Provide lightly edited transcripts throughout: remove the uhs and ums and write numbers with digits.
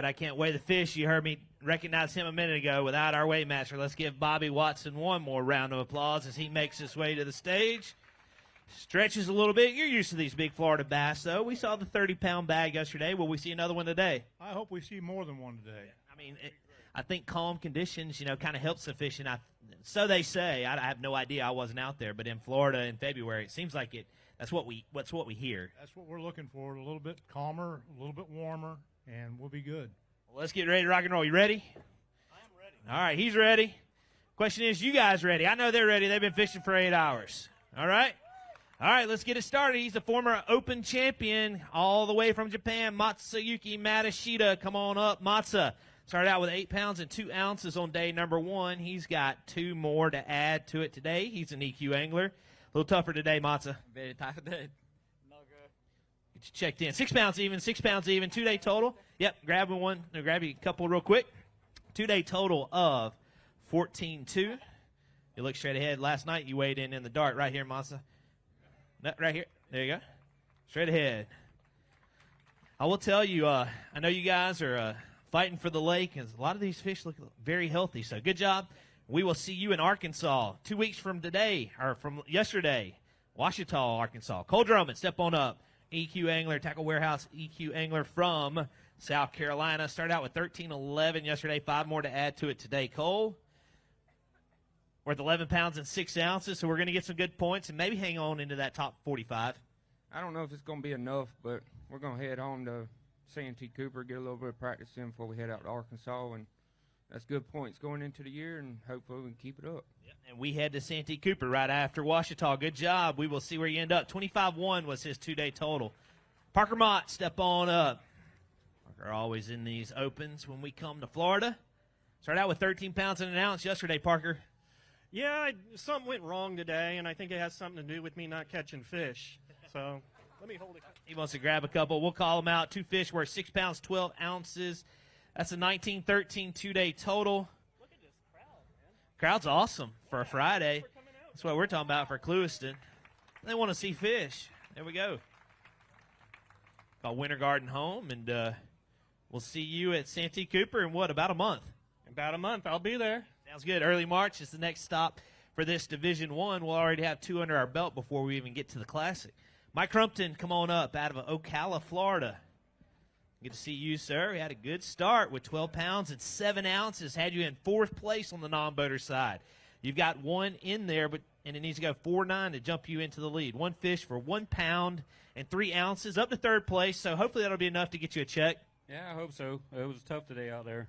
But I can't weigh the fish. You heard me recognize him a minute ago without our weighmaster. Let's give Bobby Watson one more round of applause as he makes his way to the stage. Stretches a little bit. You're used to these big Florida bass, though. We saw the 30-pound bag yesterday. Will we see another one today? I hope we see more than one today. I mean, I think calm conditions, kind of helps the fishing. So they say. I have no idea. I wasn't out there. But in Florida in February, it seems like that's what we hear. That's what we're looking for, a little bit calmer, a little bit warmer, and we'll be good. Well, let's get ready to rock and roll. You ready? I am ready. All right, he's ready. Question is, you guys ready? I know they're ready. They've been fishing for 8 hours. All right? All right, let's get it started. He's the former Open champion all the way from Japan, Matsuyuki Matashita. Come on up, Matsu. Started out with 8 pounds and 2 ounces on day number 1. He's got 2 more to add to it today. He's an EQ angler. A little tougher today, Matsu. Very tough today. No good. Get you checked in. 6 pounds even, 6 pounds even. 2-day total. Yep, grab you a couple real quick. 2-day total of 14.2. You look straight ahead. Last night you weighed in the dark right here, Matsu. No, right here. There you go. Straight ahead. I will tell you, I know you guys are fighting for the lake, and a lot of these fish look very healthy. So good job. We will see you in Arkansas 2 weeks from today, or from yesterday, Ouachita, Arkansas. Cole Drummond, step on up. EQ angler, Tackle Warehouse EQ angler from South Carolina. Started out with 13.11 yesterday. 5 more to add to it today. Cole, worth 11 pounds and 6 ounces, so we're going to get some good points and maybe hang on into that top 45. I don't know if it's going to be enough, but we're going to head home to Santee Cooper, get a little bit of practice in before we head out to Arkansas, and that's good points going into the year, and hopefully we can keep it up. Yep. And we head to Santee Cooper right after Ouachita. Good job. We will see where you end up. 25-1 was his 2-day total. Parker Mott, step on up. Parker always in these opens when we come to Florida. Started out with 13 pounds and an ounce yesterday, Parker. Yeah, something went wrong today, and I think it has something to do with me not catching fish. So let me hold it. He wants to grab a couple. We'll call them out. 2 fish worth 6 pounds, 12 ounces. That's a 19-13 2-day total. Look at this crowd, man. Crowd's awesome for a Friday. That's what we're talking about for Clewiston. They want to see fish. There we go. Called Winter Garden home, and we'll see you at Santee Cooper in about a month? About a month. I'll be there. Sounds good. Early March is the next stop for this Division I. We'll already have 2 under our belt before we even get to the Classic. Mike Crumpton, come on up out of Ocala, Florida. Good to see you, sir. We had a good start with 12 pounds and 7 ounces. Had you in 4th place on the non-boater side. You've got 1 in there, and it needs to go 4.9 to jump you into the lead. 1 fish for 1 pound and 3 ounces up to 3rd place. So hopefully that'll be enough to get you a check. Yeah, I hope so. It was tough today out there.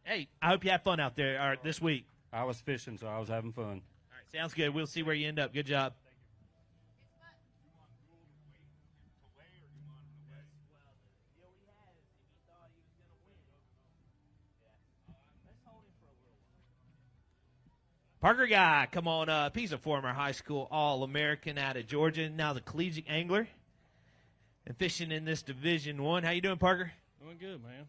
Hey, I hope you have fun out there this week. I was fishing, so I was having fun. All right, sounds good. We'll see where you end up. Good job. Parker Guy, come on up. He's a former high school All-American out of Georgia, now the collegiate angler and fishing in this Division I. How you doing, Parker? Doing good, man.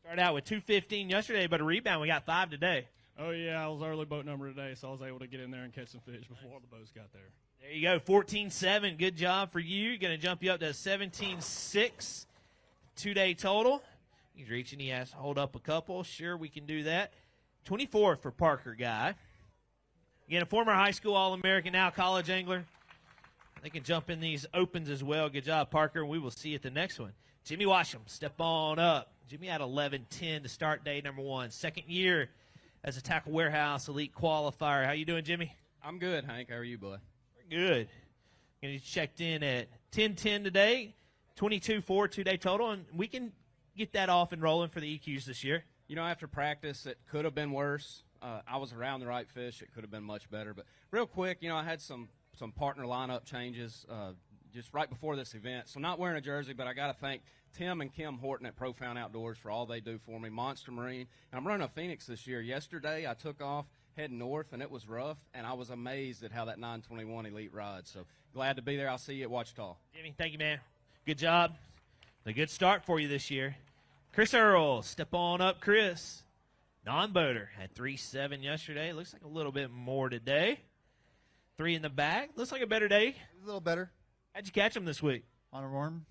Started out with 215 yesterday, but a rebound. We got 5 today. Oh, yeah, I was early boat number today, so I was able to get in there and catch some fish before the boats got there. There you go, 14-7. Good job for you. Going to jump you up to 17-6, 2-day total. He's reaching. He has to hold up a couple. Sure, we can do that. 24 for Parker Guy. Again, a former high school All-American, now college angler. They can jump in these opens as well. Good job, Parker. We will see you at the next one. Jimmy Washam, step on up. Jimmy had 11-10 to start day number 1. 2nd year as a Tackle Warehouse Elite qualifier. How you doing, Jimmy? I'm good, Hank. How are you, boy? Good. You checked in at 10-10 today, 22-4 2-day total, and we can get that off and rolling for the EQs this year. You know, after practice, it could have been worse. I was around the right fish. It could have been much better. But real quick, I had some partner lineup changes just right before this event. So not wearing a jersey, but I got to thank Tim and Kim Horton at Profound Outdoors for all they do for me. Monster Marine. And I'm running a Phoenix this year. Yesterday, I took off heading north, and it was rough, and I was amazed at how that 921 Elite rides. So glad to be there. I'll see you at Ouachita. Jimmy, thank you, man. Good job. A good start for you this year. Chris Earl, step on up, Chris. Non-boater had 3.7 yesterday. Looks like a little bit more today. 3 in the bag. Looks like a better day. A little better. How'd you catch them this week? On a worm.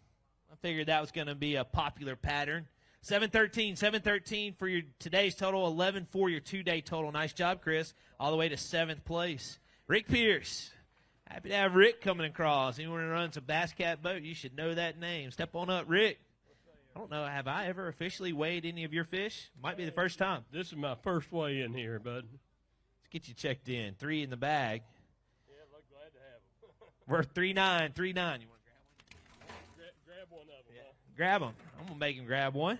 I figured that was going to be a popular pattern. 713 for your today's total, 11 for your two-day total. Nice job, Chris, all the way to 7th place. Rick Pierce, happy to have Rick coming across. Anyone who runs a Bass Cat boat, you should know that name. Step on up, Rick. I don't know, have I ever officially weighed any of your fish? Might be the first time. This is my first weigh in here, bud. Let's get you checked in. 3 in the bag. Yeah, look, glad to have them. We're 3.9. You want to Grab one of them. Yeah. Grab him. I'm going to make him grab one.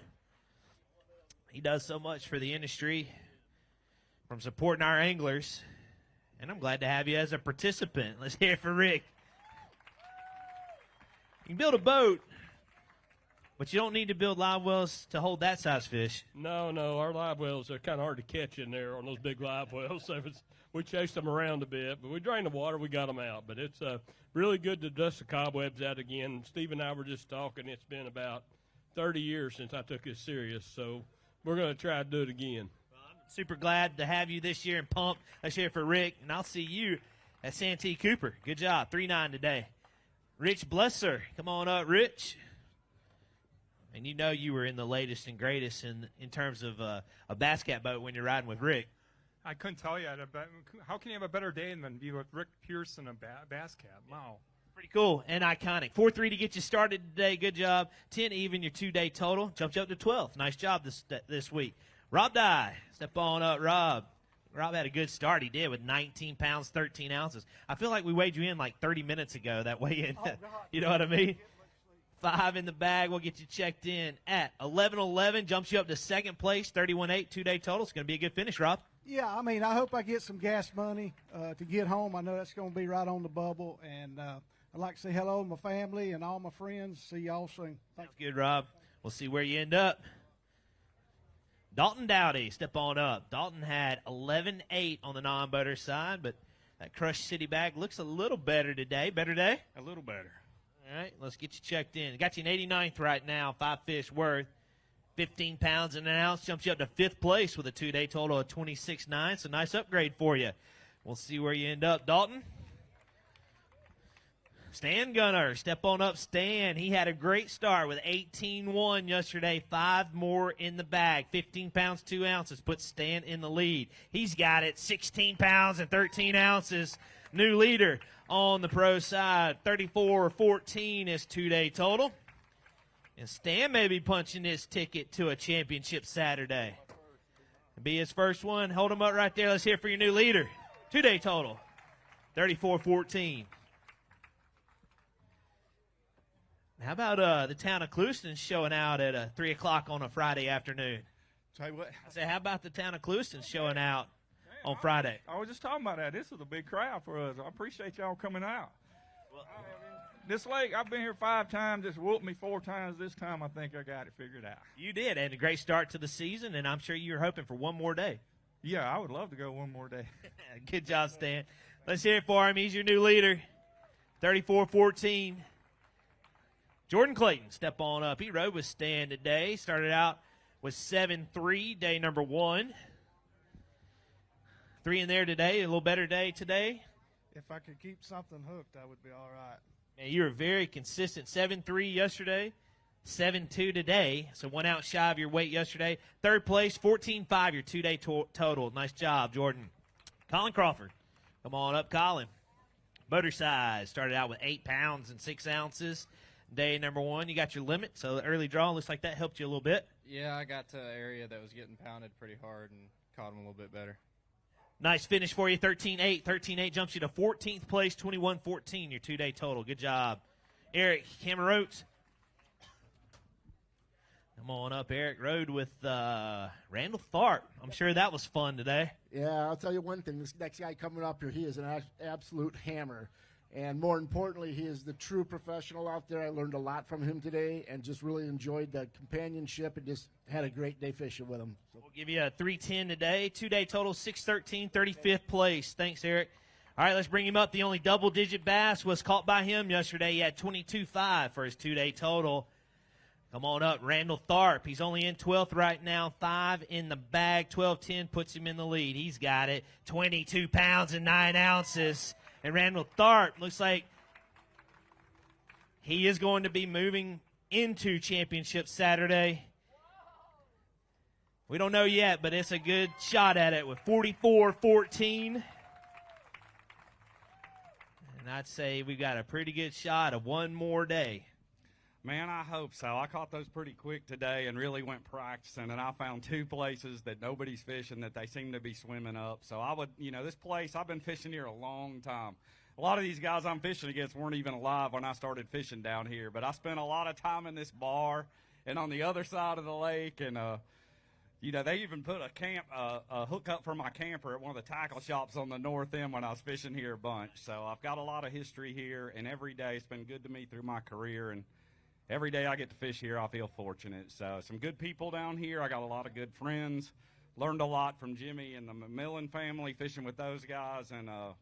He does so much for the industry from supporting our anglers. And I'm glad to have you as a participant. Let's hear it for Rick. You can build a boat, but you don't need to build live wells to hold that size fish. No, our live wells are kind of hard to catch in there on those big live wells. So we chased them around a bit, but we drained the water, we got them out. But it's really good to dust the cobwebs out again. Steve and I were just talking. It's been about 30 years since I took this serious, so we're going to try to do it again. Well, I'm super glad to have you this year and pumped. Let's hear it for Rick, and I'll see you at Santee Cooper. Good job, 3.9 today. Rich Blesser, come on up, Rich. And you know you were in the latest and greatest in terms of a Bass Cat boat when you're riding with Rick. I couldn't tell you. How can you have a better day than be with Rick Pierce and a Bass Cat? Wow. Pretty cool and iconic. 4-3 to get you started today. Good job. 10 even your two-day total. Jumps you up to 12th. Nice job this week. Rob Dye, step on up, Rob. Rob had a good start. He did with 19 pounds, 13 ounces. I feel like we weighed you in like 30 minutes ago that weigh-in. Oh, you know what I mean? 5 in the bag. We'll get you checked in at 11:11. Jumps you up to 2nd place, 31.8 two-day total. It's going to be a good finish, Rob. Yeah, I mean, I hope I get some gas money to get home. I know that's going to be right on the bubble. And I'd like to say hello to my family and all my friends. See y'all soon. Thanks. Sounds good, Rob. We'll see where you end up. Dalton Dowdy, step on up. Dalton had 11.8 on the non-boater side, but that Crush City bag looks a little better today. Better day? A little better. All right, let's get you checked in. Got you in 89th right now, 5 fish worth. 15 pounds and an ounce. Jumps you up to 5th place with a two-day total of 26.9. So nice upgrade for you. We'll see where you end up. Dalton. Stan Gunner, step on up, Stan. He had a great start with 18-1 yesterday, 5 more in the bag. 15 pounds, 2 ounces, puts Stan in the lead. He's got it, 16 pounds and 13 ounces. New leader on the pro side, 34-14 is two-day total. And Stan may be punching his ticket to a championship Saturday. It'll be his first one. Hold him up right there. Let's hear it for your new leader. Two-day total, 34-14. How about the town of Clewiston showing out at 3 o'clock on a Friday afternoon? Tell you what. I say, how about the town of Clewiston showing out on Friday? I was just talking about that. This is a big crowd for us. I appreciate y'all coming out. This lake, I've been here 5 times. It's whooped me 4 times. This time, I think I got it figured out. You did, and a great start to the season, and I'm sure you're hoping for one more day. Yeah, I would love to go one more day. Good job, Stan. Let's hear it for him. He's your new leader, 34-14. Jordan Clayton, step on up. He rode with Stan today. Started out with 7-3, day number 1. 3 in there today, a little better day today. If I could keep something hooked, I would be all right. Man, you were very consistent. 7-3 yesterday, 7-2 today. So 1 ounce shy of your weight yesterday. 3rd place, 14-5, your two-day total. Nice job, Jordan. Colin Crawford, come on up, Colin. Boater size, started out with 8 pounds and 6 ounces. Day number 1, you got your limit, so the early draw looks like that helped you a little bit. Yeah, I got to an area that was getting pounded pretty hard and caught him a little bit better. Nice finish for you, 13-8. 13-8 jumps you to 14th place, 21-14, your two-day total. Good job. Eric Camarotes. Come on up, Eric. Rode with Randall Tharp. I'm sure that was fun today. Yeah, I'll tell you one thing. This next guy coming up here, he is an absolute hammer. And more importantly, he is the true professional out there. I learned a lot from him today and just really enjoyed the companionship and just had a great day fishing with him. So. We'll give you a 310 today. Two-day total, 613, 35th place. Thanks, Eric. All right, let's bring him up. The only double-digit bass was caught by him yesterday. He had 22.5 for his two-day total. Come on up, Randall Tharp. He's only in 12th right now. 5 in the bag. 12-10 puts him in the lead. He's got it. 22 pounds and 9 ounces. And Randall Tharp looks like he is going to be moving into championship Saturday. We don't know yet, but it's a good shot at it with 44-14. And I'd say we've got a pretty good shot of one more day. Man, I hope so. I caught those pretty quick today and really went practicing, and I found 2 places that nobody's fishing that they seem to be swimming up. So I would, this place, I've been fishing here a long time. A lot of these guys I'm fishing against weren't even alive when I started fishing down here, but I spent a lot of time in this bar and on the other side of the lake, and they even put a hookup for my camper at one of the tackle shops on the north end when I was fishing here a bunch. So I've got a lot of history here, and every day it's been good to me through my career, and every day I get to fish here, I feel fortunate. So some good people down here. I got a lot of good friends. Learned a lot from Jimmy and the McMillan family fishing with those guys, and I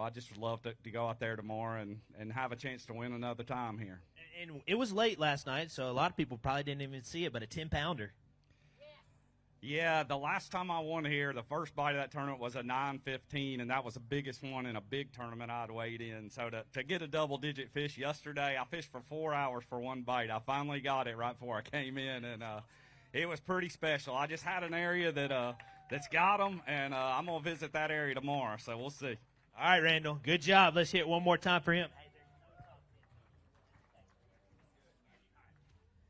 just would love to go out there tomorrow and have a chance to win another time here. And it was late last night, so a lot of people probably didn't even see it, but a 10-pounder. Yeah, the last time I won here, the first bite of that tournament was a 9.15, and that was the biggest one in a big tournament I'd weighed in. So to get a double-digit fish yesterday, I fished for 4 hours for one bite. I finally got it right before I came in, and it was pretty special. I just had an area that's got them, and I'm going to visit that area tomorrow, so we'll see. All right, Randall, good job. Let's hit it one more time for him.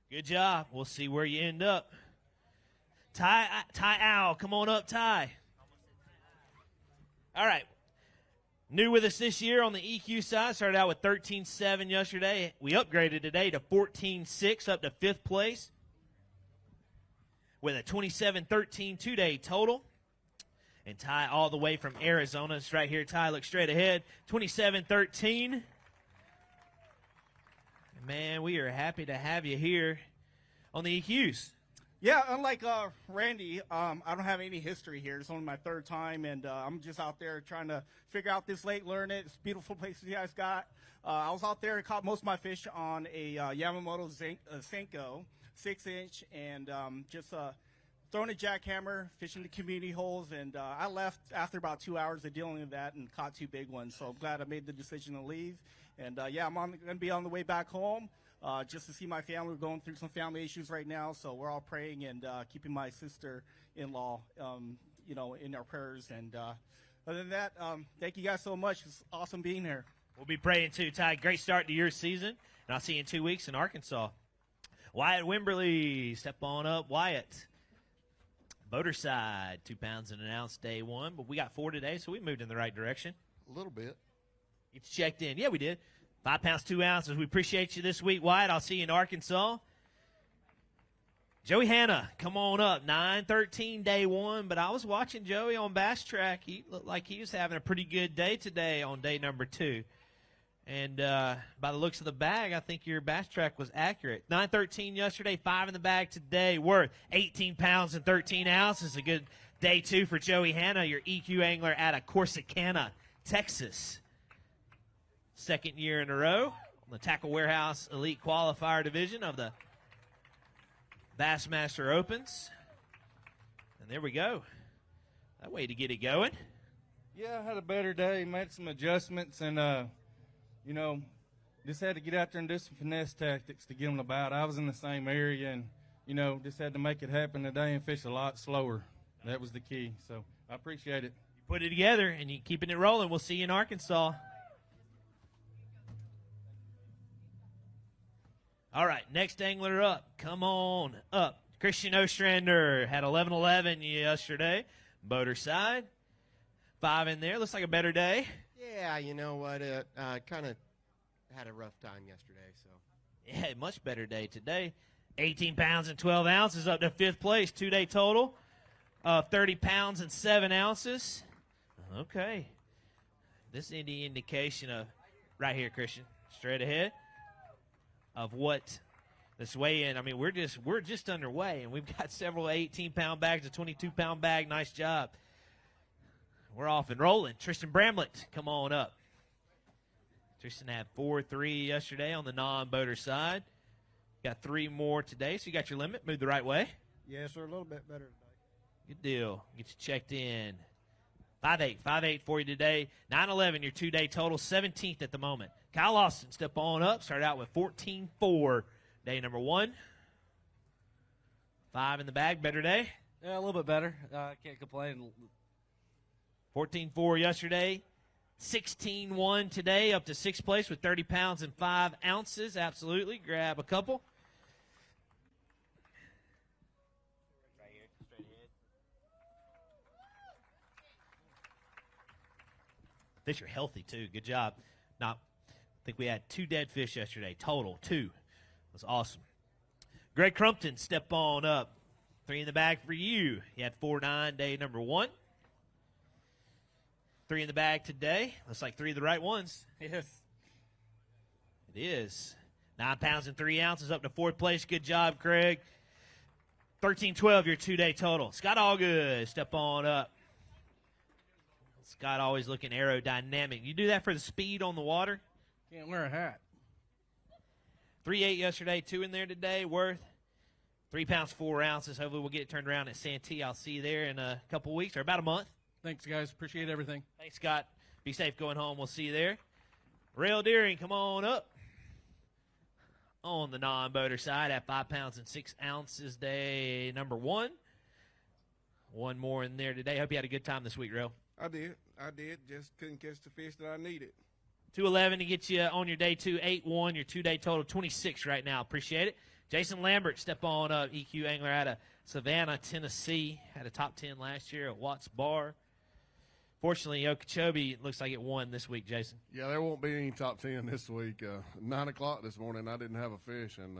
Good job. We'll see where you end up. Ty Owl, come on up, Ty. All right. New with us this year on the EQ side. Started out with 13.7 yesterday. We upgraded today to 14.6, up to 5th place with a 27.13 two-day total. And Ty all the way from Arizona. It's right here. Ty, look straight ahead. 27.13. Man, we are happy to have you here on the EQs. Yeah, unlike Randy, I don't have any history here. It's only my 3rd time, and I'm just out there trying to figure out this lake, learn it. It's a beautiful place you guys got. I was out there and caught most of my fish on a Yamamoto Senko, 6-inch, and just throwing a jackhammer, fishing the community holes, and I left after about 2 hours of dealing with that and caught 2 big ones. So I'm glad I made the decision to leave. And, I'm going to be on the way back home. Just to see my family. We're going through some family issues right now, so we're all praying and keeping my sister-in-law, in our prayers. And other than that, thank you guys so much. It's awesome being here. We'll be praying too, Ty. Great start to your season, and I'll see you in 2 weeks in Arkansas. Wyatt Wimberly, step on up, Wyatt. Boater side, 2 pounds and an ounce day 1, but we got 4 today, so we moved in the right direction. A little bit. Get you checked in. Yeah, we did. 5 pounds, 2 ounces. We appreciate you this week, Wyatt. I'll see you in Arkansas. Joey Hanna, come on up. 9:13 day 1, but I was watching Joey on Bass Track. He looked like he was having a pretty good day today on day number 2. And by the looks of the bag, I think your Bass Track was accurate. 9:13 yesterday, 5 in the bag today, worth 18 pounds and 13 ounces. A good day 2 for Joey Hanna, your EQ angler out of Corsicana, Texas. 2nd year in a row on the Tackle Warehouse Elite Qualifier Division of the Bassmaster Opens. And there we go. That way to get it going. Yeah, I had a better day, made some adjustments, and, just had to get out there and do some finesse tactics to get them about. I was in the same area and, just had to make it happen today and fish a lot slower. That was the key. So I appreciate it. You put it together and you keeping it rolling. We'll see you in Arkansas. All right, next angler up. Come on up. Christian Ostrander had 11-11 yesterday. Boater side. 5 in there. Looks like a better day. Yeah, you know what? Kind of had a rough time yesterday. So. Yeah, much better day today. 18 pounds and 12 ounces up to 5th place. 2-day total of 30 pounds and 7 ounces. Okay. This is the indication of, right here, Christian, straight ahead, of what this weigh-in. I mean, we're just underway, and we've got several 18-pound bags, a 22-pound bag. Nice job. We're off and rolling. Tristan Bramlett, come on up. Tristan had 4-3 yesterday on the non-boater side. Got 3 more today, so you got your limit. Moved the right way. Yes, sir. A little bit better today. Good deal. Get you checked in. 5'8" for you today. 9-11, your 2-day total. 17th at the moment. Kyle Austin, step on up. Started out with 14.4, day number 1. 5 in the bag. Better day? Yeah, a little bit better. Can't complain. 14-4 yesterday. 16-1 today, up to 6th place with 30 pounds and 5 ounces. Absolutely. Grab a couple. Fish are healthy, too. Good job. I think we had 2 dead fish yesterday. Total, 2. That's awesome. Greg Crumpton, step on up. 3 in the bag for you. He had 4-9 day number 1. 3 in the bag today. Looks like 3 of the right ones. Yes. It is. 9 pounds and 3 ounces up to 4th place. Good job, Craig. 13-12, your 2-day total. Scott Allgood, step on up. Scott always looking aerodynamic. You do that for the speed on the water? Can't wear a hat. 3.8 yesterday, 2 in there today. Worth 3 pounds, 4 ounces. Hopefully we'll get it turned around at Santee. I'll see you there in a couple weeks or about a month. Thanks, guys. Appreciate everything. Thanks, Scott. Be safe going home. We'll see you there. Rail Deering, come on up. On the non-boater side at 5 pounds and 6 ounces day number 1. 1 more in there today. Hope you had a good time this week, Rail. I did. Just couldn't catch the fish that I needed. 211 to get you on your day 2, 8-1, your 2-day total, 26 right now. Appreciate it. Jason Lambert, step on up. EQ angler out of Savannah, Tennessee. Had a top 10 last year at Watts Bar. Fortunately, Okeechobee looks like it won this week, Jason. Yeah, there won't be any top 10 this week. 9 o'clock this morning, I didn't have a fish, and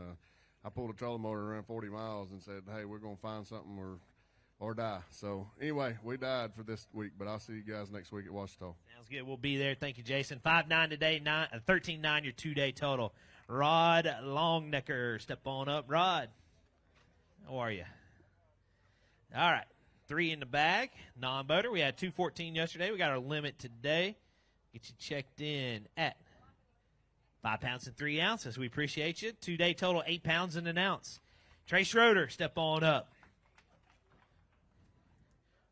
I pulled a trolling motor around 40 miles and said, hey, we're going to find something or die. So, anyway, we died for this week, but I'll see you guys next week at Ouachita. Sounds good. We'll be there. Thank you, Jason. 5-9 today, 13-9 your 2-day total. Rod Longnecker, step on up. Rod, how are you? All right. 3 in the bag, non-boater. We had 214 yesterday. We got our limit today. Get you checked in at 5 pounds and 3 ounces. We appreciate you. 2-day total, 8 pounds and an ounce. Trey Schroeder, step on up.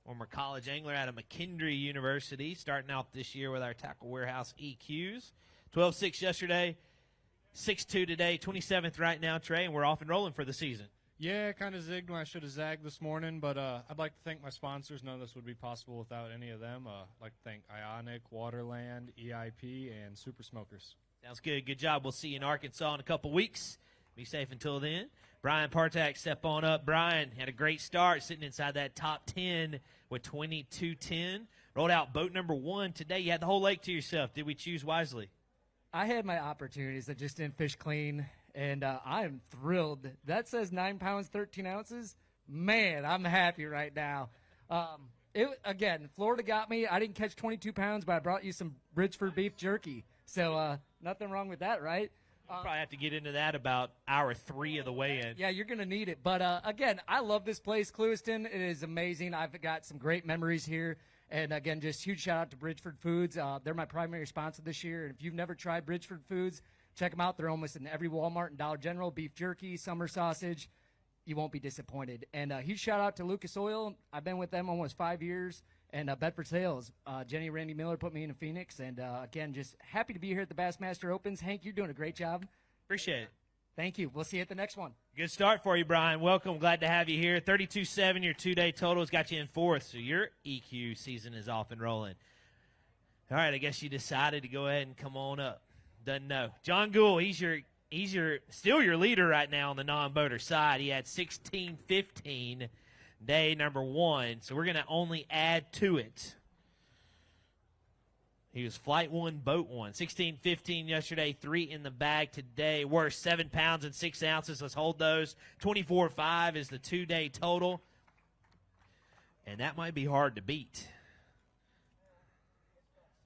Former college angler out of McKendree University, starting out this year with our Tackle Warehouse EQs. 12-6 yesterday, 6-2 today, 27th right now, Trey, and we're off and rolling for the season. Yeah, kind of zigged when I should have zagged this morning, but I'd like to thank my sponsors. None of this would be possible without any of them. I'd like to thank Ionic, Waterland, EIP, and Super Smokers. Sounds good. Good job. We'll see you in Arkansas in a couple weeks. Be safe until then. Brian Partak, step on up. Brian had a great start, sitting inside that top 10 with 22-10. Rolled out boat number 1 today. You had the whole lake to yourself. Did we choose wisely? I had my opportunities. I just didn't fish clean, and I am thrilled. That says 9 pounds, 13 ounces. Man, I'm happy right now. Again, Florida got me. I didn't catch 22 pounds, but I brought you some Bridgeford beef jerky. So nothing wrong with that, right? We'll probably have to get into that about hour 3 of the weigh-in. Yeah, you're going to need it. But, again, I love this place, Clewiston. It is amazing. I've got some great memories here. And, again, just huge shout-out to Bridgeford Foods. They're my primary sponsor this year. And if you've never tried Bridgeford Foods, check them out. They're almost in every Walmart and Dollar General. Beef jerky, summer sausage. You won't be disappointed. And huge shout-out to Lucas Oil. I've been with them almost 5 years. And Bedford Sales, Jenny and Randy Miller put me in Phoenix. And, again, just happy to be here at the Bassmaster Opens. Hank, you're doing a great job. Appreciate it. Thank you. We'll see you at the next one. Good start for you, Brian. Welcome. Glad to have you here. 32-7, your 2-day total has got you in 4th, so your EQ season is off and rolling. All right, I guess you decided to go ahead and come on up. Doesn't know. John Gould, he's still your leader right now on the non-boater side. He had 16-15 day number 1, so we're going to only add to it. He was flight 1, boat 1. 16-15 yesterday, 3 in the bag today. Worth 7 pounds and 6 ounces. Let's hold those. 24-5 is the 2-day total. And that might be hard to beat.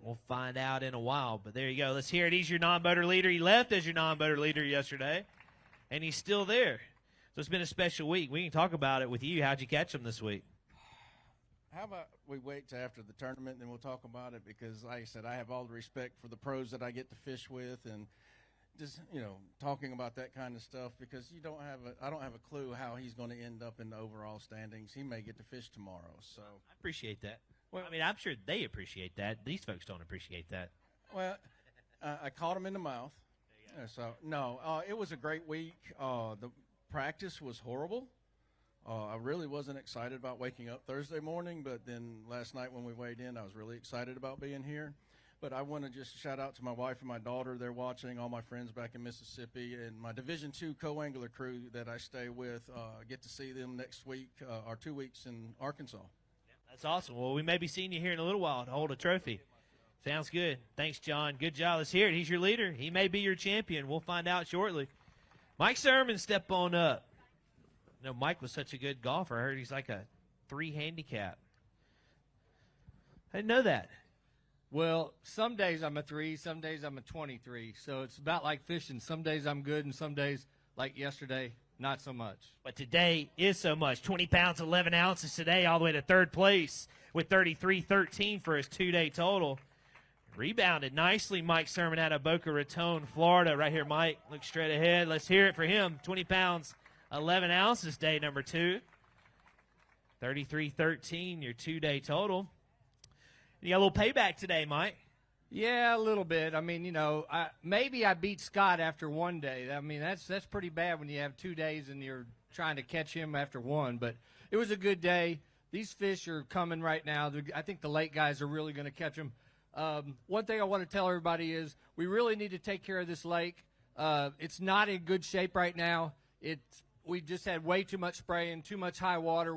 We'll find out in a while, but there you go. Let's hear it. He's your non-boater leader. He left as your non-boater leader yesterday, and he's still there. So it's been a special week. We can talk about it with you. How'd you catch him this week? How about we wait till after the tournament, and then we'll talk about it, because, like I said, I have all the respect for the pros that I get to fish with, and just, talking about that kind of stuff, because I don't have a clue how he's going to end up in the overall standings. He may get to fish tomorrow. So I appreciate that. Well, I mean, I'm sure they appreciate that. These folks don't appreciate that. Well, I caught him in the mouth. So, no, it was a great week. The practice was horrible. I really wasn't excited about waking up Thursday morning, but then last night when we weighed in, I was really excited about being here. But I want to just shout out to my wife and my daughter. They're watching, all my friends back in Mississippi, and my Division II co-angler crew that I stay with. Get to see them next week or 2 weeks in Arkansas. That's awesome. Well, we may be seeing you here in a little while to hold a trophy. Sounds good. Thanks, John. Good job. Let's hear it. He's your leader. He may be your champion. We'll find out shortly. Mike Sermon, step on up. You know, Mike was such a good golfer. I heard he's like a 3 handicap. I didn't know that. Well, some days I'm a 3, some days I'm a 23. So it's about like fishing. Some days I'm good, and some days, like yesterday, not so much. But today is so much. 20 pounds, 11 ounces today, all the way to third place with 33-13 for his 2-day total. Rebounded nicely, Mike Sermon out of Boca Raton, Florida. Right here, Mike. Look straight ahead. Let's hear it for him. 20 pounds, 11 ounces, day number 2. 33-13, your 2-day total. You got a little payback today, Mike. Yeah, a little bit. I mean, you know, maybe I beat Scott after 1 day. I mean, that's pretty bad when you have 2 days and you're trying to catch him after 1. But it was a good day. These fish are coming right now. I think the lake guys are really going to catch them. One thing I want to tell everybody is we really need to take care of this lake. It's not in good shape right now. We just had way too much spraying, too much high water.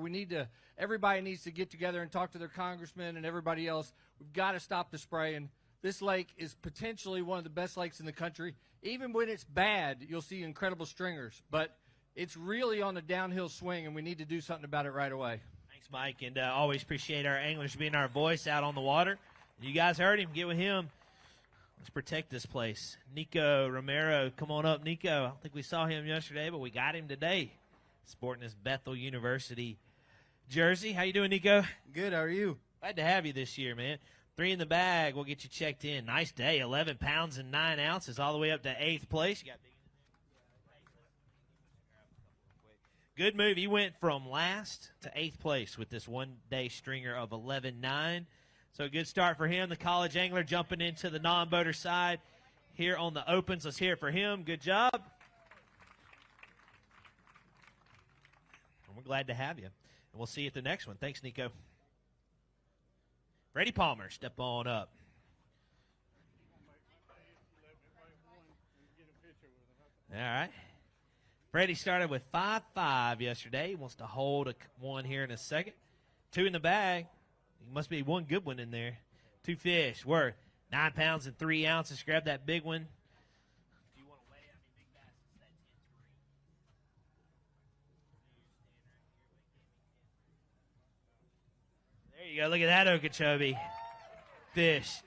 Everybody needs to get together and talk to their congressman and everybody else. We've got to stop the spraying. This lake is potentially one of the best lakes in the country. Even when it's bad, you'll see incredible stringers. But it's really on a downhill swing, and we need to do something about it right away. Thanks, Mike, and always appreciate our anglers being our voice out on the water. You guys heard him. Get with him. Let's protect this place. Nico Romero, come on up, Nico. I don't think we saw him yesterday, but we got him today. Sporting his Bethel University jersey. How you doing, Nico? Good. How are you? Glad to have you this year, man. 3 in the bag. We'll get you checked in. Nice day. 11 pounds and 9 ounces, all the way up to 8th place. You got good move. He went from last to 8th place with this 1-day stringer of 11.9. So a good start for him. The college angler jumping into the non-boater side here on the opens. Let's hear it for him. Good job. And we're glad to have you. And we'll see you at the next one. Thanks, Nico. Freddie Palmer, step on up. All right. Freddie started with 5.5 yesterday. He wants to hold one here in a second. 2 in the bag. There must be one good one in there. 2 fish worth 9 pounds and 3 ounces. Grab that big one. There you go. Look at that Okeechobee fish.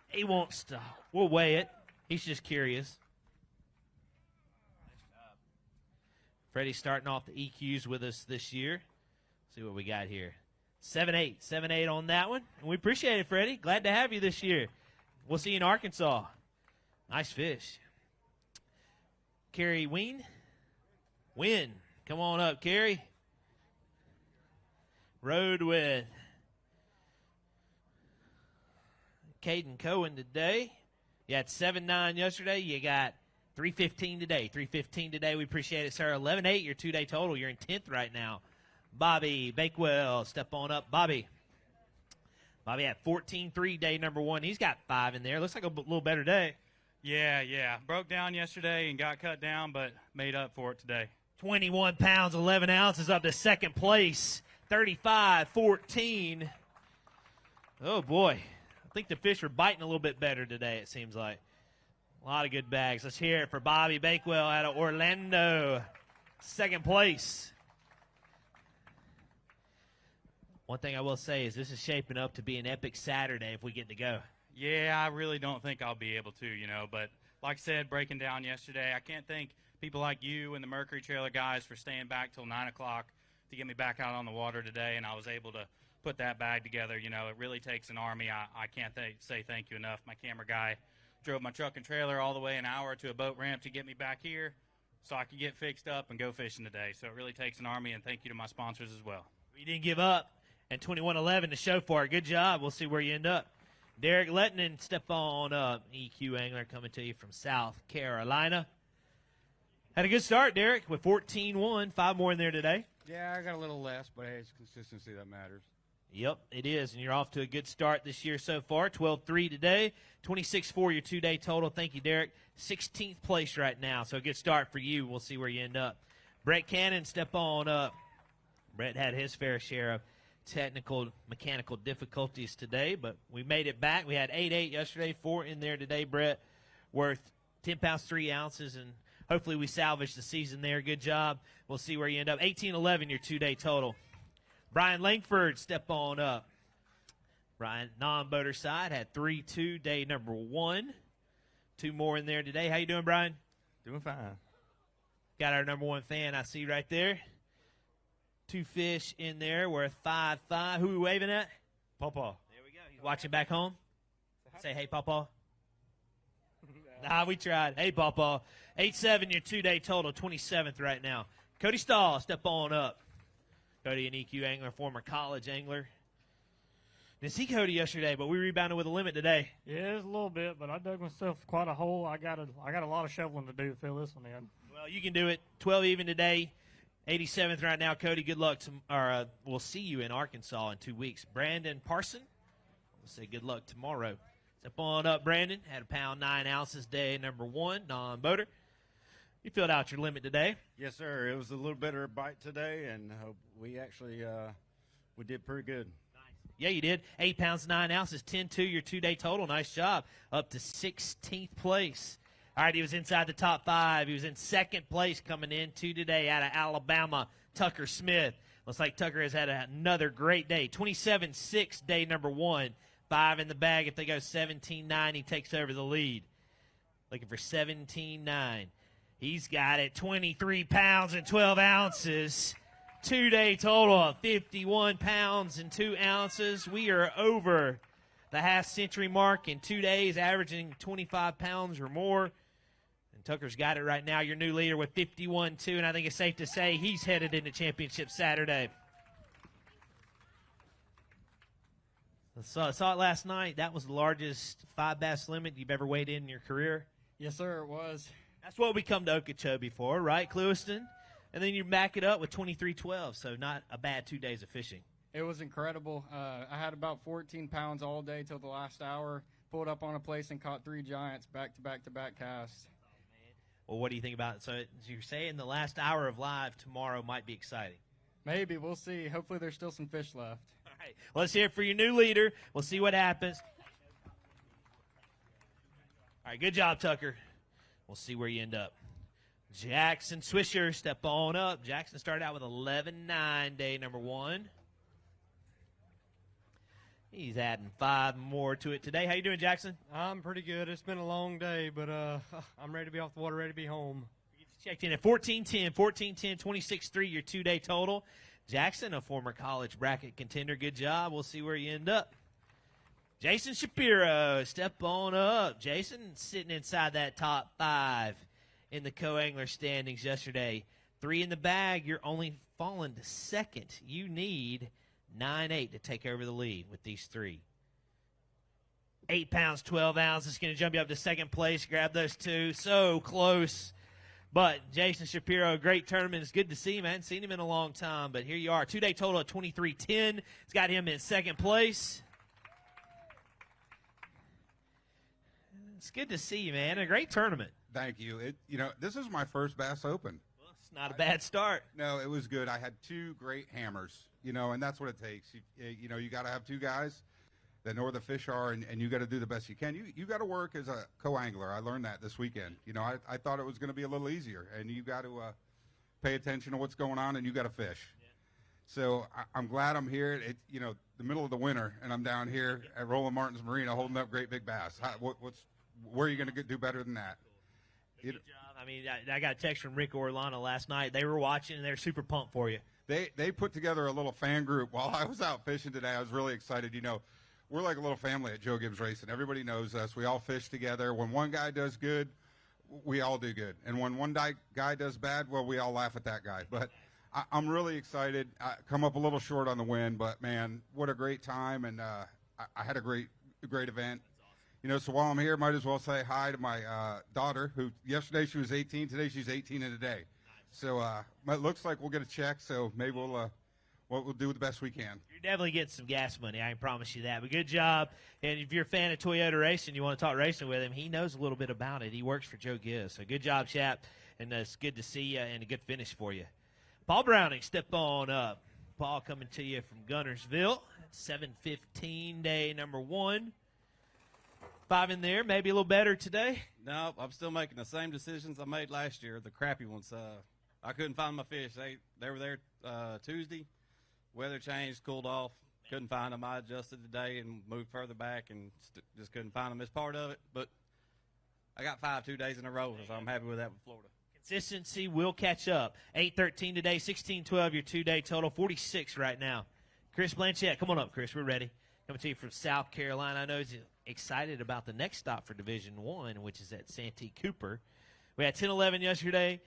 He wants to. We'll weigh it. He's just curious. Freddie's starting off the EQs with us this year. See what we got here. 7.8. 7.8 on that one. And we appreciate it, Freddie. Glad to have you this year. We'll see you in Arkansas. Nice fish. Kerry Ween. Win. Come on up, Kerry. Rode with Caden Cohen today. You had 7.9 yesterday. You got 3.15 today. 3.15 today. We appreciate it, sir. 11.8, your 2-day total. You're in 10th right now. Bobby Bakewell, step on up. Bobby had 14.3 day number 1. He's got 5 in there. Looks like a little better day. Yeah. Broke down yesterday and got cut down, but made up for it today. 21 pounds, 11 ounces up to 2nd place. 35-14. Oh, boy. I think the fish are biting a little bit better today, it seems like. A lot of good bags. Let's hear it for Bobby Bakewell out of Orlando. 2nd place. One thing I will say is this is shaping up to be an epic Saturday if we get to go. Yeah, I really don't think I'll be able to, but like I said, breaking down yesterday, I can't thank people like you and the Mercury Trailer guys for staying back till 9 o'clock to get me back out on the water today, and I was able to put that bag together. It really takes an army. I can't say thank you enough. My camera guy drove my truck and trailer all the way an hour to a boat ramp to get me back here so I could get fixed up and go fishing today. So it really takes an army, and thank you to my sponsors as well. We didn't give up. And 21-11 to show for it. Good job. We'll see where you end up. Derek Lettinen, step on up. EQ angler coming to you from South Carolina. Had a good start, Derek, with 14-1. 5 more in there today. Yeah, I got a little less, but hey, it's consistency that matters. Yep, it is, and you're off to a good start this year so far. 12-3 today, 26-4 your two-day total. Thank you, Derek. 16th place right now, so a good start for you. We'll see where you end up. Brett Cannon, step on up. Brett had his fair share of technical, mechanical difficulties today, but we made it back. We had 8-8 yesterday, 4 in there today, Brett, worth 10 pounds, 3 ounces, and hopefully we salvage the season there. Good job. We'll see where you end up. 18-11 your two-day total. Brian Langford, step on up. Brian, non-boater side, had 3-2, day number 1. 2 more in there today. How you doing, Brian? Doing fine. Got our number 1 fan I see right there. 2 fish in there worth 5-5. Who we waving at? Pawpaw. There we go. He's watching back home. Say, hey, Pawpaw. Nah, we tried. Hey, Pawpaw. 8-7 your two-day total, 27th right now. Cody Stahl, step on up. Cody, an EQ angler, former college angler. Didn't see Cody yesterday, but we rebounded with a limit today. Yeah, it's a little bit, but I dug myself quite a hole. I got a lot of shoveling to do to fill this one in. Well, you can do it. 12 even today. 87th right now. Cody, good luck. We'll see you in Arkansas in 2 weeks. Brandon Parson, we'll say good luck tomorrow. Step on up, Brandon. Had a pound 9 ounces day number 1, non-boater. You filled out your limit today. Yes, sir. It was a little better bite today, and we actually we did pretty good. Yeah, you did. 8 pounds, 9 ounces, 10-2 your two-day total. Nice job. Up to 16th place. All right, he was inside the top 5. He was in second place coming into today out of Alabama, Tucker Smith. Looks like Tucker has had another great day. 27-6, day number 1. 5 in the bag. If they go 17-9, he takes over the lead. Looking for 17-9. He's got it, 23 pounds and 12 ounces. Two-day total of 51 pounds and 2 ounces. We are over the half-century mark in 2 days, averaging 25 pounds or more. And Tucker's got it right now, your new leader with 51-2, and I think it's safe to say he's headed into championship Saturday. I saw it last night. That was the largest 5 bass limit you've ever weighed in your career. Yes, sir, it was. That's what we come to Okeechobee for, right, Clewiston? And then you back it up with 23-12, so not a bad 2 days of fishing. It was incredible. I had about 14 pounds all day till the last hour. Pulled up on a place and caught 3 giants back-to-back-to-back casts. Well, what do you think about it? So you're saying the last hour of live tomorrow might be exciting. Maybe. We'll see. Hopefully there's still some fish left. All right. Well, let's hear it for your new leader. We'll see what happens. All right, good job, Tucker. We'll see where you end up. Jackson Swisher, step on up. Jackson started out with 11-9, day number 1. He's adding 5 more to it today. How you doing, Jackson? I'm pretty good. It's been a long day, but I'm ready to be off the water, ready to be home. Checked in at 14-10, 26-3, your 2-day total. Jackson, a former college bracket contender. Good job. We'll see where you end up. Jason Shapiro, step on up. Jason sitting inside that top 5 in the co-angler standings yesterday. 3 in the bag. You're only falling to second. You need 9-8 to take over the lead with these 3. 8 pounds, 12 ounces. It's going to jump you up to second place. Grab those 2. So close. But Jason Shapiro, great tournament. It's good to see him. I hadn't seen him in a long time, but here you are. 2-day total of 23-10. It's got him in second place. It's good to see you, man. A great tournament. Thank you. This is my first Bass Open. Well, it's not a bad start. No, it was good. I had 2 great hammers, and that's what it takes. You got to have 2 guys that know where the fish are, and you got to do the best you can. You got to work as a co-angler. I learned that this weekend. I thought it was going to be a little easier, and you got to pay attention to what's going on, and you got to fish. Yeah. So I'm glad I'm here. The middle of the winter, and I'm down here at Roland Martin's Marina holding up great big bass. Where are you going to do better than that? Good job. I mean, I got a text from Rick Orlando last night. They were watching, and they're super pumped for you. They put together a little fan group while I was out fishing today. I was really excited. We're like a little family at Joe Gibbs Racing. Everybody knows us. We all fish together. When one guy does good, we all do good. And when one guy does bad, well, we all laugh at that guy. But I'm really excited. I come up a little short on the win, but, man, what a great time. And I had a great event. so while I'm here, might as well say hi to my daughter, who yesterday she was 18. Today she's 18 in a day. So it looks like we'll get a check. So maybe we'll do the best we can. You're definitely getting some gas money. I can promise you that. But good job. And if you're a fan of Toyota racing, you want to talk racing with him, he knows a little bit about it. He works for Joe Gibbs. So good job, chap. And it's good to see you and a good finish for you. Beau Browning, step on up. Paul coming to you from Gunnersville. 7:15, day number 1. 5 in there, maybe a little better today. No, I'm still making the same decisions I made last year, the crappy ones. I couldn't find my fish. They were there Tuesday. Weather changed, cooled off. Couldn't find them. I adjusted today and moved further back and just couldn't find them as part of it. But I got 5 2 days in a row, so I'm happy with that with Florida. Consistency will catch up. 8:13 today, 16-12 your 2-day total, 46 right now. Chris Blanchett, come on up, Chris. We're ready. Coming to you from South Carolina. I know he's excited about the next stop for Division I, which is at Santee Cooper. We had 10-11 yesterday,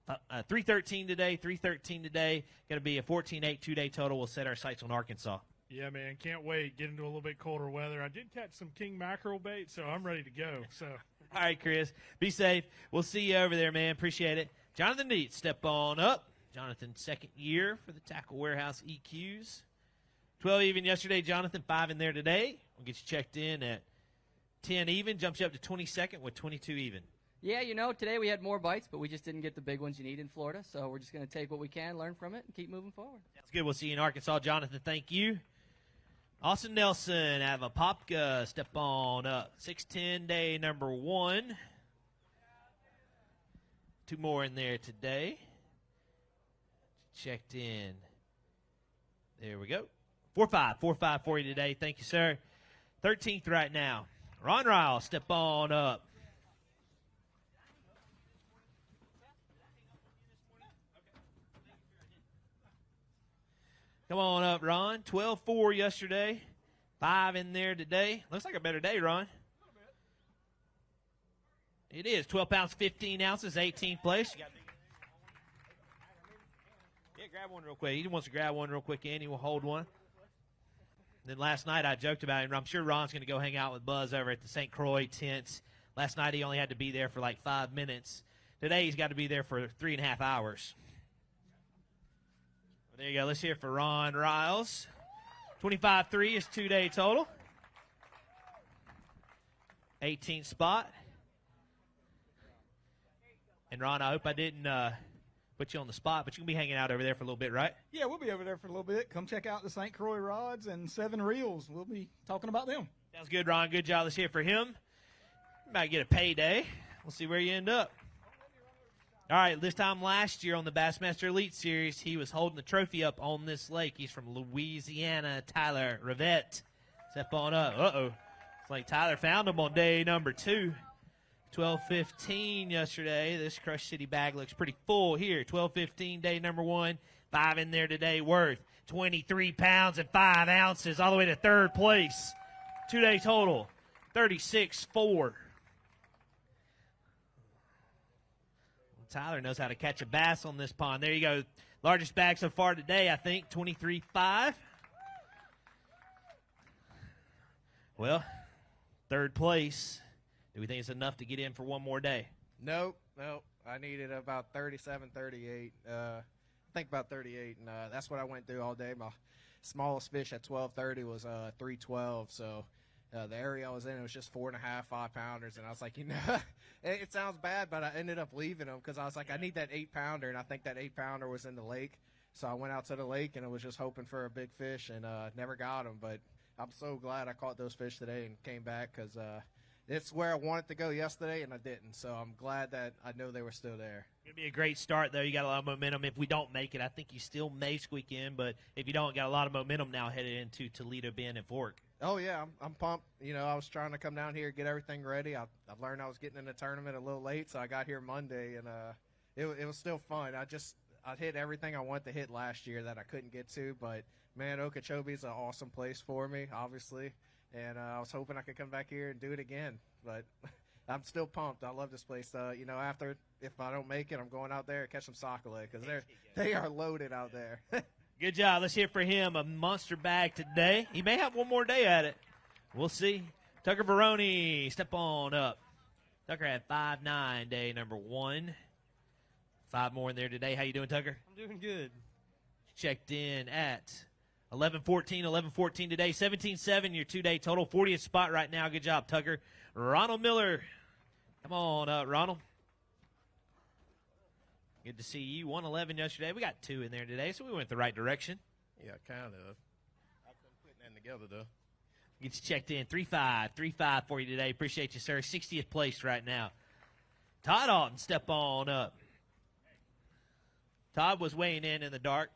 3:13 today, 3:13 today. Going to be a 14-8 2-day total. We'll set our sights on Arkansas. Yeah, man, can't wait. Get into a little bit colder weather. I did catch some king mackerel bait, so I'm ready to go. So, all right, Chris, be safe. We'll see you over there, man. Appreciate it. Jonathan Neat, step on up. Jonathan, second year for the Tackle Warehouse EQs. 12 even yesterday, Jonathan. 5 in there today. We'll get you checked in at 10 even. Jumps you up to 22nd with 22 even. Yeah, today we had more bites, but we just didn't get the big ones you need in Florida. So we're just going to take what we can, learn from it, and keep moving forward. That's good. We'll see you in Arkansas. Jonathan, thank you. Austin Nelson out of Apopka, step on up. 6:10, day number 1. 2 more in there today. Checked in. There we go. 4-5 for you today. Thank you, sir. 13th right now. Ron Ryle, step on up. Come on up, Ron. 12-4 yesterday. 5 in there today. Looks like a better day, Ron. It is. 12 pounds, 15 ounces, 18th place. Yeah, grab one real quick. He wants to grab one real quick, and he will hold one. Then last night I joked about it. I'm sure Ron's going to go hang out with Buzz over at the St. Croix tents. Last night he only had to be there for like 5 minutes. Today he's got to be there for 3.5 hours. There you go. Let's hear it for Ron Riles. 25-3 is 2-day total. 18th spot. And, Ron, I hope I didn't put you on the spot, but you can be hanging out over there for a little bit, right? Yeah, we'll be over there for a little bit. Come check out the St. Croix rods and 7 reels. We'll be talking about them. Sounds good, Ron. Good job. Let's hear it for him. You might get a payday. We'll see where you end up. All right, this time last year on the Bassmaster Elite Series, he was holding the trophy up on this lake. He's from Louisiana, Tyler Rivette. Step on up. Uh-oh. It's like Tyler found him on day number 2. 12:15 yesterday. This Crush City bag looks pretty full here. 12:15, day number 1. 5 in there today, worth 23 pounds and 5 ounces, all the way to 3rd place. 2-day total, 36-4. Tyler knows how to catch a bass on this pond. There you go. Largest bag so far today, I think, 23.5. Well, 3rd place. Do we think it's enough to get in for one more day? Nope. I needed about 37, 38. I think about 38, and that's what I went through all day. My smallest fish at 12:30 was 312, so the area I was in, it was just 4.5, 5-pounders, and I was like, it sounds bad, but I ended up leaving them because I was like, I need that 8-pounder, and I think that 8-pounder was in the lake. So I went out to the lake and I was just hoping for a big fish, and never got them. But I'm so glad I caught those fish today and came back because it's where I wanted to go yesterday, and I didn't. So I'm glad that I know they were still there. It's going to be a great start, though. You got a lot of momentum. If we don't make it, I think you still may squeak in. But if you don't, got a lot of momentum now headed into Toledo, Bend, and Fork. Oh, yeah, I'm pumped. I was trying to come down here, get everything ready. I learned I was getting in the tournament a little late, so I got here Monday, and it was still fun. I hit everything I wanted to hit last year that I couldn't get to. But, man, Okeechobee is an awesome place for me, obviously. And I was hoping I could come back here and do it again. But I'm still pumped. I love this place. After, if I don't make it, I'm going out there and catch some sockeye because they are loaded out there. Good job. Let's hear for him. A monster bag today. He may have one more day at it. We'll see. Tucker Baroni, step on up. Tucker had 5.9 day number 1. 5 more in there today. How you doing, Tucker? I'm doing good. Checked in at 11:14 today. 17.7 your 2-day total. 40th spot right now. Good job, Tucker. Ronald Miller, come on up, Ronald. Good to see you. 111 yesterday. We got 2 in there today, so we went the right direction. Yeah, kind of. I couldn't put that together, though. Get you checked in. 3.5 for you today. Appreciate you, sir. 60th place right now. Todd Alton, step on up. Todd was weighing in the dark.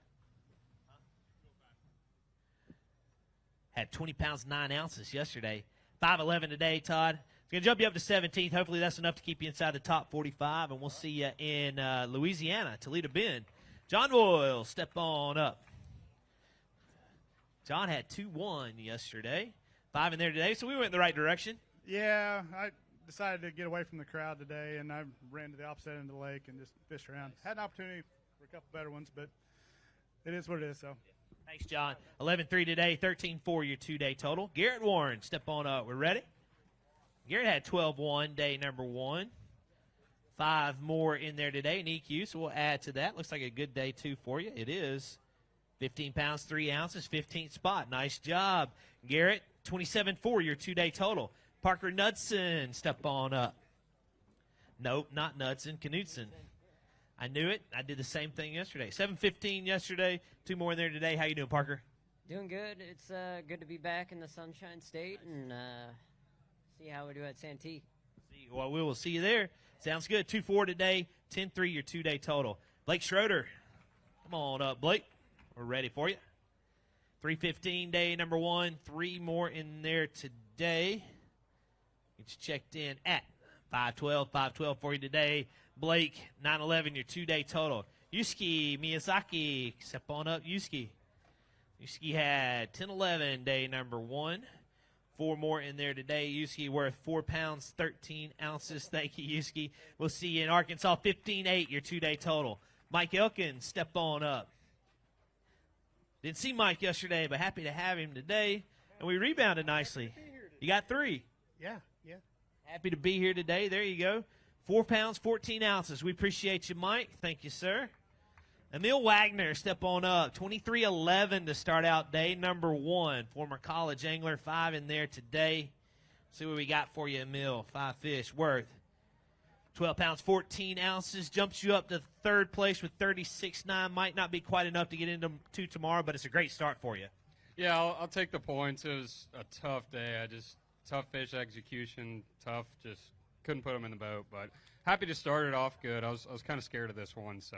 Had 20 pounds, 9 ounces yesterday. 5'11 today, Todd. It's going to jump you up to 17th. Hopefully that's enough to keep you inside the top 45, and we'll see you in Louisiana, Toledo Bend. John Boyle, step on up. John had 2-1 yesterday. 5 in there today, so we went in the right direction. Yeah, I decided to get away from the crowd today, and I ran to the opposite end of the lake and just fished around. Had an opportunity for a couple better ones, but it is what it is, so. Thanks, John. 11.3 today, 13.4 your 2-day total. Garrett Warren, step on up. We're ready? Garrett had 12-1 day number 1. 5 more in there today in EQ, so we'll add to that. Looks like a good day, too, for you. It is 15 pounds, 3 ounces, 15th spot. Nice job, Garrett. 27.4 your 2-day total. Parker Knudsen, step on up. Nope, not Knudsen, Knudsen. I knew it. I did the same thing yesterday. 7:15 yesterday. 2 more in there today. How you doing, Parker? Doing good. It's good to be back in the Sunshine State and see how we do at Santee. Well, we will see you there. Sounds good. 2.4 today. 10.3 your 2-day total. Blake Schroeder, come on up, Blake. We're ready for you. 3:15 day number 1. 3 more in there today. Get you checked in at 5.12 for you today. Blake, 9.11 your 2-day total. Yusuke Miyazaki, step on up, Yusuke. Yusuke had 10.11 day number 1. 4 more in there today. Yusuke worth 4 pounds, 13 ounces. Thank you, Yusuke. We'll see you in Arkansas. 15.8 your 2-day total. Mike Elkins, step on up. Didn't see Mike yesterday, but happy to have him today. And we rebounded nicely. You got 3. Yeah. Happy to be here today. There you go. 4 pounds, 14 ounces. We appreciate you, Mike. Thank you, sir. Emil Wagner, step on up. 23.11 to start out day number 1. Former college angler, 5 in there today. See what we got for you, Emil. 5 fish worth 12 pounds, 14 ounces. Jumps you up to 3rd place with 36.9. Might not be quite enough to get into tomorrow, but it's a great start for you. Yeah, I'll take the points. It was a tough day. Tough fish execution, tough, just couldn't put them in the boat. But happy to start it off good. I was kind of scared of this one, so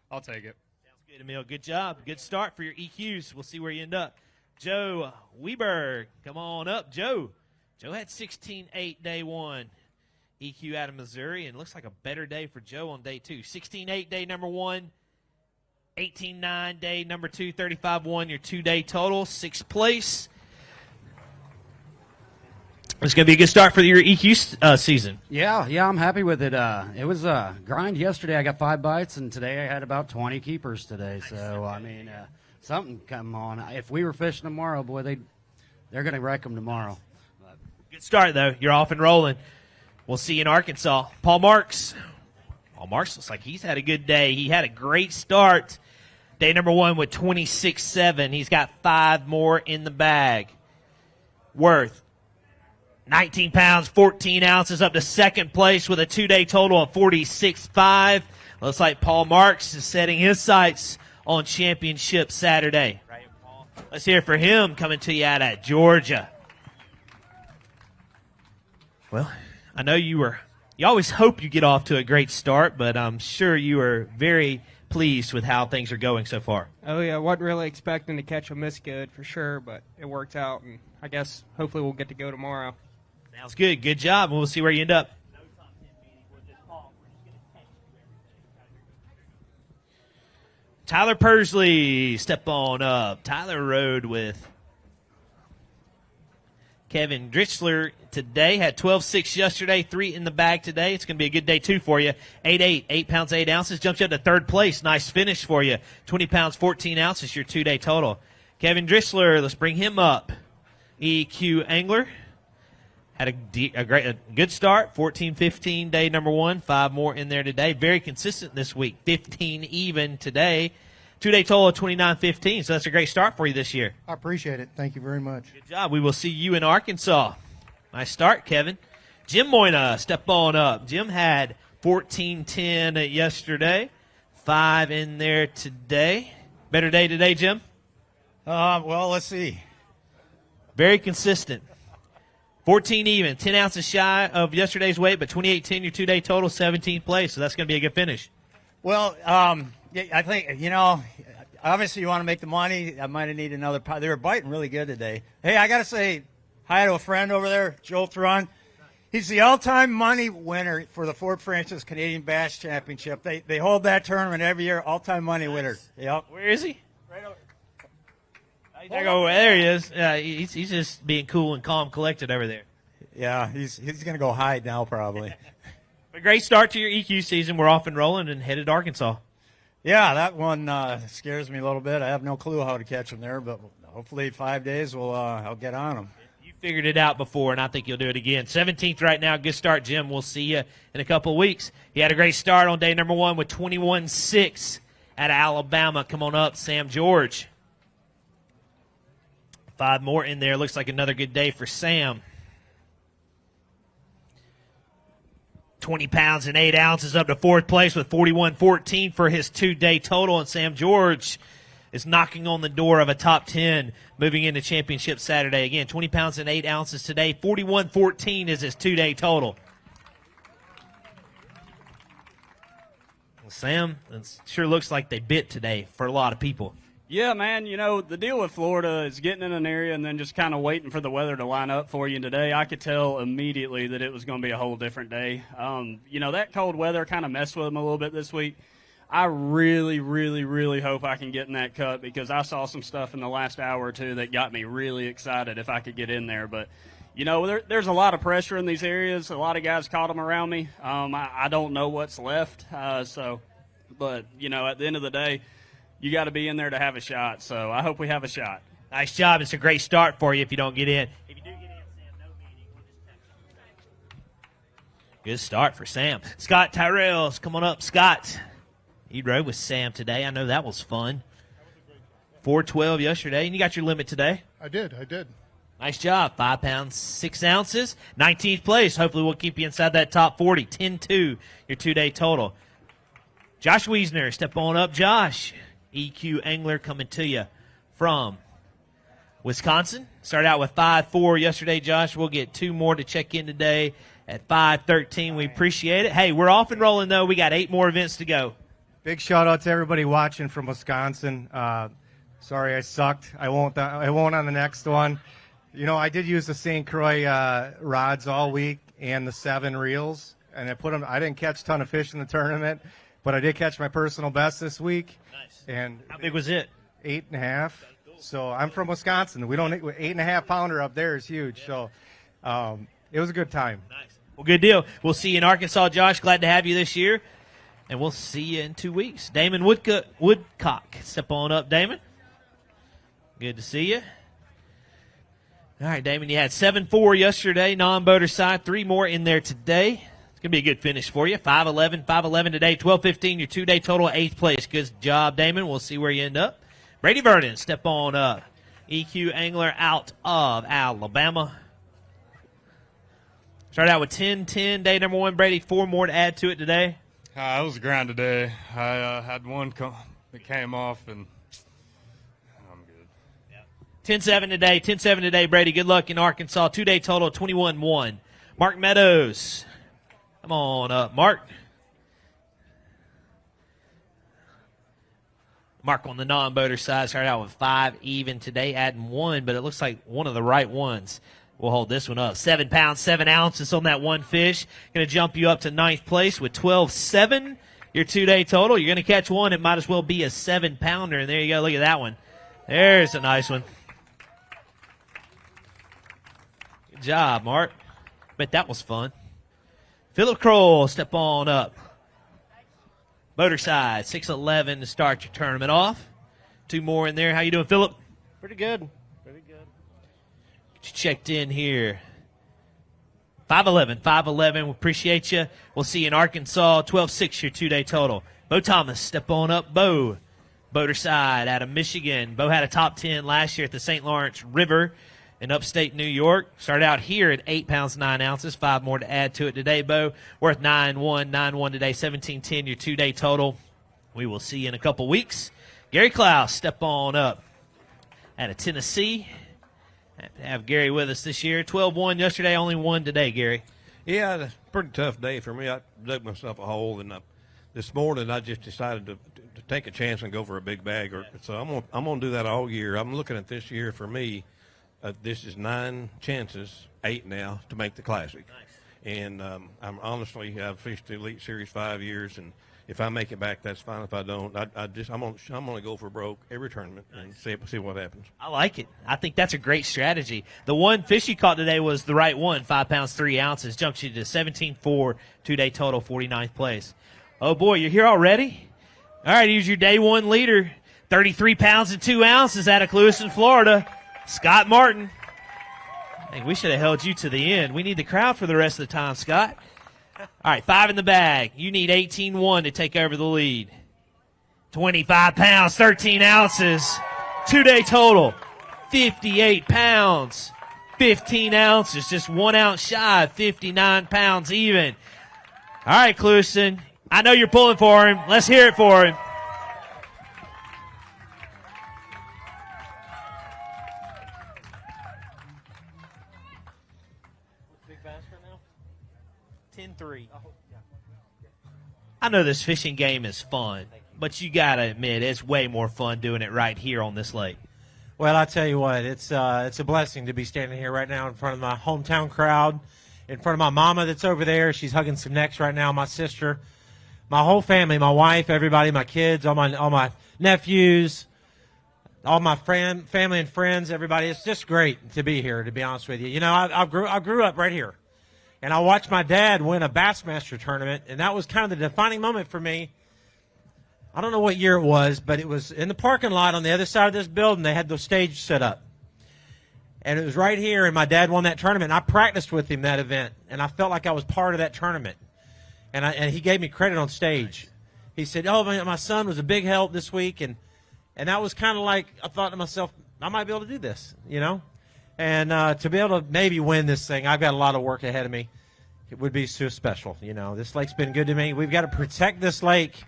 I'll take it. Sounds good, Emil. Good job. Good start for your EQs. We'll see where you end up. Joe Weberg, come on up, Joe. Joe had 16.8 day 1. EQ out of Missouri, and looks like a better day for Joe on day 2. 16.8 day number 1. 18.9 day number 2. 35.1 your 2-day total. 6th place. It's going to be a good start for your EQ season. Yeah, I'm happy with it. It was a grind yesterday. I got 5 bites, and today I had about 20 keepers today. So, I mean, something come on. If we were fishing tomorrow, boy, they're going to wreck them tomorrow. Good start, though. You're off and rolling. We'll see you in Arkansas. Paul Marks. Paul Marks looks like he's had a good day. He had a great start. Day number 1 with 26.7. He's got 5 more in the bag. Worth 19 pounds, 14 ounces, up to 2nd place with a 2-day total of 46.5. Looks like Paul Marks is setting his sights on championship Saturday. Right, Paul? Let's hear it for him coming to you out at Georgia. Well, I know you always hope you get off to a great start, but I'm sure you are very pleased with how things are going so far. Oh, yeah, wasn't really expecting to catch a miss good for sure, but it worked out, and I guess hopefully we'll get to go tomorrow. Sounds good. Good job. We'll see where you end up. Tyler Persley, step on up. Tyler rode with Kevin Dritzler today. Had 12.6 yesterday, 3 in the bag today. It's going to be a good day, too, for you. 8.8, 8 pounds, 8 ounces. Jumps you up to 3rd place. Nice finish for you. 20 pounds, 14 ounces, your 2-day total. Kevin Dritzler, let's bring him up. EQ angler. Had a good start, 14-15 day number 1, 5 more in there today. Very consistent this week, 15 even today. 2-day total of 29-15, so that's a great start for you this year. I appreciate it. Thank you very much. Good job. We will see you in Arkansas. Nice start, Kevin. Jim Moyna, step on up. Jim had 14-10 yesterday, 5 in there today. Better day today, Jim? Well, let's see. Very consistent. 14 even, 10 ounces shy of yesterday's weight, but 28-10 your 2-day total, 17th place, so that's going to be a good finish. Well, I think, obviously you want to make the money. I might have needed another pot. They were biting really good today. Hey, I got to say hi to a friend over there, Joe Thrun. He's the all-time money winner for the Fort Francis Canadian Bass Championship. They hold that tournament every year, all-time money winner. Yep. Where is he? There he is. He's just being cool and calm, collected over there. Yeah, he's going to go hide now probably. A great start to your EQ season. We're off and rolling and headed to Arkansas. Yeah, that one scares me a little bit. I have no clue how to catch them there, but hopefully 5 days I'll get on them. You figured it out before, and I think you'll do it again. 17th right now. Good start, Jim. We'll see you in a couple of weeks. He had a great start on day number 1 with 21-6 out of Alabama. Come on up, Sam George. 5 more in there. Looks like another good day for Sam. 20 pounds and 8 ounces up to 4th place with 41-14 for his 2-day total. And Sam George is knocking on the door of a top 10 moving into championship Saturday. Again, 20 pounds and 8 ounces today. 41-14 is his 2-day total. Well, Sam, it sure looks like they bit today for a lot of people. Yeah, man, the deal with Florida is getting in an area and then just kind of waiting for the weather to line up for you. And today I could tell immediately that it was going to be a whole different day. That cold weather kind of messed with them a little bit this week. I really, really, really hope I can get in that cut because I saw some stuff in the last hour or two that got me really excited if I could get in there. But, there's a lot of pressure in these areas. A lot of guys caught them around me. I don't know what's left. But, at the end of the day, you got to be in there to have a shot, so I hope we have a shot. Nice job. It's a great start for you if you don't get in. If you do get in, Sam, no meeting. We'll just text you. Good start for Sam. Scott Tyrrells, come on up, Scott. He rode with Sam today. I know that was fun. 4:12 yesterday, and you got your limit today. I did. Nice job. 5 pounds, 6 ounces. 19th place. Hopefully we'll keep you inside that top 40. 10-2, your 2-day total. Josh Wiesner, step on up, Josh. EQ angler coming to you from Wisconsin. Started out with 5.4 yesterday, Josh. We'll get 2 more to check in today at 5.13. We appreciate it. Hey, we're off and rolling, though. We got 8 more events to go. Big shout out to everybody watching from Wisconsin. Sorry I sucked. I won't on the next one. I did use the St. Croix rods all week and the 7 reels, and I didn't catch a ton of fish in the tournament, but I did catch my personal best this week. And how big was it? 8.5. So I'm from Wisconsin. We don't 8.5 pounder up there is huge. So it was a good time. Nice. Well, good deal. We'll see you in Arkansas, Josh. Glad to have you this year, and we'll see you in 2 weeks. Damon Woodcock, step on up, Damon. Good to see you. All right, Damon, you had 7.4 yesterday, non-boater side. 3 more in there today. Going to be a good finish for you. 5.11 today, 12.15, your 2-day total, 8th place. Good job, Damon. We'll see where you end up. Brady Vernon, step on up. EQ angler out of Alabama. Started out with 10-10, day number 1. Brady, 4 more to add to it today. It was a grind today. I had one that came off, and I'm good. 10-7 today, 10-7 today, Brady. Good luck in Arkansas. 2-day total, 21-1. Mark Meadows. Come on up, Mark. Mark on the non-boater side started out with 5 even today, adding 1, but it looks like one of the right ones. We'll hold this one up. 7 pounds, 7 ounces on that one fish. Going to jump you up to 9th place with 12.7, your 2-day total. You're going to catch one. It might as well be a 7-pounder, and there you go. Look at that one. There's a nice one. Good job, Mark. Bet that was fun. Philip Kroll, step on up. Boater side, 6.11 to start your tournament off. 2 more in there. How you doing, Philip? Pretty good. Checked in here 5'11". We appreciate you. We'll see you in Arkansas. 12-6 your 2-day total. Beau Thomas, step on up, Beau. Boater side out of Michigan. Beau had a top 10 last year at the St. Lawrence River in upstate New York. Started out here at 8 pounds 9 ounces. 5 more to add to it today, Beau. Worth 9-1 today. 17-10 your 2-day total. We will see you in a couple weeks. Gary Klaus, step on up out of Tennessee. Happy to have Gary with us this year. 12-1 yesterday, only 1 today, Gary. Yeah, it's a pretty tough day for me. I dug myself a hole, and this morning I just decided to take a chance and go for a big bag. So I'm gonna do that all year. I'm looking at this year for me. This is 9 chances, 8 now to make the Classic. Nice. And I've fished the Elite Series 5 years, and if I make it back, that's fine. If I don't, I'm gonna go for broke every tournament and see what happens. I like it. I think that's a great strategy. The one fish you caught today was the right one, 5 pounds 3 ounces, jumps you to 17-4, 2-day total, 49th place. Oh boy, you're here already? All right, here's your day 1 leader, 33 pounds and 2 ounces out of Lewiston, Florida, Scott Martin. I think we should have held you to the end. We need the crowd for the rest of the time, Scott. All right, 5 in the bag. You need 18-1 to take over the lead. 25 pounds, 13 ounces, 2-day total, 58 pounds, 15 ounces, just 1 ounce shy, 59 pounds even. All right, Lewiston. I know you're pulling for him. Let's hear it for him. Big bass for now? 10-3. I know this fishing game is fun, but you got to admit it's way more fun doing it right here on this lake. Well, I tell you what, it's a blessing to be standing here right now in front of my hometown crowd, in front of my mama that's over there. She's hugging some necks right now, my sister. My whole family, my wife, everybody, my kids, all my nephews, all my family and friends, everybody. It's just great to be here, to be honest with you. You know, I grew up right here, and I watched my dad win a Bassmaster tournament, and that was kind of the defining moment for me. I don't know what year it was, but it was in the parking lot on the other side of this building. They had the stage set up, and it was right here, and my dad won that tournament. And I practiced with him that event, and I felt like I was part of that tournament. And he gave me credit on stage. He said, "Oh, my son was a big help this week," and that was kind of like, I thought to myself, I might be able to do this, you know. And to be able to maybe win this thing, I've got a lot of work ahead of me. It would be so special, you know. This lake's been good to me. We've got to protect this lake.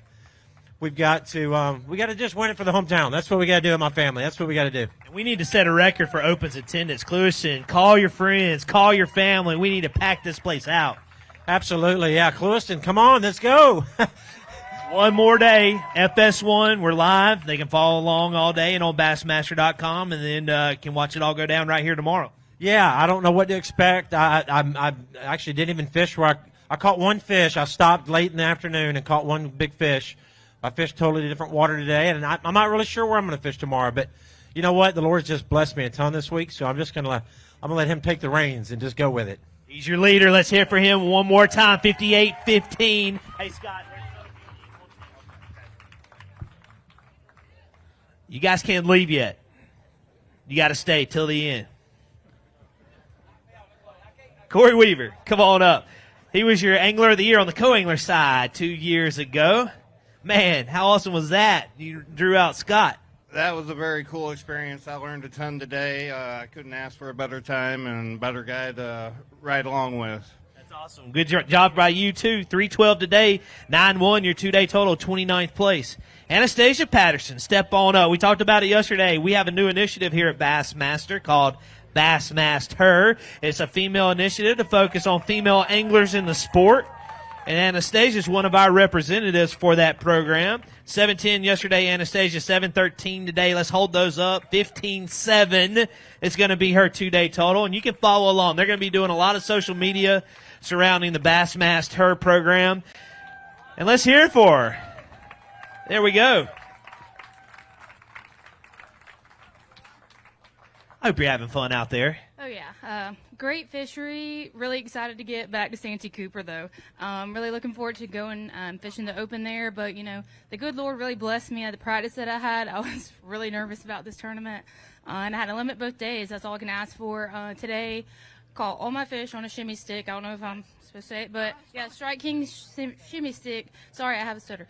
We've got to just win it for the hometown. That's what we got to do in my family. That's what we got to do. And we need to set a record for Opens attendance. Lewiston, call your friends, call your family. We need to pack this place out. Absolutely, yeah. Lewiston, come on, let's go. One more day, FS1, we're live. They can follow along all day and on Bassmaster.com, and then can watch it all go down right here tomorrow. Yeah, I don't know what to expect. I actually didn't even fish where I caught one fish. I stopped late in the afternoon and caught one big fish. I fished totally different water today, and I'm not really sure where I'm going to fish tomorrow. But you know what? The Lord's just blessed me a ton this week, so I'm gonna let Him take the reins and just go with it. He's your leader. Let's hear for him one more time. 58-15. Hey, Scott. You guys can't leave yet. You got to stay till the end. Corey Weaver, come on up. He was your Angler of the Year on the co-angler side 2 years ago. Man, how awesome was that? You drew out Scott. That was a very cool experience. I learned a ton today. I couldn't ask for a better time and better guy to ride along with. That's awesome. Good job by you, too. 3:12 today, 9-1, your 2-day total, 29th place. Anastasia Patterson, step on up. We talked about it yesterday. We have a new initiative here at Bassmaster called Bassmaster. It's a female initiative to focus on female anglers in the sport. And Anastasia is one of our representatives for that program. 7-10 yesterday, Anastasia. 7-13 today. Let's hold those up. 15-7 is going to be her 2-day total. And you can follow along. They're going to be doing a lot of social media surrounding the Bassmaster program. And let's hear it for her. There we go. I hope you're having fun out there. Oh, yeah. Great fishery. Really excited to get back to Santee Cooper, though. Really looking forward to going fishing the open there. But, you know, the good Lord really blessed me at the practice that I had. I was really nervous about this tournament. And I had to limit both days. That's all I can ask for. Today, caught all my fish on a shimmy stick. I don't know if I'm supposed to say it, but yeah, Strike King shimmy stick. Sorry, I have a stutter.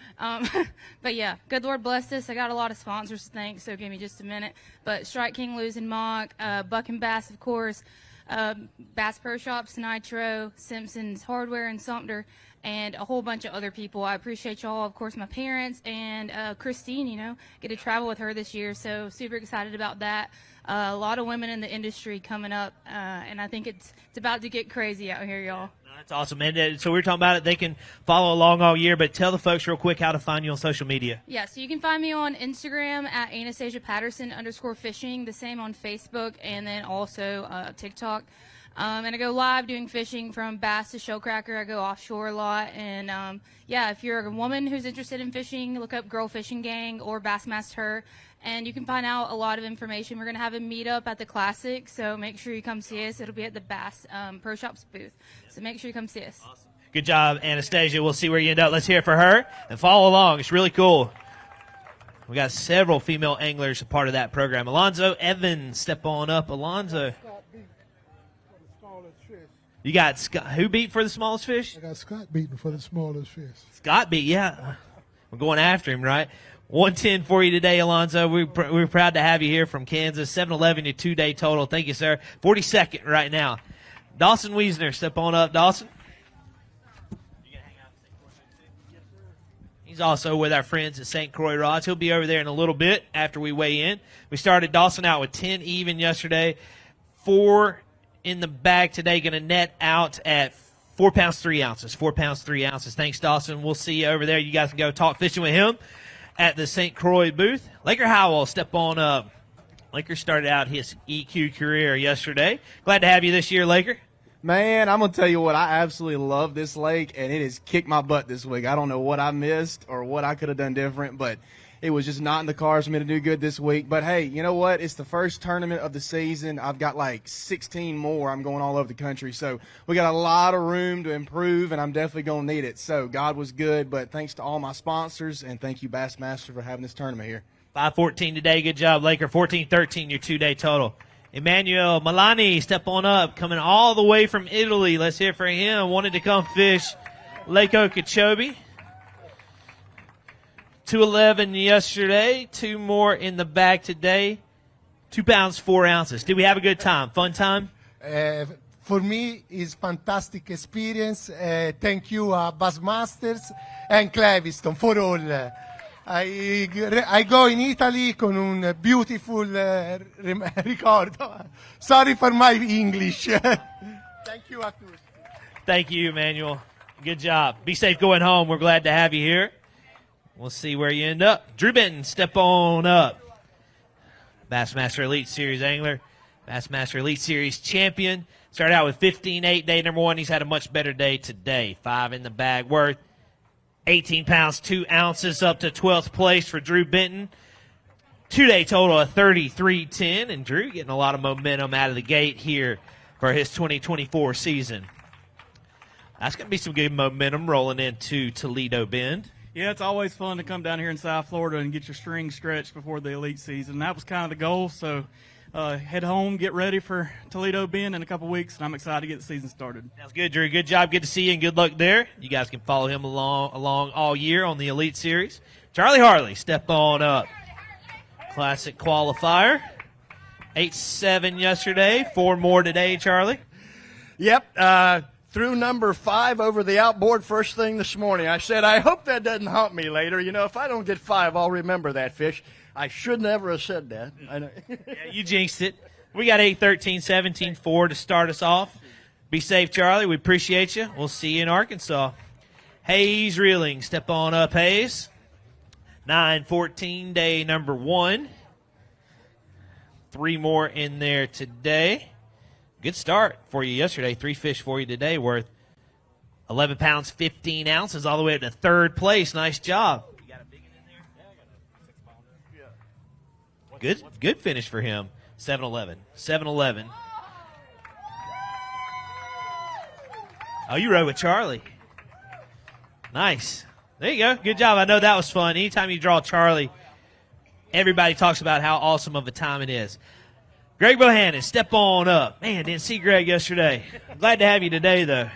But yeah, good Lord blessed us. I got a lot of sponsors to thank, so give me just a minute. But Strike King, Losing Mock, Buck and Bass, of course, Bass Pro Shops, Nitro, Simpson's Hardware in Sumter, and a whole bunch of other people. I appreciate y'all, of course, my parents, and Christine, get to travel with her this year, so super excited about that. A lot of women in the industry coming up, and I think it's about to get crazy out here, y'all. That's awesome. And so we were talking about it. They can follow along all year, but tell the folks real quick how to find you on social media. Yeah, so you can find me on Instagram at Anastasia Patterson _fishing, the same on Facebook, and then also TikTok. And I go live doing fishing from bass to shellcracker. I go offshore a lot. And, yeah, if you're a woman who's interested in fishing, look up Girl Fishing Gang or Bassmaster. And you can find out a lot of information. We're going to have a meetup at the Classic, so make sure you come see us. It'll be at the Bass Pro Shops booth. So make sure you come see us. Awesome. Good job, Anastasia. We'll see where you end up. Let's hear it for her and follow along. It's really cool. We got several female anglers a part of that program. Alonzo Evans, step on up. Alonzo. You got Scott. Who beat for the smallest fish? I got Scott beating for the smallest fish. Scott beat, yeah. We're going after him, right? 110 for you today, Alonzo. We're proud to have you here from Kansas. 7-11, your 2-day total. Thank you, sir. 42nd right now. Dawson Wiesner, step on up, Dawson. He's also with our friends at St. Croix Rods. He'll be over there in a little bit after we weigh in. We started Dawson out with 10 even yesterday. 4 in the bag today, going to net out at 4 pounds 3 ounces. 4 pounds 3 ounces. Thanks, Dawson. We'll see you over there. You guys can go talk fishing with him at the St. Croix booth. Laker Howell, step on up. Laker started out his EQ career yesterday. Glad to have you this year, Laker. Man, I'm going to tell you what, I absolutely love this lake, and it has kicked my butt this week. I don't know what I missed or what I could have done different, but it was just not in the cards for me to do good this week. But, hey, you know what? It's the first tournament of the season. I've got like 16 more. I'm going all over the country. So we got a lot of room to improve, and I'm definitely going to need it. So God was good, but thanks to all my sponsors, and thank you, Bassmaster, for having this tournament here. 5-14 today. Good job, Laker. 14-13, your 2-day total. Emmanuel Milani, step on up, coming all the way from Italy. Let's hear for him. Wanted to come fish Lake Okeechobee. 211 yesterday, 2 more in the bag today. 2 pounds 4 ounces. Did we have a good time? Fun time? For me, it's fantastic experience. Thank you, Bassmasters and Cleviston for all. I go in Italy con un beautiful ricordo. Sorry for my English. Thank you, Akus. Thank you, Emmanuel. Good job. Be safe going home. We're glad to have you here. We'll see where you end up. Drew Benton, step on up. Bassmaster Elite Series angler. Bassmaster Elite Series champion. Started out with 15-8, day number 1. He's had a much better day today. 5 in the bag worth 18 pounds 2 ounces up to 12th place for Drew Benton. 2-day total of 33.10. And Drew getting a lot of momentum out of the gate here for his 2024 season. That's going to be some good momentum rolling into Toledo Bend. Yeah, it's always fun to come down here in South Florida and get your string stretched before the elite season. That was kind of the goal, so head home, get ready for Toledo Bend in a couple weeks, and I'm excited to get the season started. Sounds good, Drew. Good job. Good to see you, and good luck there. You guys can follow him along all year on the Elite Series. Charlie Harley, step on up. Classic qualifier. 8-7 yesterday, 4 more today, Charlie. Yep, threw number 5 over the outboard first thing this morning. I said, I hope that doesn't haunt me later. You know, if I don't get 5, I'll remember that fish. I should never have said that. I know. Yeah, you jinxed it. We got 8-13, 17-4 to start us off. Be safe, Charlie. We appreciate you. We'll see you in Arkansas. Hayes Reeling, step on up, Hayes. 9-14, day number 1. 3 more in there today. Good start for you yesterday. 3 fish for you today worth 11 pounds, 15 ounces, all the way up to 3rd place. Nice job. You got a big one in there? Yeah. Good finish for him. 7-11. 7-11. Oh, you rode with Charlie. Nice. There you go. Good job. I know that was fun. Anytime you draw Charlie, everybody talks about how awesome of a time it is. Greg Bohannon, step on up. Man, didn't see Greg yesterday. Glad to have you today, though.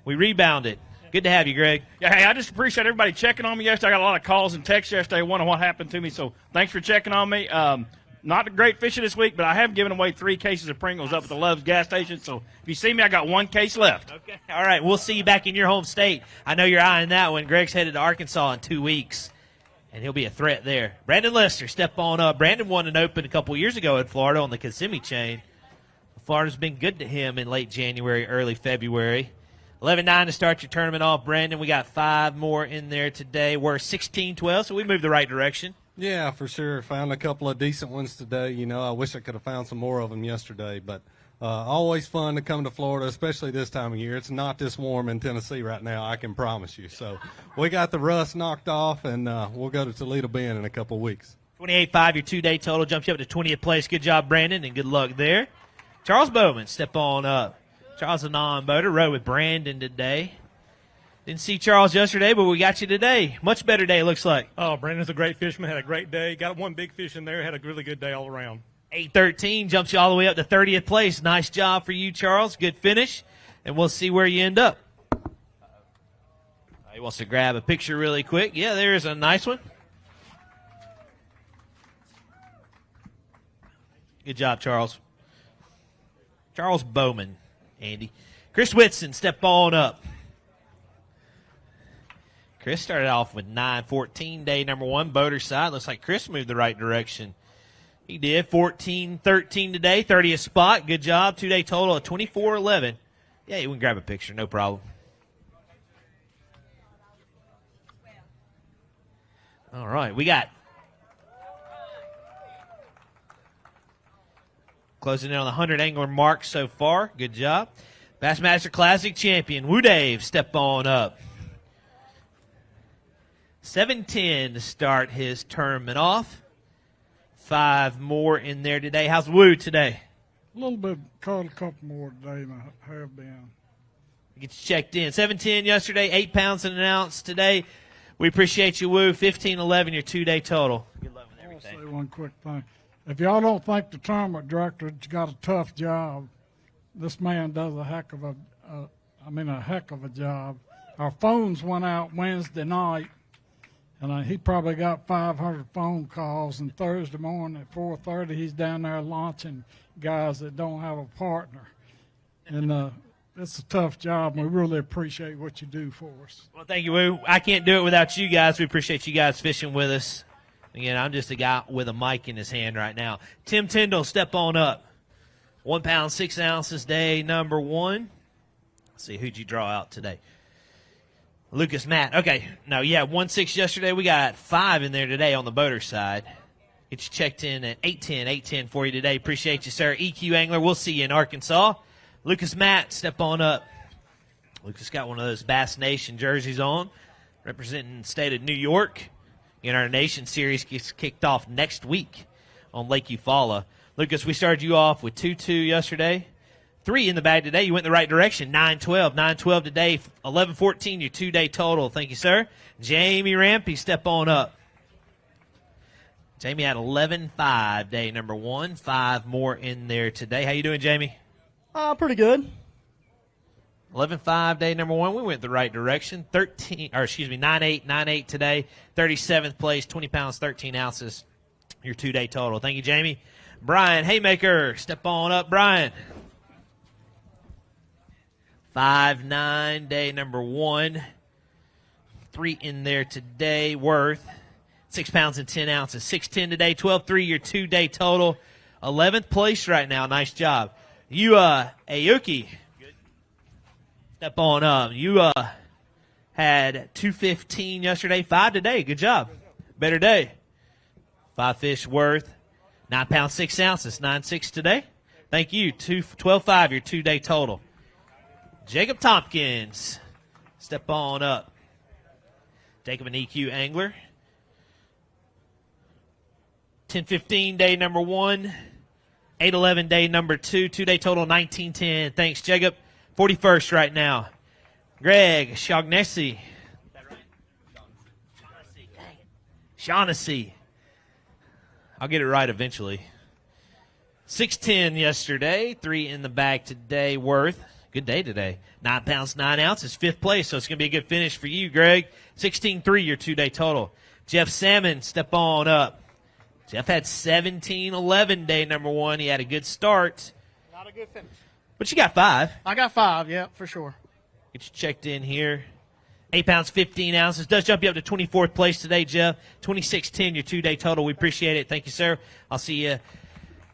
We rebounded. Good to have you, Greg. Yeah, hey, I just appreciate everybody checking on me yesterday. I got a lot of calls and texts yesterday wondering what happened to me, so thanks for checking on me. Not a great fishing this week, but I have given away 3 cases of Pringles up at the Love's gas station, so if you see me, I got 1 case left. Okay. All right, we'll see you back in your home state. I know you're eyeing that one. Greg's headed to Arkansas in 2 weeks, and he'll be a threat there. Brandon Lester, step on up. Brandon won an Open a couple years ago in Florida on the Kissimmee chain. Florida's been good to him in late January, early February. 11-9 to start your tournament off, Brandon. We got 5 more in there today. We're 16-12, so we moved the right direction. Yeah, for sure. Found a couple of decent ones today. You know, I wish I could have found some more of them yesterday, but always fun to come to Florida, especially this time of year. It's not this warm in Tennessee right now, I can promise you. So we got the rust knocked off, and we'll go to Toledo Bend in a couple of weeks. 28.5, your 2-day total. Jumps you up to 20th place. Good job, Brandon, and good luck there. Charles Bowman, step on up. Charles, a non-boater, rode with Brandon today. Didn't see Charles yesterday, but we got you today. Much better day, it looks like. Oh, Brandon's a great fisherman. Had a great day. Got 1 big fish in there. Had a really good day all around. 8:13 jumps you all the way up to 30th place. Nice job for you, Charles. Good finish, and we'll see where you end up. He wants to grab a picture really quick. Yeah, there's a nice one. Good job, Charles. Charles Bowman. Andy. Chris Whitson, step on up. Chris started off with 9-14, day number 1, boater side. Looks like Chris moved the right direction. He did. 14-13 today, 30th spot. Good job. 2-day total of 24-11. Yeah, you can grab a picture, no problem. All right, we got closing in on the 100 angler mark so far. Good job. Bassmaster Classic champion, Woo Dave, step on up. 7:10 to start his tournament off. 5 more in there today. How's Woo today? A little bit, caught a couple more today than I have been. Get you checked in. 7:10 yesterday, 8 pounds and an ounce today. We appreciate you, Woo. 15-11, your 2-day total. Good luck with everything. I'll say one quick thing. If y'all don't think the tournament director's got a tough job, this man does a heck of a job. Our phones went out Wednesday night, and he probably got 500 phone calls. And Thursday morning at 4:30, he's down there launching guys that don't have a partner. And it's a tough job, and we really appreciate what you do for us. Well, thank you, Woo. I can't do it without you guys. We appreciate you guys fishing with us. Again, I'm just a guy with a mic in his hand right now. Tim Tyndall, step on up. 1 pound, 6 ounces, day number 1. Let's see, who'd you draw out today? Lucas Matt. Okay, no, yeah, 1-6 yesterday. We got 5 in there today on the boater side. Get you checked in at 8:10 for you today. Appreciate you, sir. EQ Angler, we'll see you in Arkansas. Lucas Matt, step on up. Lucas got one of those Bass Nation jerseys on, representing the state of New York. In our Nation Series gets kicked off next week on Lake Eufaula. Lucas, we started you off with 2-2 yesterday. 3 in the bag today. You went in the right direction. 9-12. 9-12 today. 11-14, your 2-day total. Thank you, sir. Jamie Rampy, step on up. Jamie had 11-5, day number 1. 5 more in there today. How you doing, Jamie? Pretty good. 11-5, day number 1. We went the right direction. 9-8, 9-8 today. 37th place, 20 pounds, 13 ounces. Your 2-day total. Thank you, Jamie. Brian Haymaker, step on up, Brian. 5-9, day number 1. 3 in there today, worth 6 pounds and 10 ounces. 6-10 today, 12-3, your 2-day total. 11th place right now. Nice job. You, Ayuki. Step on up. You had 215 yesterday, 5 today. Good job. Better day. 5 fish worth 9 pounds, 6 ounces. 9-6 today. Thank you. 12-5, your 2-day total. Jacob Tompkins. Step on up. Jacob, an EQ angler. 10-15, day number 1. 8-11, day number 2. 2-day total, 19-10. Thanks, Jacob. 41st right now. Greg Shaughnessy. Shaughnessy. I'll get it right eventually. 610 yesterday, 3 in the bag today. Worth, good day today. 9 pounds, 9 ounces, 5th place, so it's going to be a good finish for you, Greg. 16-3, your 2-day total. Jeff Salmon, step on up. Jeff had 17-11 day number 1. He had a good start. Not a good finish. But you got 5. I got 5, yeah, for sure. Get you checked in here. 8 pounds, 15 ounces. Does jump you up to 24th place today, Jeff. 26-10, your 2-day total. We appreciate it. Thank you, sir. I'll see you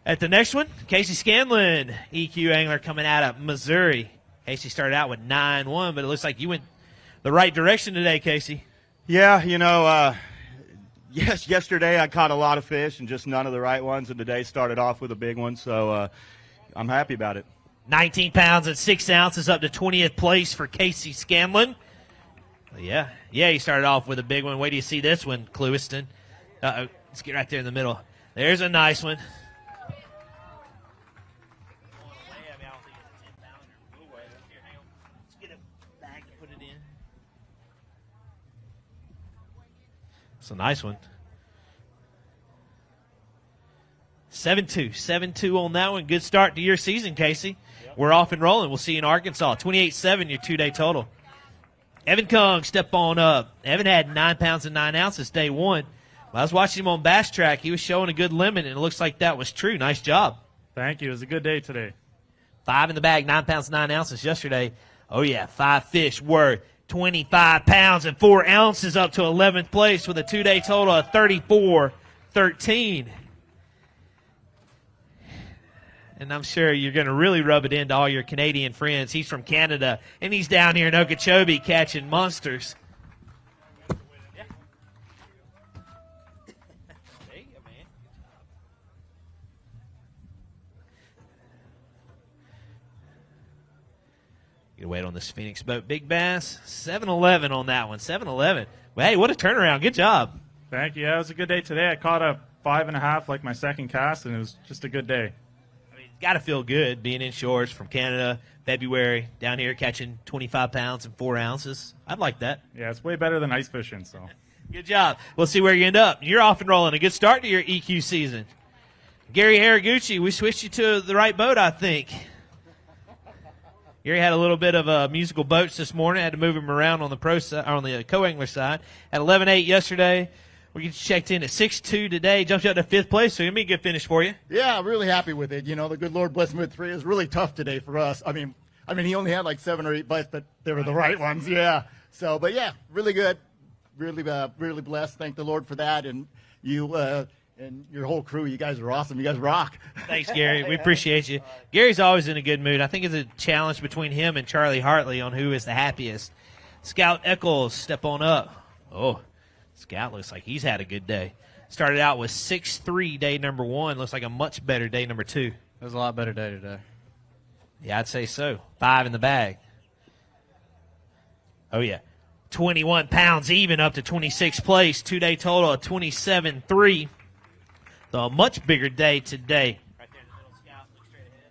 at the next one. Casey Scanlon, EQ angler coming out of Missouri. Casey started out with 9-1, but it looks like you went the right direction today, Casey. Yeah, yes, yesterday I caught a lot of fish and just none of the right ones, and today started off with a big one, so I'm happy about it. 19 pounds and 6 ounces up to 20th place for Casey Scanlon. Yeah, he started off with a big one. Wait till you see this one, Clewiston. Uh-oh, let's get right there in the middle. There's a nice one. It's a nice one. 7-2. 7-2 on that one. Good start to your season, Casey. Yep. We're off and rolling. We'll see you in Arkansas. 28-7, your 2-day total. Evan Kung, step on up. Evan had 9 pounds and 9 ounces day 1. When I was watching him on Bass Track, he was showing a good limit, and it looks like that was true. Nice job. Thank you. It was a good day today. 5 in the bag, 9 pounds, 9 ounces yesterday. Oh, yeah, 5 fish worth 25 pounds and 4 ounces up to 11th place with a 2-day total of 34-13. And I'm sure you're going to really rub it into all your Canadian friends. He's from Canada, and he's down here in Okeechobee catching monsters. You wait on this Phoenix boat. Big Bass, 7-11 on that one. 7-11. Well, hey, what a turnaround. Good job. Thank you. Yeah, it was a good day today. I caught a 5.5 like my second cast, and it was just a good day. I mean, got to feel good being in shorts from Canada, February, down here catching 25 pounds and 4 ounces. I'd like that. Yeah, it's way better than ice fishing. So, good job. We'll see where you end up. You're off and rolling. A good start to your EQ season. Gary Haraguchi, we switched you to the right boat, I think. Gary had a little bit of musical boats this morning. Had to move him around on the pro side, or on the co-angler side. At 11-8 yesterday. We get checked in at 6-2 today. Jumped up to 5th place, so it'll be a good finish for you. Yeah, really happy with it. You know, the good Lord bless him with 3. It was really tough today for us. I mean, he only had like 7 or 8 bites, but they were the right ones. Yeah. So, but yeah, really good. Really blessed. Thank the Lord for that. And you and your whole crew, you guys are awesome. You guys rock. Thanks, Gary. We appreciate you. Gary's always in a good mood. I think it's a challenge between him and Charlie Hartley on who is the happiest. Scout Eccles, step on up. Oh, Scout looks like he's had a good day. Started out with 6-3 day number 1. Looks like a much better day number 2. It was a lot better day today. Yeah, I'd say so. 5 in the bag. Oh, yeah. 21 pounds even up to 26th place. 2-day total of 27-3. So a much bigger day today. Right there in the middle, Scout. Look straight ahead.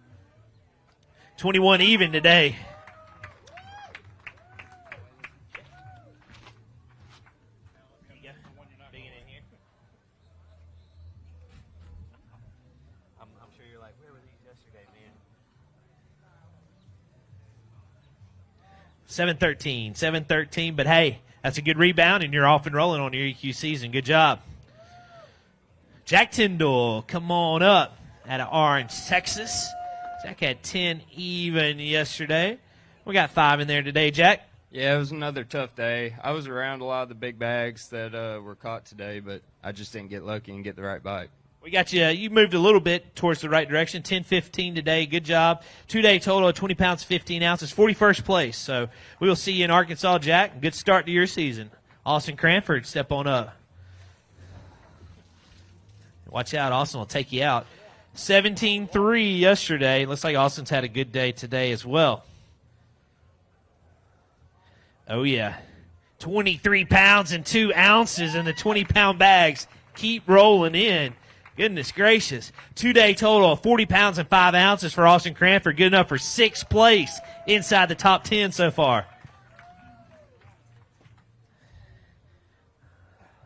21 even today. I'm sure you're like, where were these yesterday, man? 7-13, but hey, that's a good rebound, and you're off and rolling on your EQ season. Good job. Jack Tyndall, come on up out of Orange, Texas. Jack had 10 even yesterday. We got 5 in there today, Jack. Yeah, it was another tough day. I was around a lot of the big bags that were caught today, but I just didn't get lucky and get the right bite. We got you. You moved a little bit towards the right direction. 10-15 today. Good job. 2-day total of 20 pounds, 15 ounces. 41st place. So we will see you in Arkansas, Jack. Good start to your season. Austin Cranford, step on up. Watch out. Austin will take you out. 17-3 yesterday. Looks like Austin's had a good day today as well. Oh, yeah. 23 pounds and 2 ounces in the 20-pound bags. Keep rolling in. Goodness gracious. 2-day total of 40 pounds and 5 ounces for Austin Cranford. Good enough for 6th place inside the top 10 so far.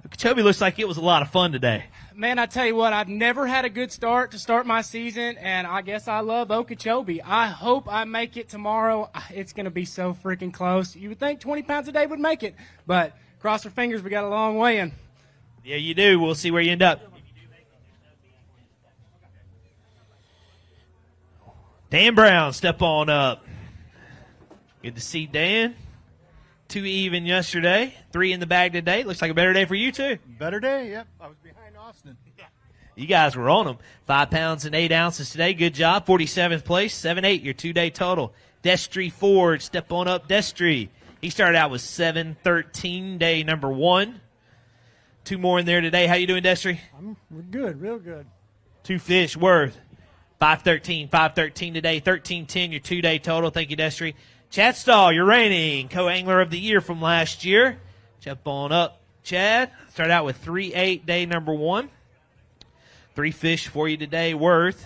Okeechobee looks like it was a lot of fun today. Man, I tell you what, I've never had a good start to start my season, and I guess I love Okeechobee. I hope I make it tomorrow. It's going to be so freaking close. You would think 20 pounds a day would make it, but cross our fingers, we got a long way in. Yeah, you do. We'll see where you end up. Dan Brown, step on up. Good to see Dan. 2 even yesterday, 3 in the bag today. Looks like a better day for you, too. Better day, yep. I was behind Austin. You guys were on them. 5 pounds and 8 ounces today. Good job. 47th place, 7-8, your 2-day total. Destry Ford, step on up, Destry. He started out with 7-13, day number 1. 2 more in there today. How you doing, Destry? We're good, real good. 2 fish worth. 5-13 today, 13-10, your 2-day total. Thank you, Destry. Chad Stahl, your reigning co-angler of the year from last year. Jump on up, Chad. Start out with 3-8, day number 1. 3 fish for you today worth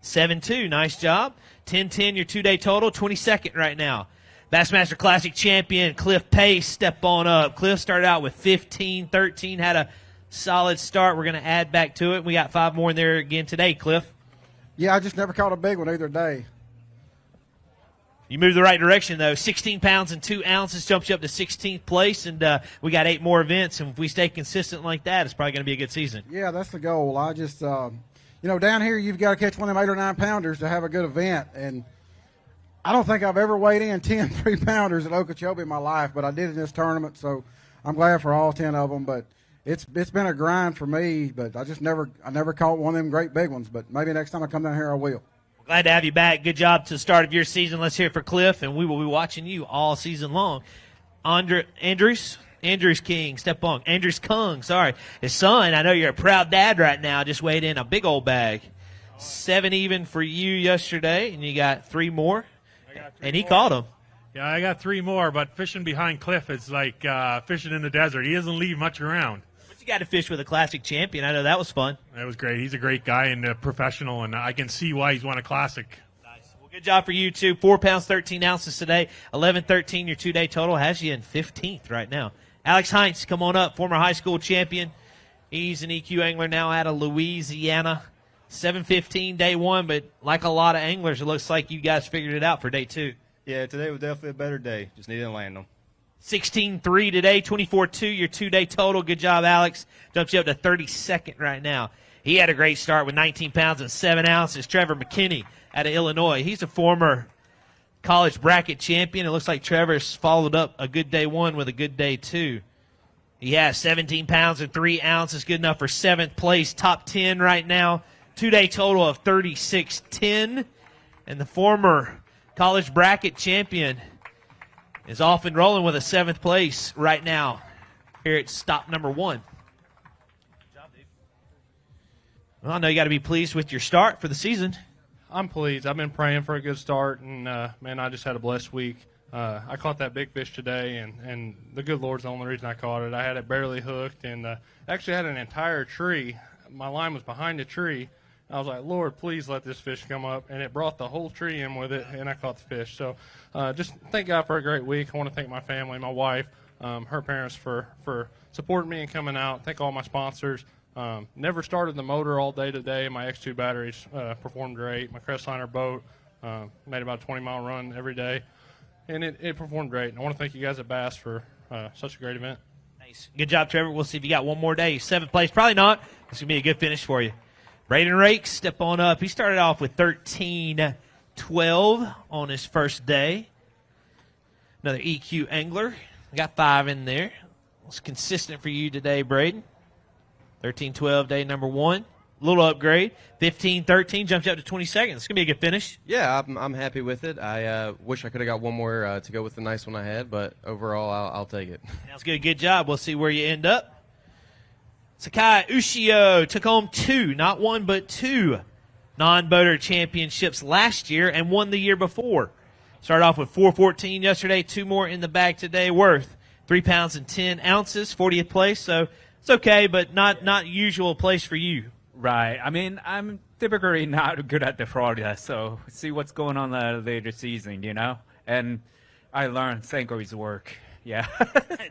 7-2. Nice job. 10-10, your 2-day total. 22nd right now. Bassmaster Classic champion Cliff Pace, step on up. Cliff started out with 15-13, had a solid start. We're going to add back to it. We got 5 more in there again today, Cliff. Yeah, I just never caught a big one either day. You moved the right direction, though. 16 pounds and 2 ounces jumps you up to 16th place, and we got 8 more events. And if we stay consistent like that, it's probably going to be a good season. Yeah, that's the goal. I just, down here you've got to catch one of them 8 or 9 pounders to have a good event. And I don't think I've ever weighed in 10 3-pounders at Okeechobee in my life, but I did in this tournament, so I'm glad for all 10 of them. But it's been a grind for me, but I never caught one of them great big ones. But maybe next time I come down here I will. Glad to have you back. Good job to the start of your season. Let's hear it for Cliff, and we will be watching you all season long. Andrews King, step on. Andrews Kung, sorry. His son, I know you're a proud dad right now, just weighed in a big old bag. 7 even for you yesterday, and you got 3 more. And he caught them. Yeah, I got 3 more, but fishing behind Cliff is like fishing in the desert. He doesn't leave much around. But you got to fish with a classic champion. I know that was fun. That was great. He's a great guy and a professional, and I can see why he's won a classic. Nice. Well, good job for you, too. 4 pounds, 13 ounces today. 11-13, your 2-day total. Has you in 15th right now. Alex Heinz, come on up. Former high school champion. He's an EQ angler now out of Louisiana. 7-15, day 1, but like a lot of anglers, it looks like you guys figured it out for day 2. Yeah, today was definitely a better day. Just needed to land them. 16-3 today, 24-2, your 2-day total. Good job, Alex. Jumps you up to 32nd right now. He had a great start with 19 pounds and 7 ounces. Trevor McKinney out of Illinois. He's a former college bracket champion. It looks like Trevor's followed up a good day 1 with a good day 2. He has 17 pounds and 3 ounces. Good enough for 7th place. Top 10 right now. 2-day total of 36-10. And the former college bracket champion is off and rolling with a 7th place right now here at stop number 1. Good job, Dave. Well, I know you got to be pleased with your start for the season. I'm pleased. I've been praying for a good start, and, man, I just had a blessed week. I caught that big fish today, and the good Lord's the only reason I caught it. I had it barely hooked, and actually had an entire tree. My line was behind the tree. I was like, Lord, please let this fish come up. And it brought the whole tree in with it, and I caught the fish. So just thank God for a great week. I want to thank my family, my wife, her parents for supporting me and coming out. Thank all my sponsors. Never started the motor all day today. My X2 batteries performed great. My Crestliner boat made about a 20-mile run every day, and it performed great. And I want to thank you guys at B.A.S.S for such a great event. Nice. Good job, Trevor. We'll see if you got one more day. 7th place. Probably not. It's going to be a good finish for you. Braden Rakes, step on up. He started off with 13-12 on his first day. Another EQ angler. Got 5 in there. It's consistent for you today, Braden. 13-12, day number 1. Little upgrade. 15-13, jumps up to 22nd. It's going to be a good finish. Yeah, I'm happy with it. I wish I could have got one more to go with the nice one I had, but overall, I'll take it. Sounds good. Good job. We'll see where you end up. Sakai Ushio took home 2, not 1, but 2 non-boater championships last year and won the year before. Started off with 4-14 yesterday, 2 more in the bag today, worth 3 pounds and 10 ounces, 40th place. So it's okay, but not usual place for you. Right. I mean, I'm typically not good at the Florida, so see what's going on later season, you know? And I learned Sanko's work. Yeah.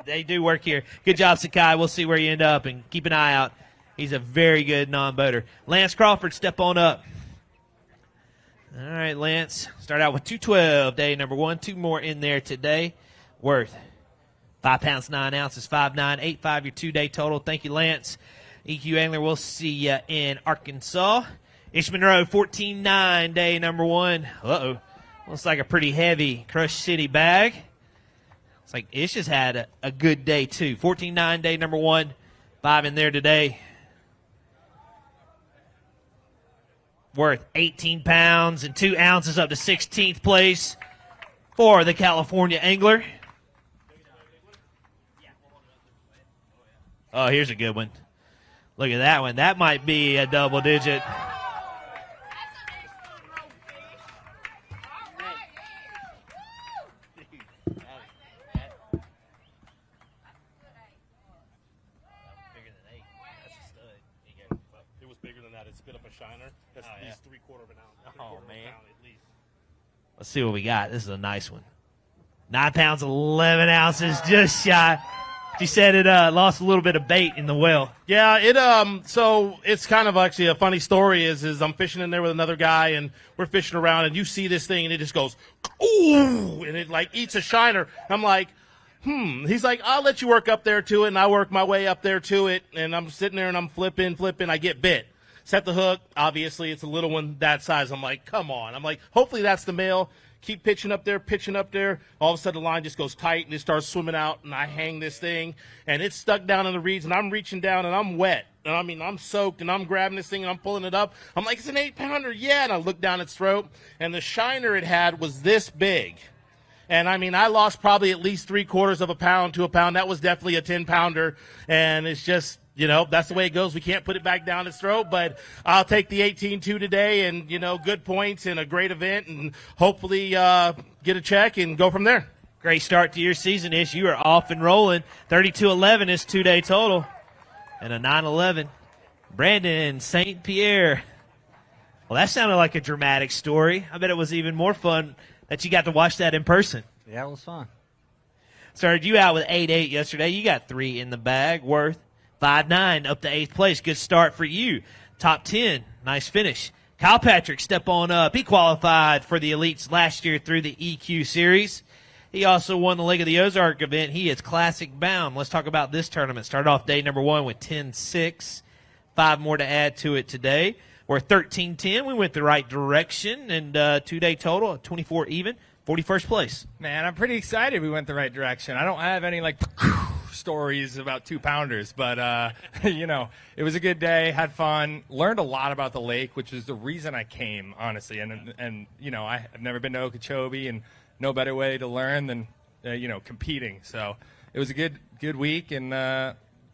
They do work here. Good job, Sakai. We'll see where you end up, and keep an eye out. He's a very good non-boater. Lance Crawford, step on up. All right, Lance. Start out with 212, day number 1. 2 more in there today. Worth 5 pounds, 9 ounces, 5.985, your 2-day total. Thank you, Lance. EQ Angler, we'll see you in Arkansas. Ish Monroe, 14.9, day number 1. Uh-oh. Looks like a pretty heavy Crush City bag. Looks like Ish has had a good day, too. 14.9, day number 1. 5 in there today. Worth 18 pounds and 2 ounces, up to 16th place for the California Angler. Oh, here's a good one. Look at that one. That might be a double digit. It was bigger than that. It spit up a shiner. That's at least 3/4 of an ounce. Oh, man. At least. Let's see what we got. This is a nice one. 9 pounds, 11 ounces, just shy. She said it lost a little bit of bait in the well. Yeah, so it's kind of actually a funny story is I'm fishing in there with another guy and we're fishing around and you see this thing and it just goes, ooh, and it like eats a shiner. I'm like, He's like, I'll let you work up there to it, and I work my way up there to it, and I'm sitting there and I'm flipping, I get bit. Set the hook. Obviously, it's a little one that size. I'm like, come on. I'm like, hopefully that's the male. Keep pitching up there. All of a sudden, the line just goes tight, and it starts swimming out, and I hang this thing, and it's stuck down in the reeds, and I'm reaching down, and I'm wet. And I mean, I'm soaked, and I'm grabbing this thing, and I'm pulling it up. I'm like, it's an 8-pounder. Yeah, and I look down its throat, and the shiner it had was this big. And, I mean, I lost probably at least 3/4 of a pound to a pound. That was definitely a 10-pounder, and it's just, you know, that's the way it goes. We can't put it back down its throat, but I'll take the 18-2 today and, you know, good points and a great event and hopefully get a check and go from there. Great start to your season, Ish. You are off and rolling. 32-11 is 2-day total and a 9-11. Brandon St. Pierre. Well, that sounded like a dramatic story. I bet it was even more fun that you got to watch that in person. Yeah, it was fun. Started you out with 8-8 yesterday. You got 3 in the bag, worth 5-9 up to 8th place. Good start for you. Top 10. Nice finish. Kyle Patrick, step on up. He qualified for the elites last year through the EQ series. He also won the Lake of the Ozark event. He is classic bound. Let's talk about this tournament. Started off day number 1 with 10-6. 5 more to add to it today. We're 13-10. We went the right direction, and 2-day total, 24 even, 41st place. Man, I'm pretty excited we went the right direction. I don't have any, like, stories about 2-pounders, but, you know, it was a good day, had fun, learned a lot about the lake, which is the reason I came, honestly. And you know, I've never been to Okeechobee, and no better way to learn than, you know, competing. So it was a good week, and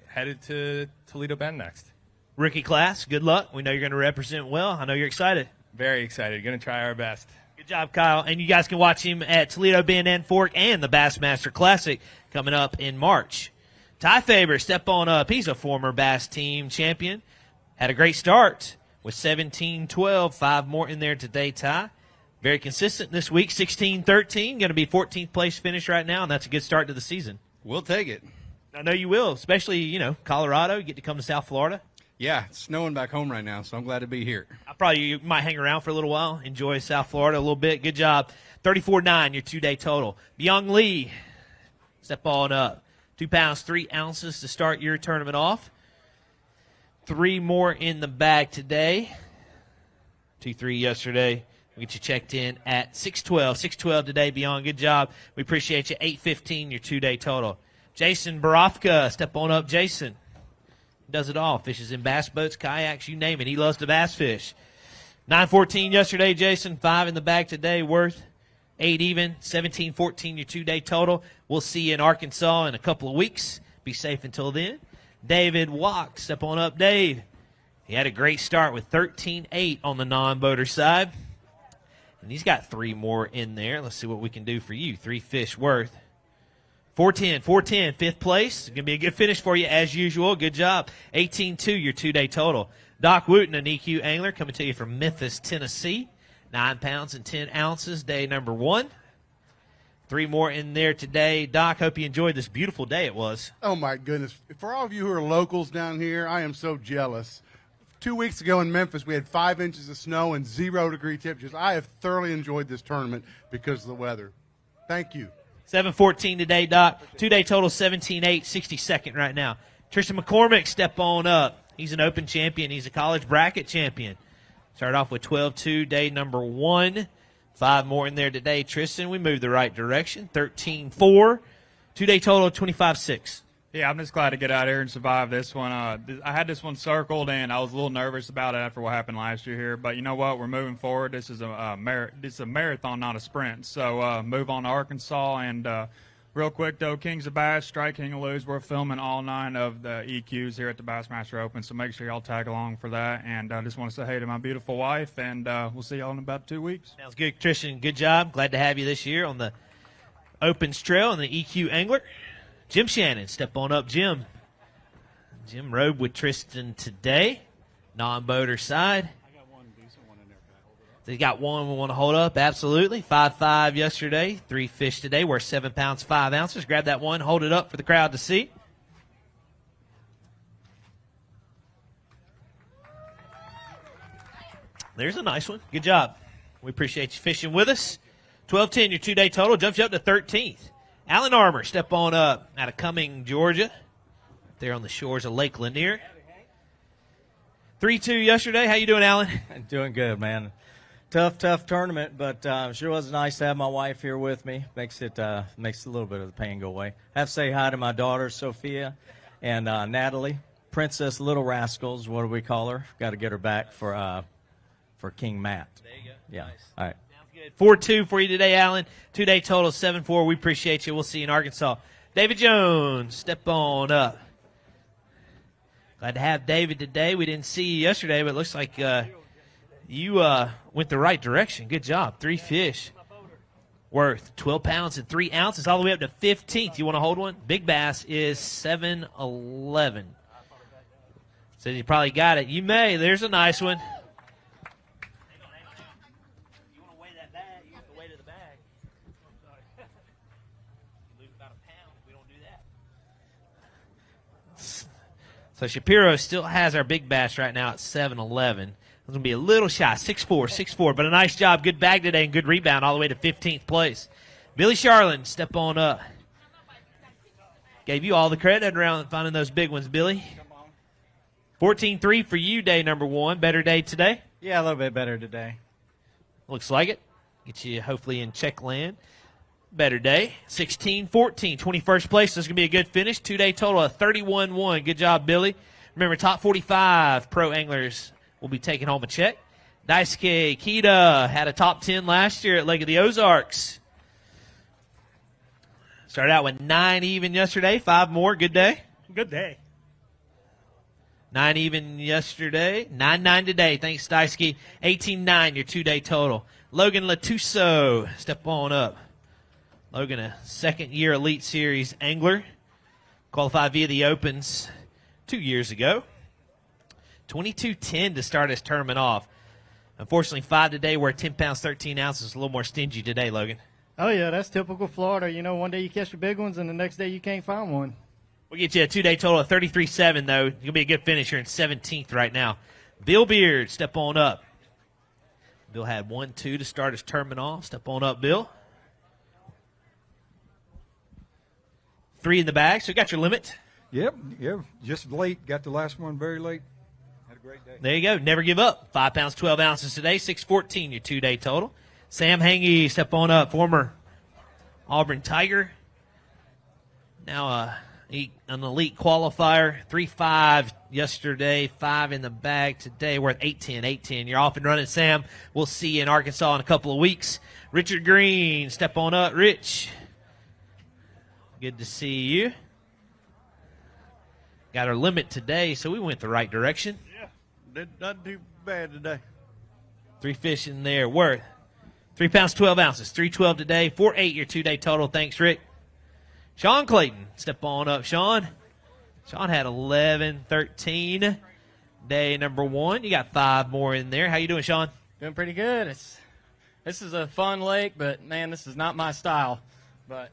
headed to Toledo Bend next. Rookie class, good luck. We know you're going to represent well. I know you're excited. Very excited. Going to try our best. Good job, Kyle. And you guys can watch him at Toledo Bend and Fork and the Bassmaster Classic coming up in March. Ty Faber, step on up. He's a former Bass team champion. Had a great start with 17-12. 5 more in there today, Ty. Very consistent this week, 16-13. Going to be 14th place finish right now, and that's a good start to the season. We'll take it. I know you will, especially, you know, Colorado. You get to come to South Florida. Yeah, it's snowing back home right now, so I'm glad to be here. You might hang around for a little while, enjoy South Florida a little bit. Good job. 34-9, your 2-day total. Byung Lee, step on up. 2 pounds, 3 ounces to start your tournament off. 3 more in the bag today. 2-3 yesterday. We'll get you checked in at 612. 612 today, Byung. Good job. We appreciate you. 815, your 2-day total. Jason Borofka, step on up, Jason. Does it all. Fishes in bass boats, kayaks, you name it. He loves to bass fish. 9-14 yesterday, Jason. 5 in the bag today, worth 8 even. 17-14 your 2-day total. We'll see you in Arkansas in a couple of weeks. Be safe until then. David Wack, step on up, Dave. He had a great start with 13-8 on the non-boater side. And he's got 3 more in there. Let's see what we can do for you. 3 fish worth 410, 5th place. It's going to be a good finish for you as usual. Good job. 18-2, your 2-day total. Doc Wooten, an EQ angler, coming to you from Memphis, Tennessee. 9 pounds and 10 ounces, day number 1. 3 more in there today. Doc, hope you enjoyed this beautiful day it was. Oh, my goodness. For all of you who are locals down here, I am so jealous. 2 weeks ago in Memphis, we had 5 inches of snow and 0-degree temperatures. I have thoroughly enjoyed this tournament because of the weather. Thank you. 7:14 today, Doc. 2-day total 17-8, 62nd right now. Tristan McCormick, step on up. He's an open champion. He's a college bracket champion. Started off with 12-2, day number 1. 5 more in there today. Tristan, we moved the right direction. 13-4. 2-day total 25-6. Yeah, I'm just glad to get out here and survive this one. I had this one circled, and I was a little nervous about it after what happened last year here. But you know what? We're moving forward. This is a marathon, not a sprint. So move on to Arkansas. And real quick, though, Kings of Bass, Strike King of Lose. We're filming all 9 of the EQs here at the Bassmaster Open. So make sure y'all tag along for that. And I just want to say hey to my beautiful wife, and we'll see y'all in about 2 weeks. Sounds good, Tristan. Good job. Glad to have you this year on the Opens Trail and the EQ Angler. Jim Shannon, step on up, Jim. Jim rode with Tristan today, non-boater side. They got one we want to hold up, absolutely. 5.5 yesterday, 3 fish today, worth 7 pounds, 5 ounces. Grab that one, hold it up for the crowd to see. There's a nice one. Good job. We appreciate you fishing with us. 12-10, your 2-day total jumps you up to 13th. Alan Armour, step on up out of Cumming, Georgia. There on the shores of Lake Lanier. 3-2 yesterday. How you doing, Alan? Doing good, man. Tough tournament, but sure was nice to have my wife here with me. Makes a little bit of the pain go away. I have to say hi to my daughters, Sophia and Natalie. Princess Little Rascals, what do we call her? Got to get her back for King Matt. There you go. Yeah. Nice. All right. 4-2 for you today, Alan. 2-day total 7-4. We appreciate you. We'll see you in Arkansas. David Jones, step on up. Glad to have David today. We didn't see you yesterday, but it looks like you went the right direction. Good job. 3 fish worth 12 pounds and 3 ounces all the way up to 15th. You want to hold one? Big bass is 7-11. So you probably got it. You may. There's a nice one. So Shapiro still has our big bass right now at 7-11. It's going to be a little shy, 6-4, but a nice job. Good bag today and good rebound all the way to 15th place. Billy Charlin, step on up. Gave you all the credit around finding those big ones, Billy. 14-3 for you, day number 1. Better day today? Yeah, a little bit better today. Looks like it. Get you hopefully in check land. Better day. 16-14, 21st place. This is going to be a good finish. 2-day total of 31-1. Good job, Billy. Remember, top 45 pro anglers will be taking home a check. Daisuke Kita had a top 10 last year at Lake of the Ozarks. Started out with 9 even yesterday. 5 more. Good day. Good day. 9 even yesterday. 9-9 today. Thanks, Daisuke. 18-9, your 2-day total. Logan Latuso, step on up. Logan, a second-year Elite Series angler. Qualified via the Opens 2 years ago. 22-10 to start his tournament off. Unfortunately, 5 today. We're 10 pounds, 13 ounces. A little more stingy today, Logan. Oh, yeah, that's typical Florida. You know, one day you catch the big ones, and the next day you can't find one. We'll get you a 2-day total of 33-7, though. You'll be a good finisher in 17th right now. Bill Beard, step on up. Bill had 1-2 to start his tournament off. Step on up, Bill. 3 in the bag, so you got your limit. Yep, just late. Got the last one very late. Had a great day. There you go. Never give up. 5 pounds, 12 ounces today. 6-14, your 2-day total. Sam Hangy, step on up. Former Auburn Tiger. Now an elite qualifier. 3-5 yesterday. 5 in the bag today. Worth 8-10. You're off and running, Sam. We'll see you in Arkansas in a couple of weeks. Richard Green, step on up. Rich. Good to see you. Got our limit today, so we went the right direction. Yeah, did not too bad today. 3 fish in there worth 3 pounds, 12 ounces. 3-12 today. 4-8 your 2-day total. Thanks, Rick. Sean Clayton, step on up, Sean. Sean had 11-13. Day number 1. You got 5 more in there. How you doing, Sean? Doing pretty good. This is a fun lake, but, man, this is not my style. but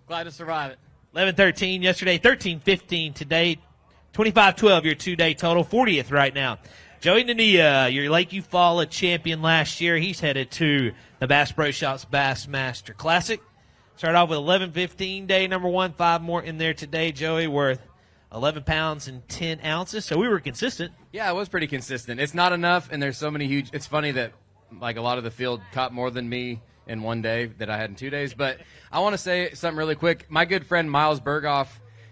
glad to survive it. 11-13 yesterday, 13-15 today, 25-12 your 2-day total, 40th right now. Joey Nania, your Lake Eufaula champion last year, he's headed to the Bass Pro Shops Bassmaster Classic. Started off with 11-15 day number 1, 5 more in there today. Joey, worth 11 pounds and 10 ounces, so we were consistent. Yeah, it was pretty consistent. It's not enough, and there's so many huge – it's funny that, like, a lot of the field caught more than me in 1 day that I had in 2 days. But I want to say something really quick. My good friend Miles Berghoff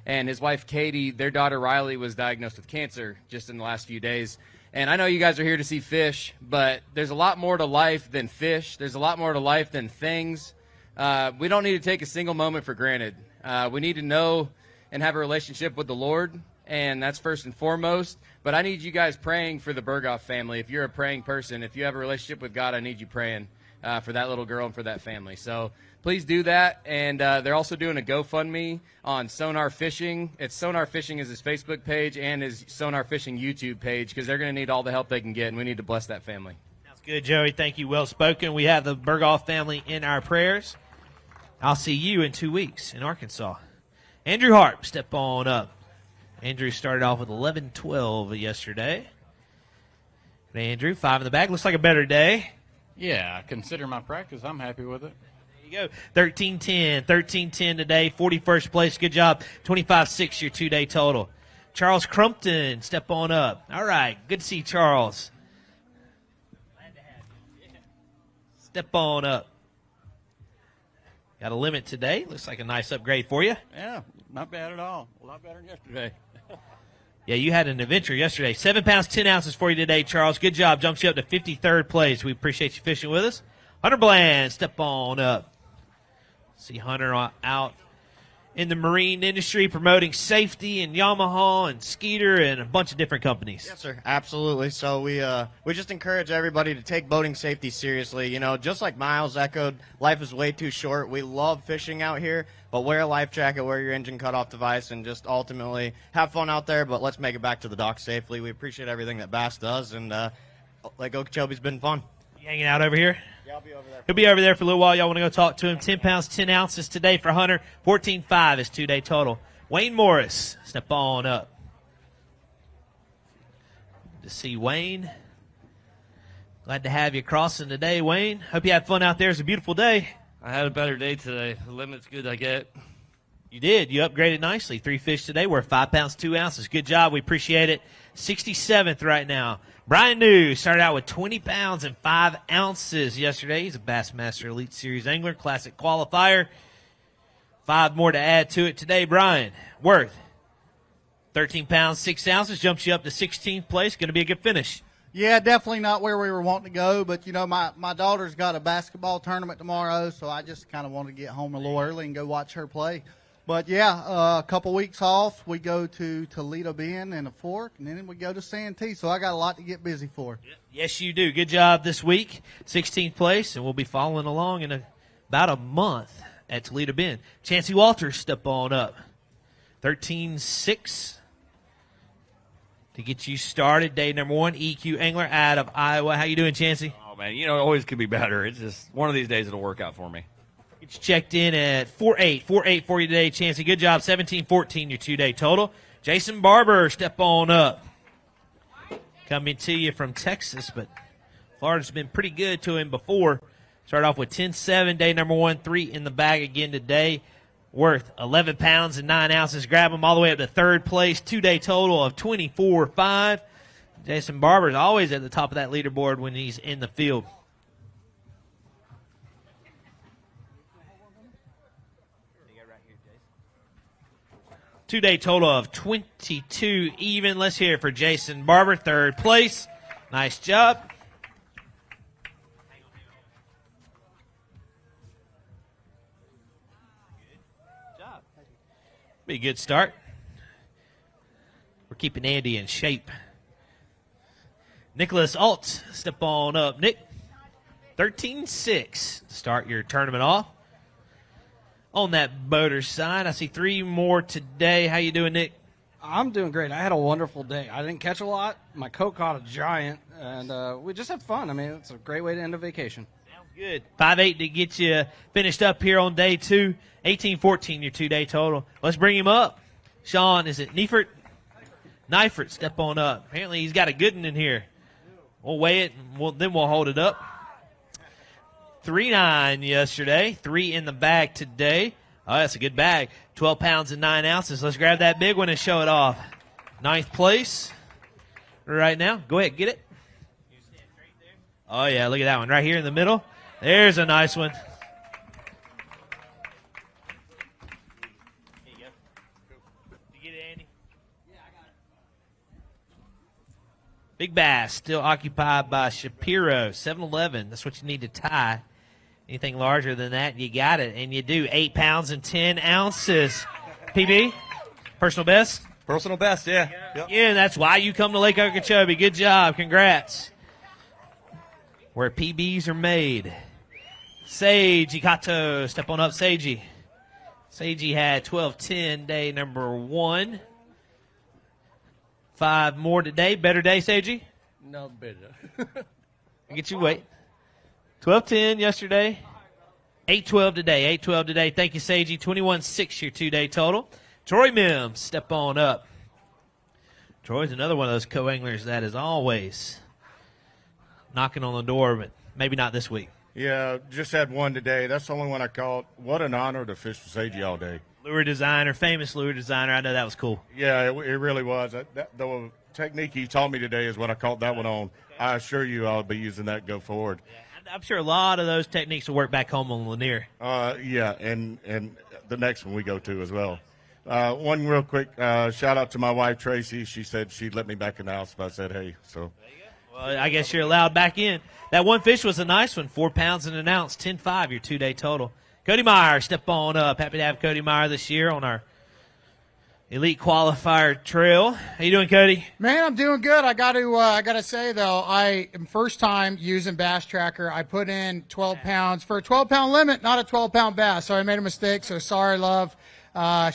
and his wife Katie, their daughter Riley was diagnosed with cancer just in the last few days. And I know you guys are here to see fish, but there's a lot more to life than fish. There's a lot more to life than things. We don't need to take a single moment for granted. We need to know and have a relationship with the Lord, and that's first and foremost. But I need you guys praying for the Berghoff family. If you're a praying person, if you have a relationship with God, I need you praying for that little girl and for that family. So please do that. And they're also doing a GoFundMe on Sonar Fishing. It's Sonar Fishing is his Facebook page and his Sonar Fishing YouTube page, because they're going to need all the help they can get, and we need to bless that family. Sounds good, Joey. Thank you. Well spoken. We have the Berghoff family in our prayers. I'll see you in 2 weeks in Arkansas. Andrew Harp, step on up. Andrew started off with 11-12 yesterday. Andrew, 5 in the bag. Looks like a better day. Yeah, consider my practice. I'm happy with it. There you go. 13-10. 13-10 today. 41st place. Good job. 25-6 your 2-day total. Charles Crumpton, step on up. All right. Good to see Charles. Step on up. Got a limit today. Looks like a nice upgrade for you. Yeah, not bad at all. A lot better than yesterday. Yeah, you had an adventure yesterday. 7 pounds, 10 ounces for you today, Charles. Good job. Jumps you up to 53rd place. We appreciate you fishing with us. Hunter Bland, step on up. See Hunter out in the marine industry promoting safety and Yamaha and Skeeter and a bunch of different companies. Yes, sir. Absolutely. So we just encourage everybody to take boating safety seriously. You know, just like Miles echoed, life is way too short. We love fishing out here, but wear a life jacket, wear your engine cutoff device, and just ultimately have fun out there, but let's make it back to the dock safely. We appreciate everything that B.A.S.S does, and Lake Okeechobee's been fun. You hanging out over here? Yeah, I'll be over there. He'll be over there for a little while. Y'all want to go talk to him. 10 pounds, 10 ounces today for Hunter. 14.5 is 2-day total. Wayne Morris, step on up. Good to see Wayne. Glad to have you crossing today, Wayne. Hope you had fun out there. It's a beautiful day. I had a better day today. The limit's good, I get. You did. You upgraded nicely. 3 fish today. We're 5 pounds, 2 ounces. Good job. We appreciate it. 67th right now. Brian New started out with 20 pounds and 5 ounces yesterday. He's a Bassmaster Elite Series angler, classic qualifier. 5 more to add to it today. Brian, worth 13 pounds, 6 ounces, jumps you up to 16th place. Going to be a good finish. Yeah, definitely not where we were wanting to go, but, you know, my daughter's got a basketball tournament tomorrow, so I just kind of want to get home a little early and go watch her play. But, yeah, a couple weeks off. We go to Toledo Bend and a Fork, and then we go to Santee. So I got a lot to get busy for. Yes, you do. Good job this week. 16th place, and we'll be following along in about a month at Toledo Bend. Chancey Walters, step on up. 13-6 to get you started. Day number 1, EQ Angler out of Iowa. How you doing, Chancey? Oh, man, you know, it always could be better. It's just one of these days it'll work out for me. Get you checked in at 4.8. 4.8 for you today, Chancey. Good job. 17-14 your 2-day total. Jason Barber, step on up. Coming to you from Texas, but Florida's been pretty good to him before. Started off with 10-7, day number 1, 3 in the bag again today. Worth 11 pounds and 9 ounces. Grab him all the way up to 3rd place. 2-day total of 24.5. Jason Barber's always at the top of that leaderboard when he's in the field. Two-day total of 22 even. Let's hear it for Jason Barber, 3rd place. Nice job. Be a good start. We're keeping Andy in shape. Nicholas Alt, step on up. Nick, 13-6 to start your tournament off. On that boater side, I see 3 more today. How you doing, Nick? I'm doing great. I had a wonderful day. I didn't catch a lot. My coat caught a giant, and we just had fun. I mean, it's a great way to end a vacation. Good. 5-8 to get you finished up here on day 2. 18-14 your 2-day total. Let's bring him up. Sean, is it Neifert? Neifert, step on up. Apparently he's got a good one in here. We'll weigh it, and then we'll hold it up. 3-9 yesterday. 3 in the bag today. Oh, that's a good bag. 12 pounds and 9 ounces. Let's grab that big one and show it off. 9th place right now. Go ahead, get it. Oh, yeah, look at that one right here in the middle. There's a nice one. There you go. Did you get it, Andy? Yeah, I got it. Big Bass still occupied by Shapiro, 7-11. That's what you need to tie. Anything larger than that, you got it. And you do 8 pounds and 10 ounces. PB, personal best? Personal best, yeah. Yep. Yeah, that's why you come to Lake Okeechobee. Good job. Congrats. Where PBs are made. Sage Ikato, step on up, Seiji. Seiji had 12-10 day number 1. 5 more today. Better day, Seiji? No better. Get you weight. 12-10 yesterday. 8-12 today. 8-12 today. Thank you, Seiji. 21-6 your 2-day total. Troy Mims, step on up. Troy's another one of those co-anglers that is always knocking on the door, but maybe not this week. Yeah, just had one today. That's the only one I caught. What an honor to fish with Seiji all day. Lure designer, famous lure designer. I know that was cool. Yeah, it really was. The technique he taught me today is what I caught that one on. I assure you I'll be using that go forward. I'm sure a lot of those techniques will work back home on Lanier. Yeah, and the next one we go to as well. One real quick shout out to my wife, Tracy. She said she'd let me back in the house if I said hey. So, well, I guess you're allowed back in. That one fish was a nice one, 4 pounds and an ounce, 10-5 your 2-day total. Cody Meyer, step on up. Happy to have Cody Meyer this year on our Elite Qualifier Trail. How you doing, Cody? Man, I'm doing good. I got to say though, I am first time using Bass Tracker. I put in 12 pounds for a 12-pound limit, not a 12-pound bass. So I made a mistake. So sorry, love.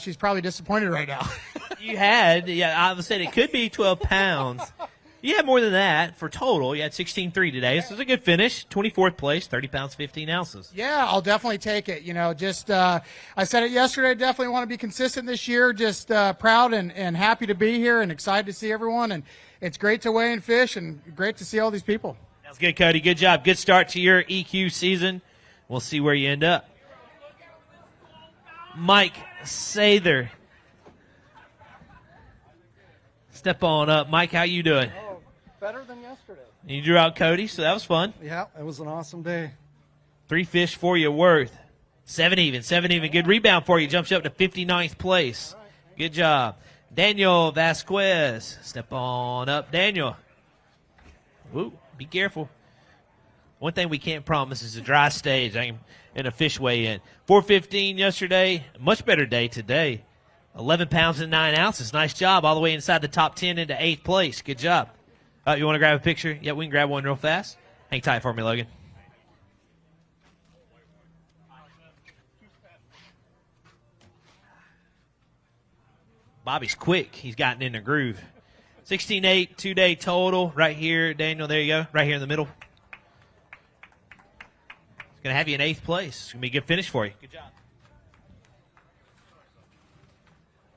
She's probably disappointed right now. You had, I would say it could be 12 pounds. You had more than that for total. You had 16.3 today. This was a good finish. 24th place, 30 pounds, 15 ounces. Yeah, I'll definitely take it. You know, just I said it yesterday. Definitely want to be consistent this year. Just proud and happy to be here and excited to see everyone. And it's great to weigh and fish and great to see all these people. That's good, Cody. Good job. Good start to your EQ season. We'll see where you end up. Mike Sather. Step on up. Mike, how you doing? Better than yesterday. You drew out Cody, so that was fun. Yeah, it was an awesome day. 3 fish for you worth. 7 even. Good rebound for you. Jumps you up to 59th place. Good job. Daniel Vasquez. Step on up, Daniel. Woo, be careful. One thing we can't promise is a dry stage and a fish weigh in. 4:15 yesterday. Much better day today. 11 pounds and 9 ounces. Nice job. All the way inside the top 10 into 8th place. Good job. You want to grab a picture? Yeah, we can grab one real fast. Hang tight for me, Logan. Bobby's quick. He's gotten in the groove. 16.8, 2-day total right here. Daniel, there you go. Right here in the middle. It's going to have you in 8th place. It's going to be a good finish for you. Good job.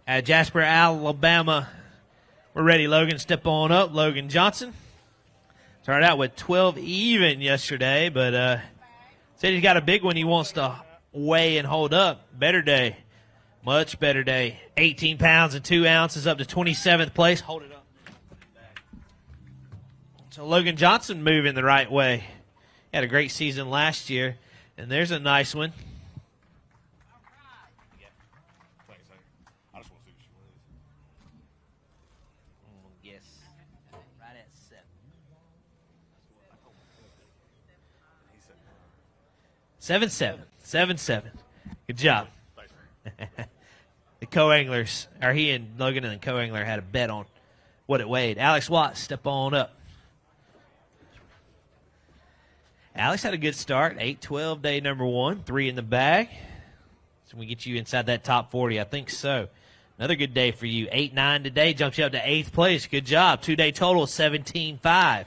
At Jasper, Alabama, we're ready. Logan, step on up. Logan Johnson. Started out with 12 even yesterday, but said he's got a big one he wants to weigh and hold up. Better day. Much better day. 18 pounds and 2 ounces up to 27th place. Hold it up. So Logan Johnson moving the right way. He had a great season last year, and there's a nice one. Right at 7. 7-7. Good job. The co-anglers, or he and Logan and the co-angler had a bet on what it weighed. Alex Watts, step on up. Alex had a good start. 8-12 day number 1. 3 in the bag. So we get you inside that top 40. I think so. Another good day for you. 8-9 today jumps you up to 8th place. Good job. 2-day total 17-5.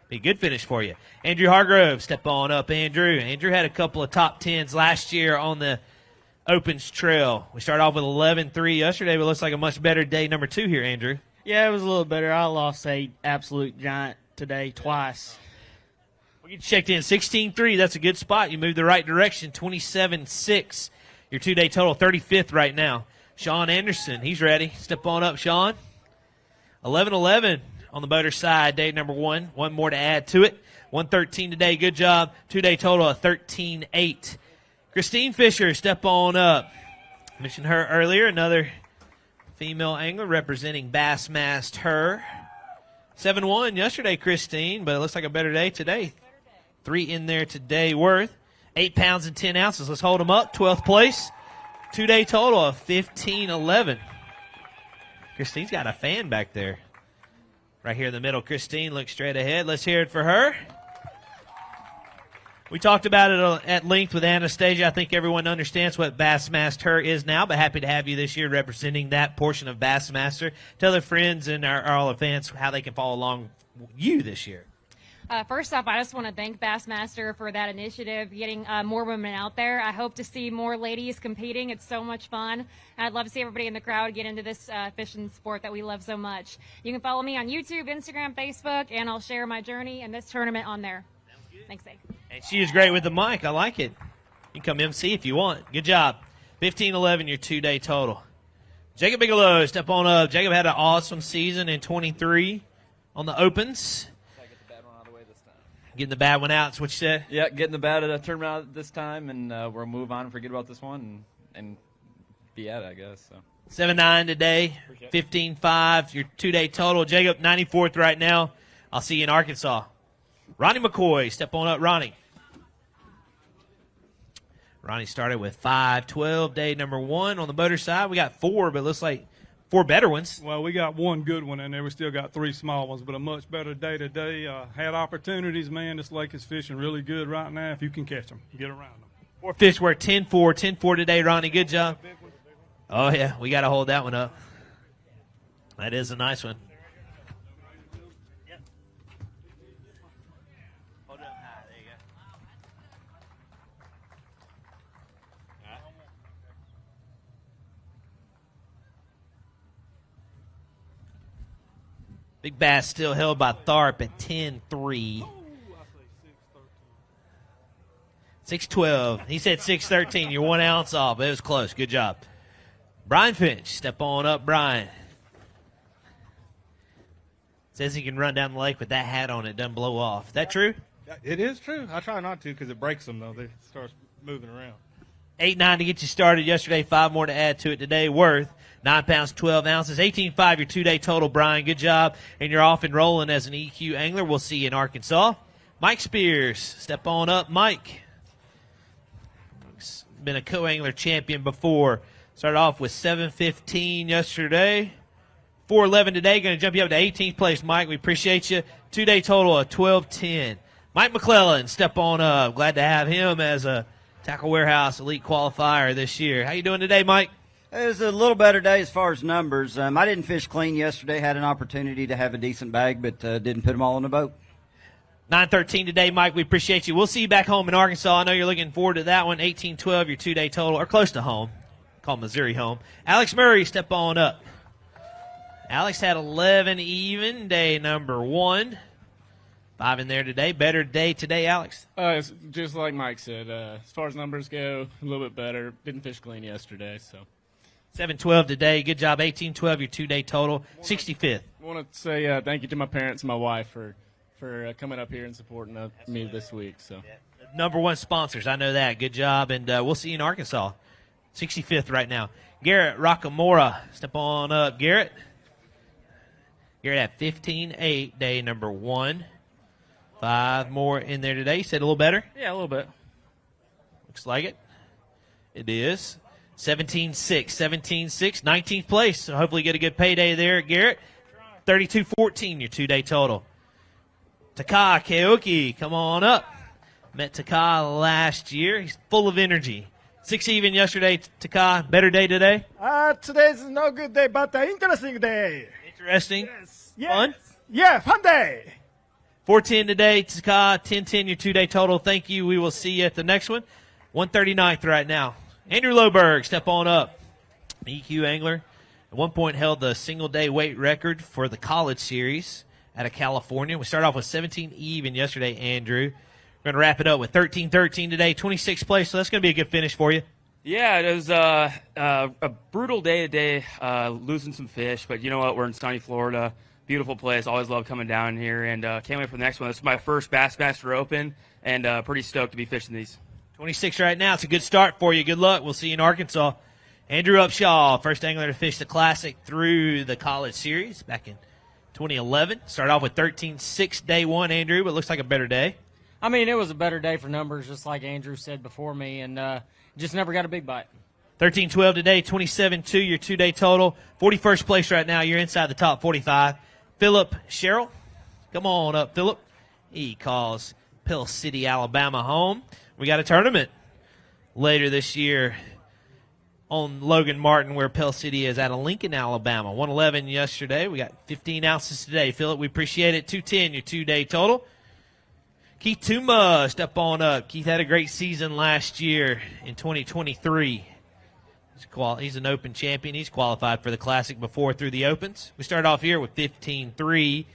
Be a good finish for you. Andrew Hargrove, step on up, Andrew. Andrew had a couple of top 10s last year on the Opens Trail. We started off with 11-3 yesterday, but it looks like a much better day number 2 here, Andrew. Yeah, it was a little better. I lost a absolute giant today twice. We get checked in 16-3. That's a good spot. You moved the right direction. 27-6. Your 2-day total 35th right now. Sean Anderson, he's ready. Step on up, Sean. 11-11 on the boater side, day number 1. One more to add to it. 113 today. Good job. 2-day total of 13-8. Christine Fisher, step on up. Mentioned her earlier. Another female angler representing Bassmaster. 7-1 yesterday, Christine, but it looks like a better day today. 3 in there today worth 8 pounds and 10 ounces. Let's hold them up. 12th place. 2-day total of 15-11. Christine's got a fan back there. Right here in the middle, Christine looks straight ahead. Let's hear it for her. We talked about it at length with Anastasia. I think everyone understands what Bassmaster is now, but happy to have you this year representing that portion of Bassmaster. Tell their friends and all the fans how they can follow along you this year. First off, I just want to thank Bassmaster for that initiative, getting more women out there. I hope to see more ladies competing. It's so much fun. I'd love to see everybody in the crowd get into this fishing sport that we love so much. You can follow me on YouTube, Instagram, Facebook, and I'll share my journey in this tournament on there. Thanks, Dave. And she is great with the mic. I like it. You can come MC if you want. Good job. 15-11, your 2-day total. Jacob Bigelow, step on up. Jacob had an awesome season in 23 on the Opens. Getting the bad one out, is what you said? Yeah, getting the bad tournament out this time, and we'll move on and forget about this one and be at it, I guess. So 7-9 today, 15-5, your 2-day total. Jacob, 94th right now. I'll see you in Arkansas. Ronnie McCoy, step on up, Ronnie. Ronnie started with 5-12, day number 1 on the boater side. We got 4, but it looks like 4 better ones. Well, we got 1 good one in there. We still got 3 small ones, but a much better day today. Had opportunities, man. This lake is fishing really good right now. If you can catch them, get around them. 4 fish were 10-4 today, Ronnie. Good job. Oh, yeah, we got to hold that one up. That is a nice one. Big Bass still held by Tharp at 10-3. 6-12. He said 6-13. You're 1 ounce off. It was close. Good job. Brian Finch, step on up, Brian. Says he can run down the lake with that hat on. It doesn't blow off. Is that true? It is true. I try not to because it breaks them, though. They start moving around. 8-9 to get you started yesterday. 5 more to add to it today. Worth 9 pounds, 12 ounces. 18-5, your 2-day total, Brian. Good job. And you're off and rolling as an EQ angler. We'll see you in Arkansas. Mike Spears, step on up, Mike. Been a co-angler champion before. Started off with 7:15 yesterday. 4:11 today. Going to jump you up to 18th place, Mike. We appreciate you. 2-day total of 12:10. Mike McClellan, step on up. Glad to have him as a Tackle Warehouse Elite qualifier this year. How you doing today, Mike? It was a little better day as far as numbers. I didn't fish clean yesterday. Had an opportunity to have a decent bag, but didn't put them all in the boat. 9:13 today, Mike. We appreciate you. We'll see you back home in Arkansas. I know you're looking forward to that one. 18-12, your 2-day total, or close to home. Call Missouri home. Alex Murray, step on up. Alex had 11 even, day number 1. 5 in there today. Better day today, Alex? It's just like Mike said. As far as numbers go, a little bit better. Didn't fish clean yesterday, so. 7-12 today. Good job. 18-12, your 2-day total. 65th. I want to say thank you to my parents and my wife for coming up here and supporting me this week. So, Number 1 sponsors. I know that. Good job, and we'll see you in Arkansas. 65th right now. Garrett Rockamora. Step on up, Garrett. Garrett at 15-8, day number 1. 5 more in there today. You said a little better? Yeah, a little bit. Looks like it. It is. 17-6, 19th place. So hopefully get a good payday there, Garrett. 32-14, your 2-day total. Taka Keoki, come on up. Met Taka last year. He's full of energy. 6 even yesterday, Taka. Better day today? Today's no good day, but interesting day. Interesting? Yes. Fun? Yeah, fun day. 4:10 today, Taka. 10:10 your 2-day total. Thank you. We will see you at the next one. 139th right now. Andrew Loberg, step on up. EQ angler. At one point held the single-day weight record for the college series out of California. We started off with 17 even yesterday, Andrew. We're going to wrap it up with 13-13 today, 26th place, so that's going to be a good finish for you. Yeah, it was a brutal day today, losing some fish, but you know what? We're in sunny Florida. Beautiful place. Always love coming down here, and can't wait for the next one. This is my first Bassmaster Open, and pretty stoked to be fishing these. 26 right now. It's a good start for you. Good luck. We'll see you in Arkansas. Andrew Upshaw, first angler to fish the Classic through the college series back in 2011. Started off with 13-6 day one, Andrew, but looks like a better day. I mean, it was a better day for numbers, just like Andrew said before me, and just never got a big bite. 13-12 today, 27-2 your 2-day total. 41st place right now. You're inside the top 45. Philip Sherrill, come on up, Philip. He calls Pell City, Alabama home. We got a tournament later this year on Logan Martin, where Pell City is out of Lincoln, Alabama. 111 yesterday. We got 15 ounces today. Philip, we appreciate it. 210 your 2-day total. Keith Tuma, step on up. Keith had a great season last year in 2023. He's an Open champion. He's qualified for the Classic before through the Opens. We start off here with 15-3,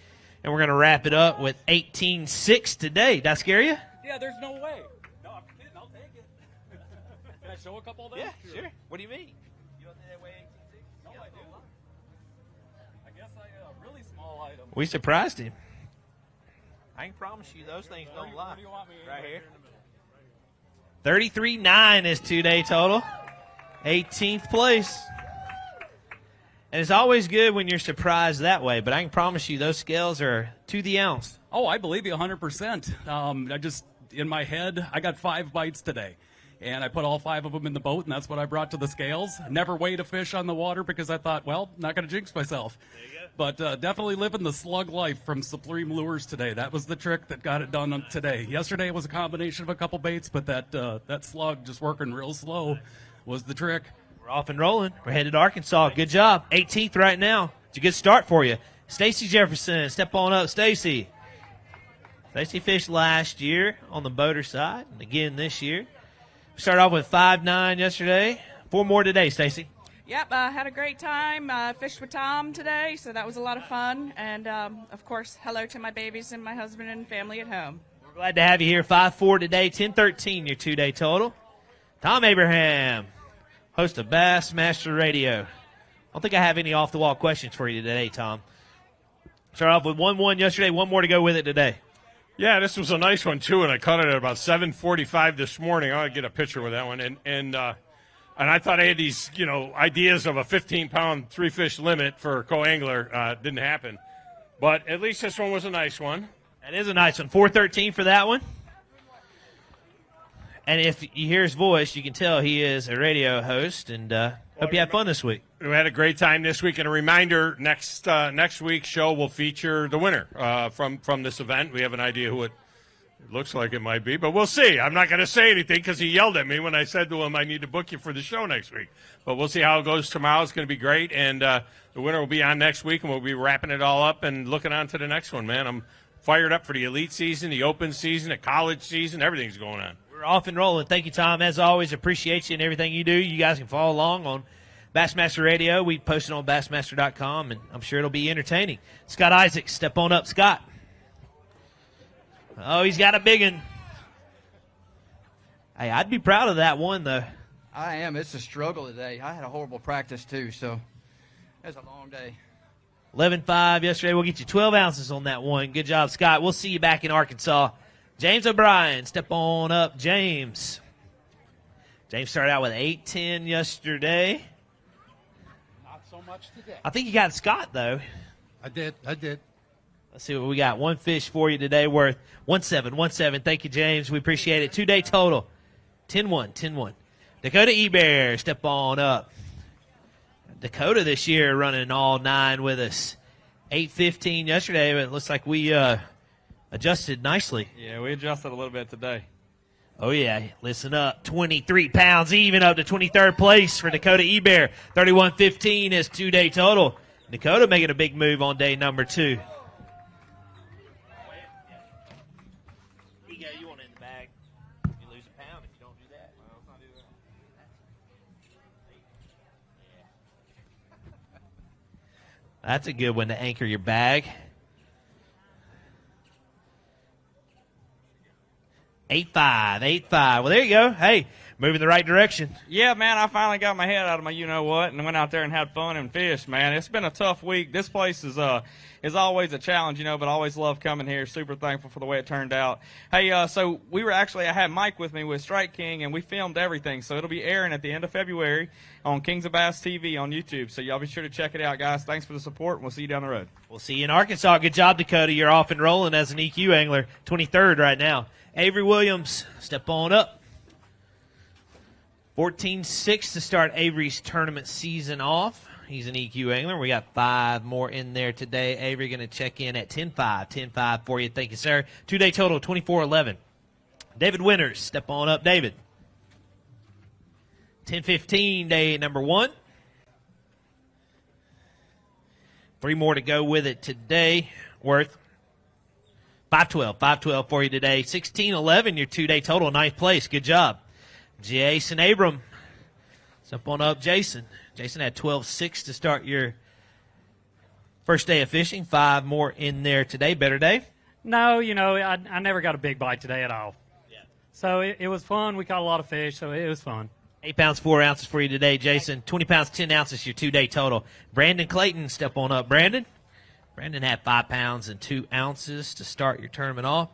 and we're going to wrap it up with 18-6 today. Did I scare you? Yeah, there's no way. No, I'm kidding. I'll take it. Can I show a couple of those? Yeah, sure. What do you mean? You don't think that way 18-6? No, I do. I guess really small item. We surprised him. I can promise you those things don't lie. Where do you want me? Right here. 33-9 is 2-day total. 18th place. And it's always good when you're surprised that way, but I can promise you those scales are to the ounce. Oh, I believe you 100%. In my head, I got 5 bites today. And I put all 5 of them in the boat, and that's what I brought to the scales. Never weighed a fish on the water because I thought, well, not going to jinx myself. But definitely living the slug life from Supreme Lures today. That was the trick that got it done today. Yesterday was a combination of a couple baits, but that slug just working real slow was the trick. We're off and rolling. We're headed to Arkansas. Good job. 18th right now. It's a good start for you. Stacy Jefferson, step on up. Stacy. Stacy fished last year on the boater side, and again this year. We started off with 5-9 yesterday. 4 more today, Stacy. Yep, had a great time. Fished with Tom today, so that was a lot of fun. And, of course, hello to my babies and my husband and family at home. We're glad to have you here. 5-4 today, 10-13 your 2-day total. Tom Abraham, host of Bassmaster Radio. I don't think I have any off-the-wall questions for you today, Tom. Started off with 1-1 yesterday, 1 more to go with it today. Yeah, this was a nice one, too, and I caught it at about 7:45 this morning. I'll get a picture with that one. And I thought I had these, ideas of a 15-pound 3-fish limit for a co-angler. Didn't happen. But at least this one was a nice one. That is a nice one. 4-13 for that one. And if you hear his voice, you can tell he is a radio host. And hope you had fun this week. We had a great time this week. And a reminder, next week's show will feature the winner from this event. We have an idea who it looks like it might be, but we'll see. I'm not going to say anything because he yelled at me when I said to him, I need to book you for the show next week. But we'll see how it goes tomorrow. It's going to be great. And the winner will be on next week, and we'll be wrapping it all up and looking on to the next one, man. I'm fired up for the elite season, the open season, the college season. Everything's going on. We're off and rolling. Thank you, Tom. As always, appreciate you and everything you do. You guys can follow along on Bassmaster Radio. We post it on Bassmaster.com, and I'm sure it'll be entertaining. Scott Isaacs, step on up, Scott. Oh, he's got a big one. Hey, I'd be proud of that one, though. I am. It's a struggle today. I had a horrible practice, too, so it's a long day. 11.5 yesterday. We'll get you 12 ounces on that one. Good job, Scott. We'll see you back in Arkansas. James O'Brien, step on up, James. James started out with 8-10 yesterday. Not so much today. I think you got Scott, though. I did. Let's see what we got. One fish for you today worth 1.7. Thank you, James. We appreciate it. 2-day total, 10-1. Dakota Ebear, step on up. Dakota this year running all 9 with us. 8:15 yesterday, but it looks like we adjusted nicely. Yeah, we adjusted a little bit today. Oh, yeah. Listen up. 23 pounds even up to 23rd place for Dakota Ebear. 31-15 is 2-day total. Dakota making a big move on day number 2. You want it in the bag. You lose a pound if you don't do that. Well, let's not do that. That's a good one to anchor your bag. 8-5. Well, there you go. Hey, moving the right direction. Yeah, man, I finally got my head out of my you-know-what and went out there and had fun and fished, man. It's been a tough week. This place is always a challenge, but I always love coming here. Super thankful for the way it turned out. Hey, so I had Mike with me with Strike King, and we filmed everything. So it'll be airing at the end of February on Kings of Bass TV on YouTube. So y'all be sure to check it out, guys. Thanks for the support, and we'll see you down the road. We'll see you in Arkansas. Good job, Dakota. You're off and rolling as an EQ angler. 23rd right now. Avery Williams, step on up. 14-6 to start Avery's tournament season off. He's an EQ angler. We got 5 more in there today. Avery going to check in at 10-5. 10-5 for you. Thank you, sir. 2-day total, 24-11. David Winters, step on up, David. 10-15, day number 1. 3 more to go with it today. Worth 5-12 for you today. 16-11, your 2-day total, 9th place. Good job. Jason Abram. Step on up, Jason. Jason had 12-6 to start your first day of fishing. 5 more in there today. Better day? No, I never got a big bite today at all. Yeah. So it was fun. We caught a lot of fish, so it was fun. 8 pounds, 4 ounces for you today, Jason. 20 pounds, 10 ounces, your 2-day total. Brandon Clayton, step on up. Brandon had 5 pounds and 2 ounces to start your tournament off.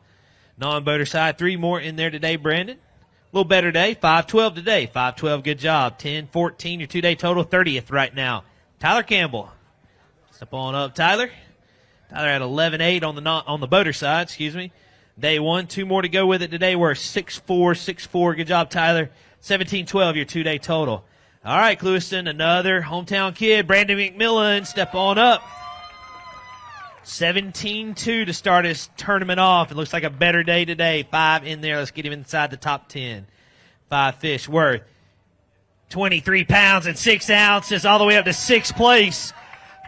Non-boater side, 3 more in there today, Brandon. A little better day, 5-12 today. 5-12, good job. 10-14, your 2-day total, 30th right now. Tyler Campbell. Step on up, Tyler. Tyler had 11-8 on the boater side, Day 1, 2 more to go with it today. We're 6-4. Good job, Tyler. 17-12, your 2-day total. All right, Clewiston, another hometown kid, Brandon McMillan. Step on up. 17-2 to start his tournament off. It looks like a better day today. 5 in there. Let's get him inside the top 10. 5 fish worth 23 pounds and 6 ounces all the way up to 6th place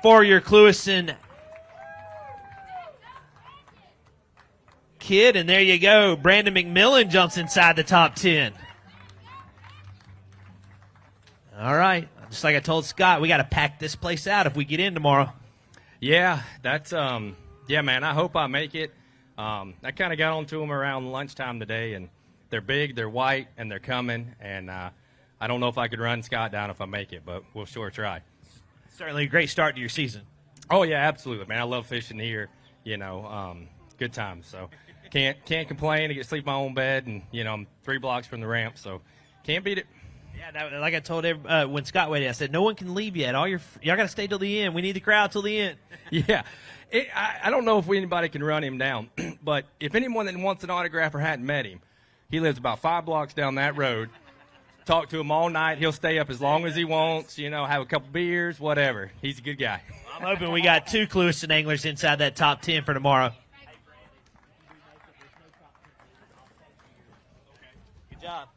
for your Clewiston kid. And there you go. Brandon McMillan jumps inside the top 10. All right. Just like I told Scott, we got to pack this place out if we get in tomorrow. Yeah, that's man, I hope I make it. I kind of got onto them around lunchtime today, and they're big, they're white, and they're coming, and I don't know if I could run Scott down if I make it, but we'll sure try. Certainly a great start to your season. Oh, yeah, absolutely, man. I love fishing here, good times. So can't complain. I get to sleep in my own bed, and, I'm 3 blocks from the ramp, so can't beat it. Yeah, like I told when Scott waited, I said, no one can leave yet. Y'all got to stay till the end. We need the crowd till the end. Yeah. I don't know if anybody can run him down, but if anyone that wants an autograph or hadn't met him, he lives about 5 blocks down that road. Talk to him all night. He'll stay up as long as he wants, have a couple beers, whatever. He's a good guy. I'm hoping we got 2 Clewiston anglers inside that top 10 for tomorrow. Good job.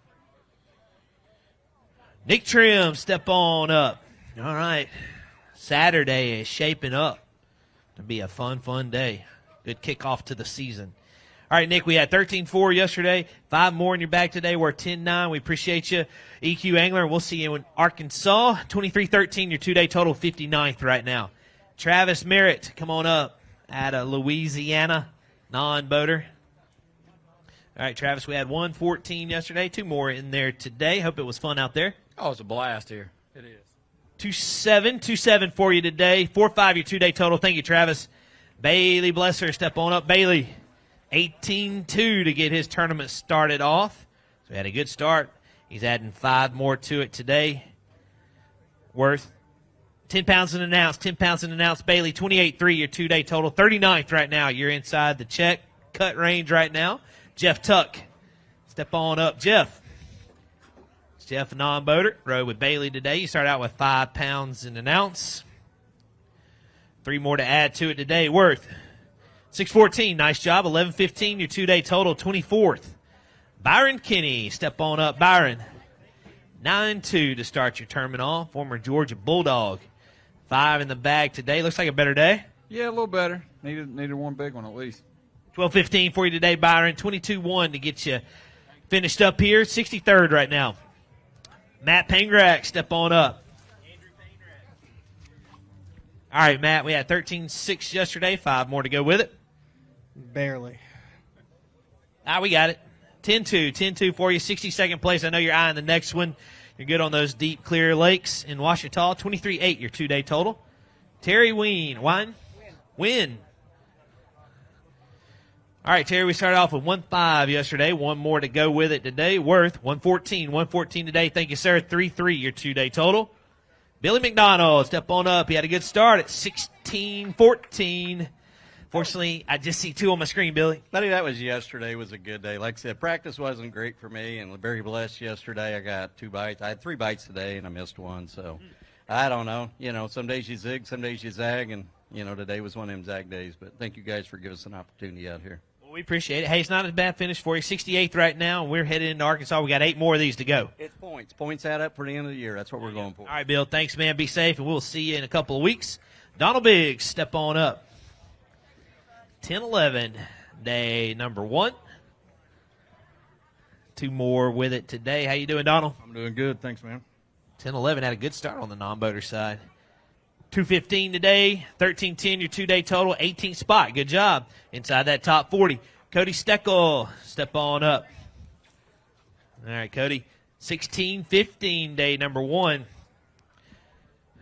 Nick Trim, step on up. All right. Saturday is shaping up to be a fun day. Good kickoff to the season. All right, Nick, we had 13-4 yesterday. 5 more in your bag today. We're 10-9. We appreciate you, EQ Angler. We'll see you in Arkansas. 23-13, your 2-day total, 59th right now. Travis Merritt, come on up out of Louisiana, non-boater. All right, Travis, we had 114 yesterday. 2 more in there today. Hope it was fun out there. Oh, it's a blast here. It is. 2-7 for you today. 4-5 your 2-day total. Thank you, Travis. Bailey Blesser, step on up. Bailey, 18-2 to get his tournament started off. So he had a good start. He's adding 5 more to it today. Worth 10 pounds and an ounce. 10 pounds and an ounce. Bailey, 28-3 your 2-day total. 39th right now. You're inside the check cut range right now. Jeff Tuck, step on up. Jeff, a non-boater, rode with Bailey today. You start out with 5 pounds and an ounce. 3 more to add to it today. Worth 6-14. Nice job. 11-15, your 2-day total. 24th. Byron Kinney, step on up, Byron. 9-2 to start your tournament off. Former Georgia Bulldog. 5 in the bag today. Looks like a better day. Yeah, a little better. Needed one big one at least. 12-15 for you today, Byron. 22-1 to get you finished up here. 63rd right now. Matt Pangrak, step on up. All right, Matt, we had 13-6 yesterday. 5 more to go with it. Barely. We got it. 10-2. 10-2 for you. 62nd place. I know you're eyeing the next one. You're good on those deep, clear lakes in Ouachita. 23-8 your 2-day total. Terry Win. All right, Terry, we started off with 1-5 yesterday. 1 more to go with it today. Worth 114. 114 today. Thank you, sir. 3-3 your 2-day total. Billy McDonald, step on up. He had a good start at 16-14. Fortunately, I just see 2 on my screen, Billy. Buddy, that was yesterday. Was a good day. Like I said, practice wasn't great for me, and very blessed yesterday. I got 2 bites. I had 3 bites today, and I missed 1. So, I don't know. You know, some days you zig, some days you zag, and, you know, today was one of them zag days. But thank you guys for giving us an opportunity out here. Well, we appreciate it. Hey, it's not a bad finish for you. 68th right now, and we're headed into Arkansas. We got 8 more of these to go. It's points. Points add up for the end of the year. That's what we're going for. All right, Bill. Thanks, man. Be safe, and we'll see you in a couple of weeks. Donald Biggs, step on up. 10-11, day number 1. 2 more with it today. How you doing, Donald? I'm doing good. Thanks, man. 10-11 had a good start on the non-boater side. 2:15 today, 13-10 your 2-day total, 18th spot. Good job inside that top 40. Cody Steckel, step on up. All right, Cody. 16-15 day number 1.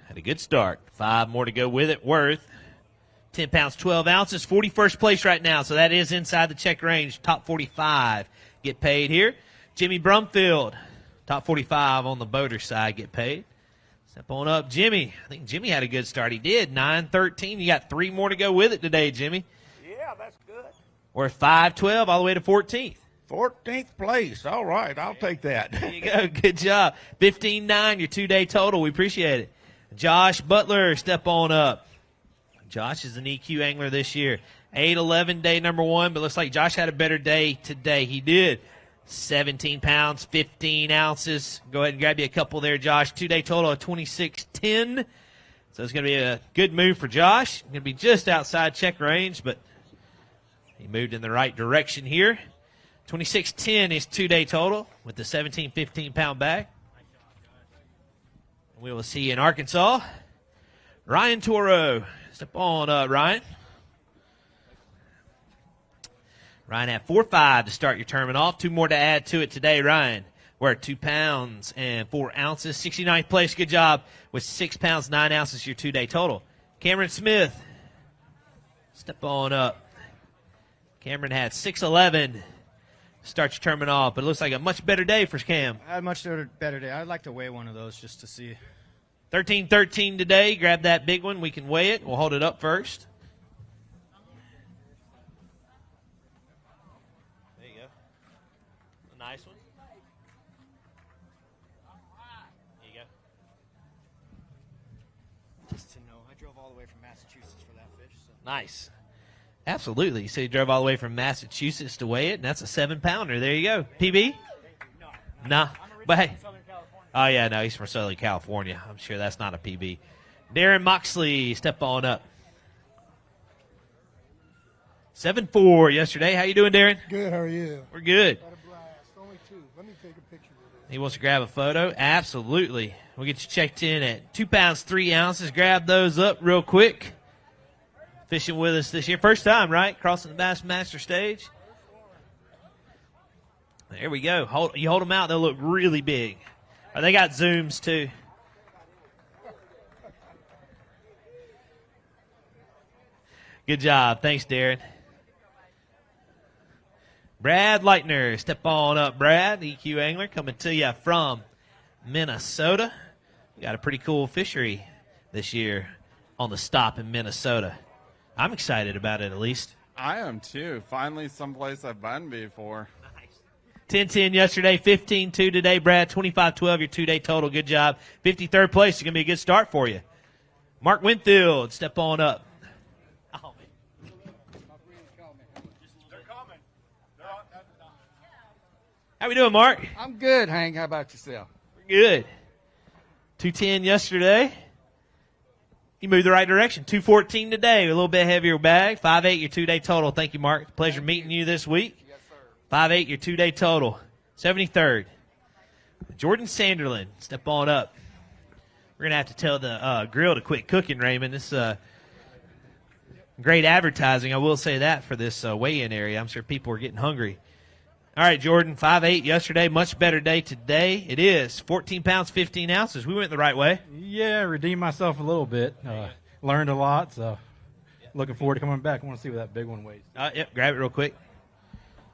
Had a good start. 5 more to go with it. Worth 10 pounds, 12 ounces. 41st place right now, so that is inside the check range. Top 45 get paid here. Jimmy Brumfield, top 45 on the boater side, get paid. Step on up, Jimmy. I think Jimmy had a good start. He did. 9-13. You got 3 more to go with it today, Jimmy. Yeah, that's good. We're 5-12 all the way to 14th. 14th place. All right, I'll take that. There you go. Good job. 15-9 your 2-day total. We appreciate it. Josh Butler, step on up. Josh is an EQ angler this year. 8-11 day number 1, but looks like Josh had a better day today. He did. 17 pounds, 15 ounces. Go ahead and grab you a couple there, Josh. 2-day total of 26-10. So it's going to be a good move for Josh. Going to be just outside check range, but he moved in the right direction here. 26-10 is 2-day total with the 17, 15-pound bag. We will see you in Arkansas. Ryan Toro. Step on up, Ryan. Ryan had 4-5 to start your tournament off. 2 more to add to it today, Ryan. We're at 2 pounds and 4 ounces. 69th place. Good job with 6 pounds, 9 ounces, your 2-day total. Cameron Smith. Step on up. Cameron had 6-11 to start your tournament off, but it looks like a much better day for Cam. I had a much better day. I'd like to weigh one of those just to see. 13-13 today. Grab that big one. We can weigh it. We'll hold it up first. There you go. A nice one. There you go. Just to know, I drove all the way from Massachusetts for that fish. So. Nice. Absolutely. So you drove all the way from Massachusetts to weigh it, and that's a 7-pounder. There you go. PB? No. But hey. Oh, yeah, no, he's from Southern California. I'm sure that's not a PB. Darren Moxley, step on up. 7-4 yesterday. How you doing, Darren? Good, how are you? We're good. Had a blast. Only 2. Let me take a picture of He wants to grab a photo? Absolutely. We'll get you checked in at 2 pounds, 3 ounces. Grab those up real quick. Fishing with us this year. First time, right? Crossing the Bassmaster stage. There we go. You hold them out, they'll look really big. Oh, they got zooms, too. Good job. Thanks, Darren. Brad Leitner. Step on up, Brad. EQ angler coming to you from Minnesota. We got a pretty cool fishery this year on the stop in Minnesota. I'm excited about it, at least. I am, too. Finally, someplace I've been before. 10-10 yesterday, 15-2 today, Brad. 25-12 your 2-day total. Good job. 53rd place is going to be a good start for you. Mark Winfield, step on up. How we doing, Mark? I'm good, Hank. How about yourself? Good. 210 yesterday. You moved the right direction. 214 today. A little bit heavier bag. 5.8 your 2-day total. Thank you, Mark. Pleasure meeting you this week. Yes, sir. 5.8 your 2-day total. 73rd. Jordan Sanderlin. Step on up. We're going to have to tell the grill to quit cooking, Raymond. This great advertising, I will say that, for this weigh-in area. I'm sure people are getting hungry. All right, Jordan, 5'8" yesterday. Much better day today. It is 14 pounds, 15 ounces. We went the right way. Yeah, redeemed myself a little bit. Learned a lot, so looking forward to coming back. I want to see what that big one weighs. Yep, grab it real quick.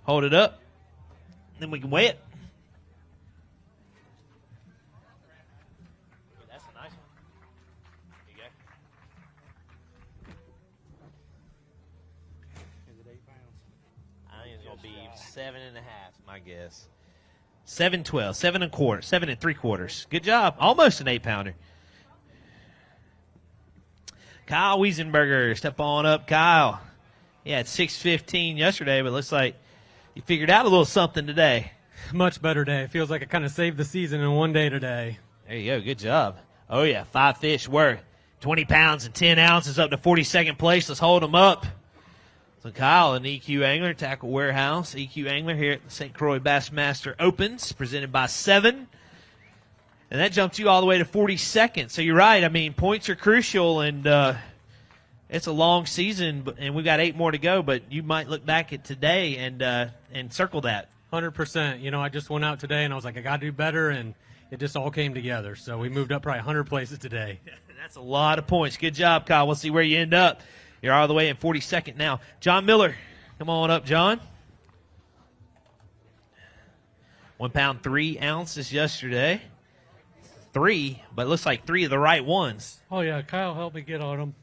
Hold it up. Then we can weigh it. That's a nice one. There you go. Is it 8 pounds? I think it's going to be 7.5, my guess. 7.12, 7 1/4, 7 3/4. Good job. Almost an 8-pounder. Kyle Wiesenberger, step on up, Kyle. Yeah, had 6.15 yesterday, but looks like you figured out a little something today. Much better day. Feels like I kind of saved the season in one day today. There you go. Good job. Oh, yeah, 5 fish worth 20 pounds and 10 ounces up to 42nd place. Let's hold them up. So Kyle, an EQ Angler, Tackle Warehouse, EQ Angler here at the St. Croix Bassmaster Opens, presented by 7. And that jumped you all the way to 42nd. So you're right. I mean, points are crucial, and it's a long season, and we've got 8 more to go. But you might look back at today and circle that. 100%. You know, I just went out today, and I was like, I got to do better, and it just all came together. So we moved up probably 100 places today. That's a lot of points. Good job, Kyle. We'll see where you end up. You're all the way in 42nd now. John Miller, come on up, John. 1 pound, 3 ounces yesterday. 3, but it looks like 3 of the right ones. Oh, yeah, Kyle helped me get on them.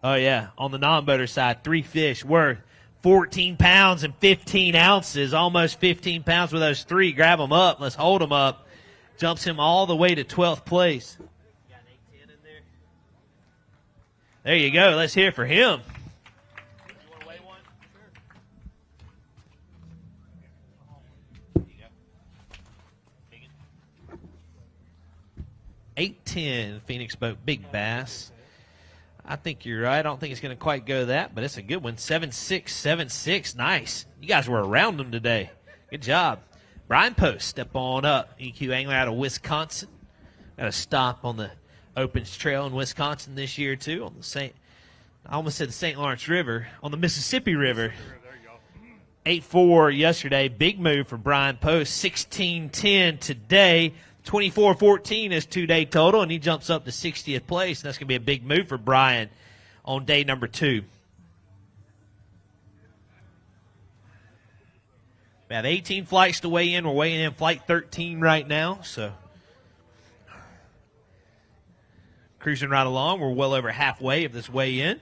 Oh, yeah, on the non-boater side, 3 fish worth 14 pounds and 15 ounces, almost 15 pounds with those 3. Grab them up. Let's hold them up. Jumps him all the way to 12th place. There you go. Let's hear it for him. You want to weigh one? Sure. 810 Phoenix Boat Big Bass. I think you're right. I don't think it's going to quite go that, but it's a good one. 7.6, 7.6. Nice. You guys were around them today. Good job. Brian Post, step on up. EQ Angler out of Wisconsin. Got a stop on the Opens Trail in Wisconsin this year, too, on the I almost said the St. Lawrence River, on the Mississippi River. 8.4 yesterday. Big move for Brian Post. 16.10 today. 24.14 is 2-day total, and he jumps up to 60th place. That's going to be a big move for Brian on day number 2. We have 18 flights to weigh in. We're weighing in flight 13 right now, so cruising right along. We're well over halfway of this weigh-in.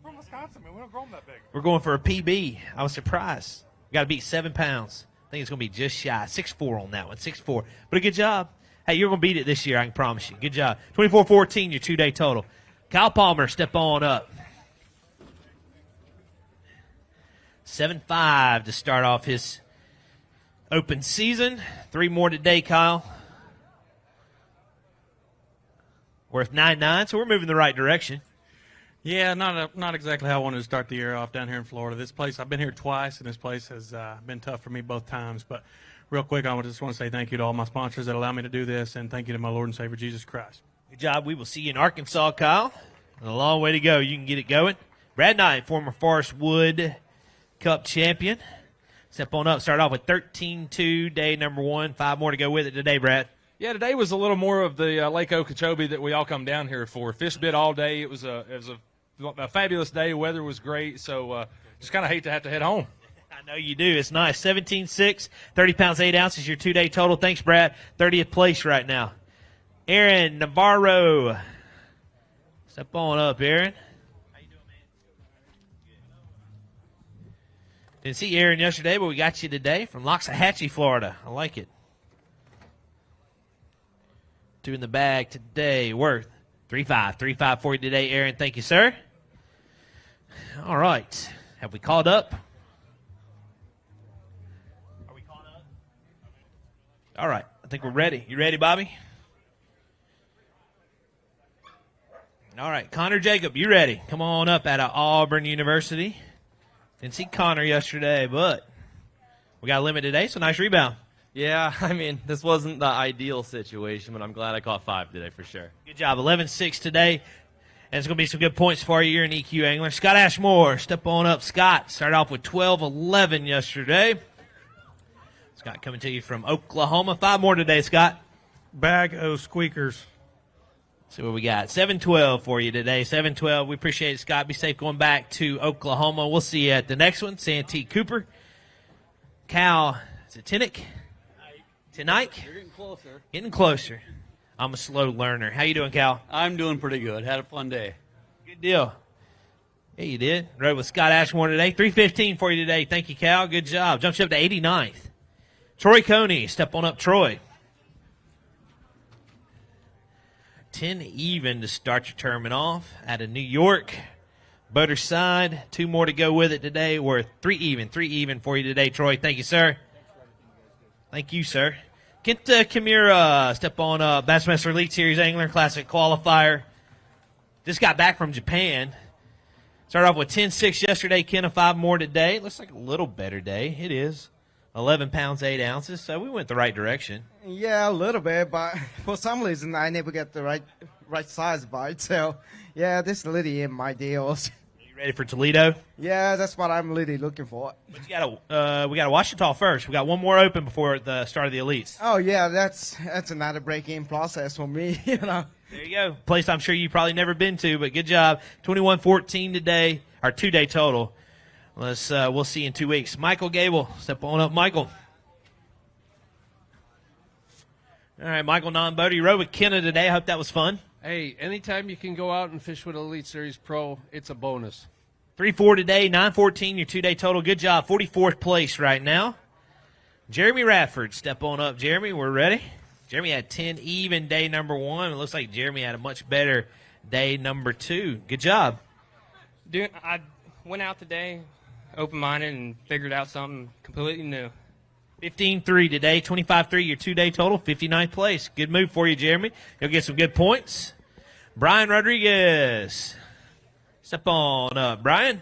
From Wisconsin, man. We don't grow them that big. We're going for a PB. I was surprised. We got to beat 7 pounds. I think it's going to be just shy. 6'4" on that one. 6'4". But a good job. Hey, you're going to beat it this year, I can promise you. Good job. 24.14, your 2-day total. Kyle Palmer, step on up. 7.5 to start off his open season. 3 more today, Kyle. Worth 9.9, so we're moving the right direction. Yeah, not exactly how I wanted to start the year off down here in Florida. This place, I've been here twice, and this place has been tough for me both times. But real quick, I just want to say thank you to all my sponsors that allow me to do this, and thank you to my Lord and Savior, Jesus Christ. Good job. We will see you in Arkansas, Kyle. A long way to go. You can get it going. Brad Knight, former Forest Wood Cup champion. Step on up. Start off with 13.2, day number 1. 5 more to go with it today, Brad. Yeah, today was a little more of the Lake Okeechobee that we all come down here for. Fish bit all day. It was a fabulous day. Weather was great, so just kind of hate to have to head home. I know you do. It's nice. 17.6, 30 pounds, 8 ounces, your 2-day total. Thanks, Brad. 30th place right now. Aaron Navarro. Step on up, Aaron. How you doing, man? Didn't see Aaron yesterday, but we got you today from Loxahatchee, Florida. I like it. Two in the bag today, worth 3.5. 3.5 for you today, Aaron. Thank you, sir. All right. Have we called up? Are we called up? All right. I think we're ready. You ready, Bobby? All right. Connor Jacob, you ready? Come on up out of Auburn University. Didn't see Connor yesterday, but we got a limit today, so nice rebound. Yeah, I mean, this wasn't the ideal situation, but I'm glad I caught 5 today for sure. Good job. 11-6 today. And it's going to be some good points for you. You're an EQ angler. Scott Ashmore, step on up. Scott started off with 12-11 yesterday. Scott coming to you from Oklahoma. 5 more today, Scott. Bag of squeakers. See what we got. 7-12 for you today. 7-12. We appreciate it, Scott. Be safe going back to Oklahoma. We'll see you at the next one. Santee Cooper. Cal, is it Tinnick? Tonight? You're getting closer. Getting closer. I'm a slow learner. How you doing, Cal? I'm doing pretty good. Had a fun day. Good deal. Yeah, you did. Rode with Scott Ashmore today. 3:15 for you today. Thank you, Cal. Good job. Jumps you up to 89th. Troy Coney. Step on up, Troy. 10 even to start your tournament off. Out of New York. Butter side. 2 more to go with it today. Worth 3 even. 3 even for you today, Troy. Thank you, sir. Thank you, sir. Kenta Kimura, step on Bassmaster Elite Series Angler Classic Qualifier. Just got back from Japan. Started off with 10-6 yesterday, Kenta 5 more today. Looks like a little better day. It is. 11 pounds, 8 ounces, so we went the right direction. Yeah, a little bit, but for some reason I never get the right size bite. So, yeah, this is really in my deals. You ready for Toledo? Yeah, that's what I'm really looking for. But we got to Ouachita first. We got one more open before the start of the elites. Oh yeah, that's another break-in process for me. You know. There you go. Place I'm sure you've probably never been to, but good job. 21-14 today, our 2-day total. We'll see you in 2 weeks. Michael Gable, step on up, Michael. All right, Michael non-boater. You rode with Kenna today. I hope that was fun. Hey, anytime you can go out and fish with Elite Series Pro, it's a bonus. 3-4 today, 9-14, your 2-day total. Good job. 44th place right now. Jeremy Radford, step on up, Jeremy. We're ready. Jeremy had 10 even day number 1. It looks like Jeremy had a much better day number 2. Good job. Dude, I went out today open-minded and figured out something completely new. 15-3 today, 25-3, your 2-day total, 59th place. Good move for you, Jeremy. You'll get some good points. Brian Rodriguez. Step on up, Brian.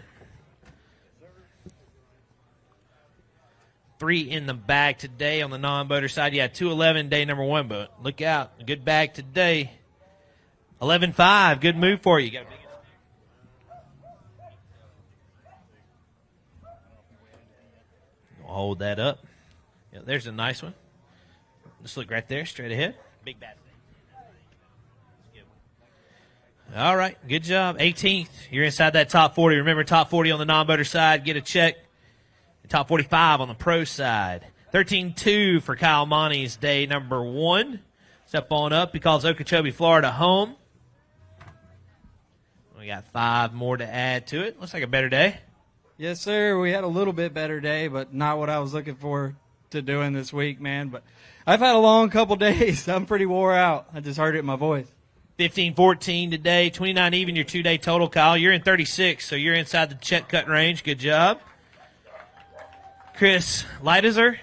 3 in the bag today on the non-boater side. You had 2-11 day number 1, but look out. A good bag today. 11-5, good move for you. You got hold that up. Yeah, there's a nice one. Just look right there, straight ahead. Big bad thing. All right, good job. 18th, you're inside that top 40. Remember, top 40 on the non-boater side, get a check. Top 45 on the pro side. 13-2 for Kyle Monty's day number 1. Step on up. He calls Okeechobee, Florida home. We got 5 more to add to it. Looks like a better day. Yes, sir. We had a little bit better day, but not what I was looking for to doing this week, man. But I've had a long couple days. I'm pretty wore out. I just heard it in my voice. 15-14 today, 29 even your 2-day total, Kyle. You're in 36, so you're inside the check cut range. Good job. Chris Leitizer,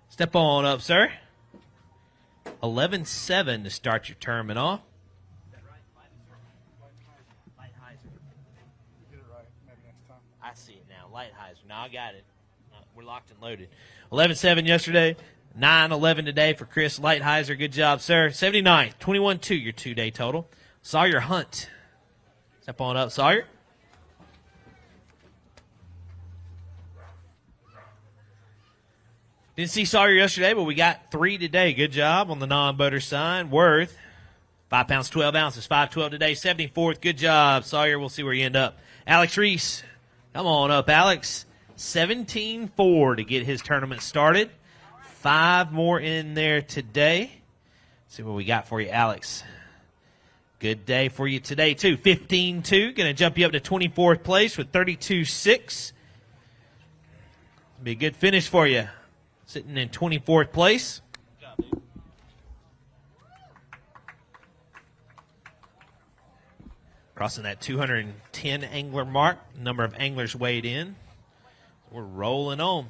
step on up, sir. 11-7 to start your tournament off. I see it now. Lightheiser. Now I got it. We're locked and loaded. 11-7 yesterday. 9-11 today for Chris Lightheiser. Good job, sir. 79th. 21-2 your 2-day total. Sawyer Hunt. Step on up, Sawyer. Didn't see Sawyer yesterday, but we got 3 today. Good job on the non-boater side. Worth 5 pounds, 12 ounces. 5-12 today. 74th. Good job, Sawyer. We'll see where you end up. Alex Reese. Come on up, Alex. 17-4 to get his tournament started. 5 more in there today. Let's see what we got for you, Alex. Good day for you today, too. 15-2. Going to jump you up to 24th place with 32-6. Be a good finish for you. Sitting in 24th place. Crossing that 210 angler mark. Number of anglers weighed in. We're rolling on.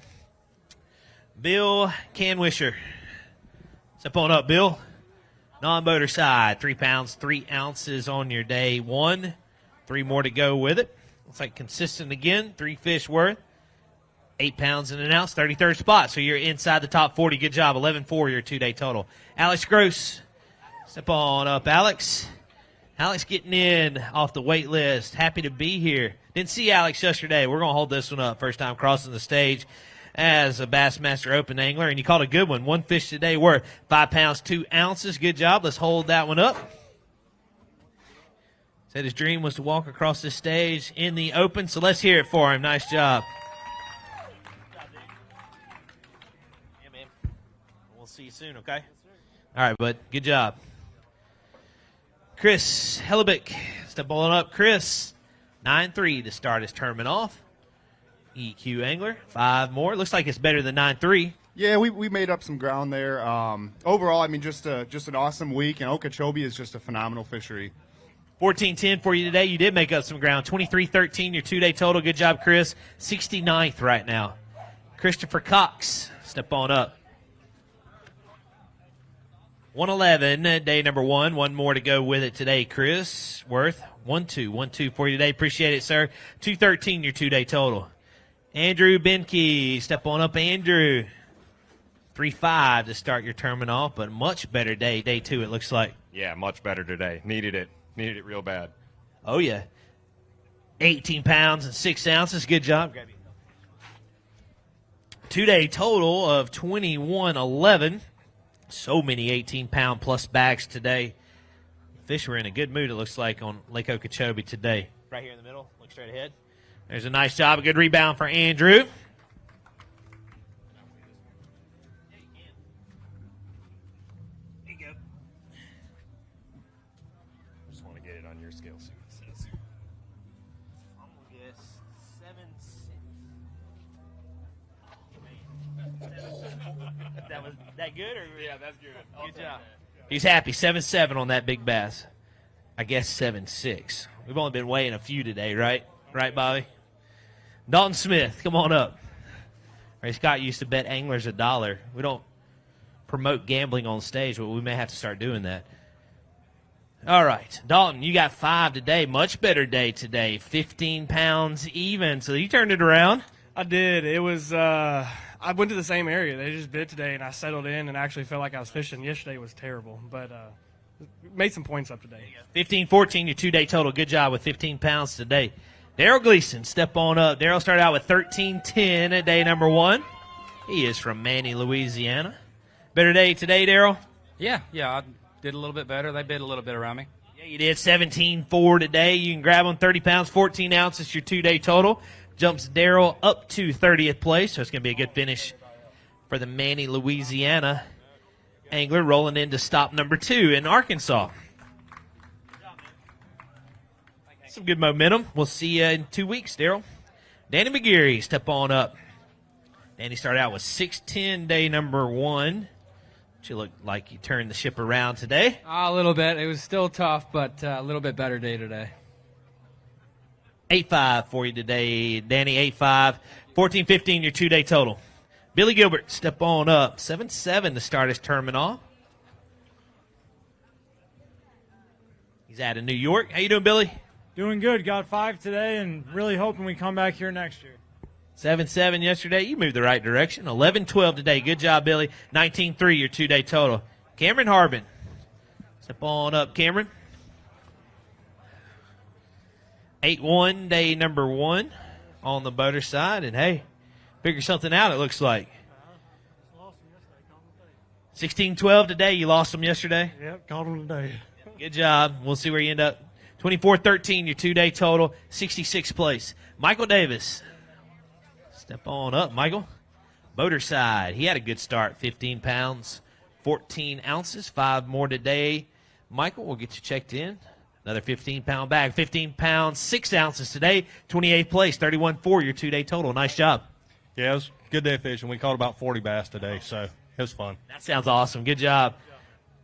Bill Canwisher. Step on up, Bill. Non-boater side, 3 pounds, 3 ounces on your day one. 3 more to go with it. Looks like consistent again, 3 fish worth. 8 pounds and an ounce, 33rd spot. So you're inside the top 40. Good job. 11-4 your 2-day total. Alex Gross. Step on up, Alex. Alex getting in off the wait list. Happy to be here. Didn't see Alex yesterday. We're going to hold this one up. First time crossing the stage as a Bassmaster Open angler, and you caught a good one. 1 fish today worth 5 pounds, 2 ounces. Good job. Let's hold that one up. Said his dream was to walk across this stage in the Open, so let's hear it for him. Nice job. Yeah, man. We'll see you soon, okay? All right, bud. Good job. Chris Hellebick, step on up. Chris, 9-3 to start his tournament off. EQ angler, 5 more. Looks like it's better than 9-3. Yeah, we made up some ground there. Overall, I mean, just an awesome week, and Okeechobee is just a phenomenal fishery. 14-10 for you today. You did make up some ground. 23-13 your 2-day total. Good job, Chris. 69th right now. Christopher Cox, step on up. 111, day number 1. 1 more to go with it today, Chris. Worth 1-2 for you today. Appreciate it, sir. 213 your 2-day total. Andrew Benke, step on up, Andrew. 3-5 to start your tournament off, but much better day. Day 2, it looks like. Yeah, much better today. Needed it real bad. Oh, yeah. 18 pounds and 6 ounces. Good job. 2-day total of 21-11. So many 18-pound plus bags today. Fish were in a good mood, it looks like, on Lake Okeechobee today. Right here in the middle. Look straight ahead. There's a nice job. A good rebound for Andrew. Just want to get it on your scale. See what it says. I'm going to guess 7-6. That was that good? Or? Yeah, that's good. Good job. He's happy. 7-7 on that big bass. I guess 7-6. We've only been weighing a few today, right? Right, Bobby? Dalton Smith, come on up. Ray Scott used to bet anglers $1. We don't promote gambling on stage, but we may have to start doing that. All right, Dalton, you got 5 today. Much better day today. 15 pounds even. So you turned it around. I did. It was, I went to the same area. They just bit today, and I settled in and actually felt like I was fishing. Yesterday was terrible, but made some points up today. 15-14, your 2-day total. Good job with 15 pounds today. Daryl Gleason, step on up. Daryl started out with 13-10 at day number 1. He is from Manny, Louisiana. Better day today, Daryl? Yeah, I did a little bit better. They bit a little bit around me. Yeah, you did 17-4 today. You can grab on 30 pounds, 14 ounces, your 2-day total. Jumps Daryl up to 30th place, so it's going to be a good finish for the Manny, Louisiana angler, rolling into stop number 2 in Arkansas. Some good momentum. We'll see you in 2 weeks, Daryl. Danny McGeary, step on up. Danny started out with 6-10, day number 1. You look like you turned the ship around today. A little bit. It was still tough, but a little bit better day today. 8-5 for you today, Danny. 8-5. 14-15, your 2-day total. Billy Gilbert, step on up. 7-7 to start his tournament off. He's out of New York. How you doing, Billy? Doing good. Got 5 today and really hoping we come back here next year. 7-7 yesterday. You moved the right direction. 11-12 today. Good job, Billy. 19-3, your 2-day total. Cameron Harbin. Step on up, Cameron. 8-1, day number 1 on the boater side. And, hey, figure something out, it looks like. 16-12 today. You lost them yesterday? Yep, caught them today. Good job. We'll see where you end up. 24-13, your 2-day total. 66th place. Michael Davis. Step on up, Michael. Boater side. He had a good start. 15 pounds, 14 ounces. 5 more today. Michael, we'll get you checked in. Another 15-pound bag. 15 pounds, 6 ounces today. 28th place. 31-4, your 2-day total. Nice job. Yeah, it was a good day of fishing. We caught about 40 bass today, so it was fun. That sounds awesome. Good job.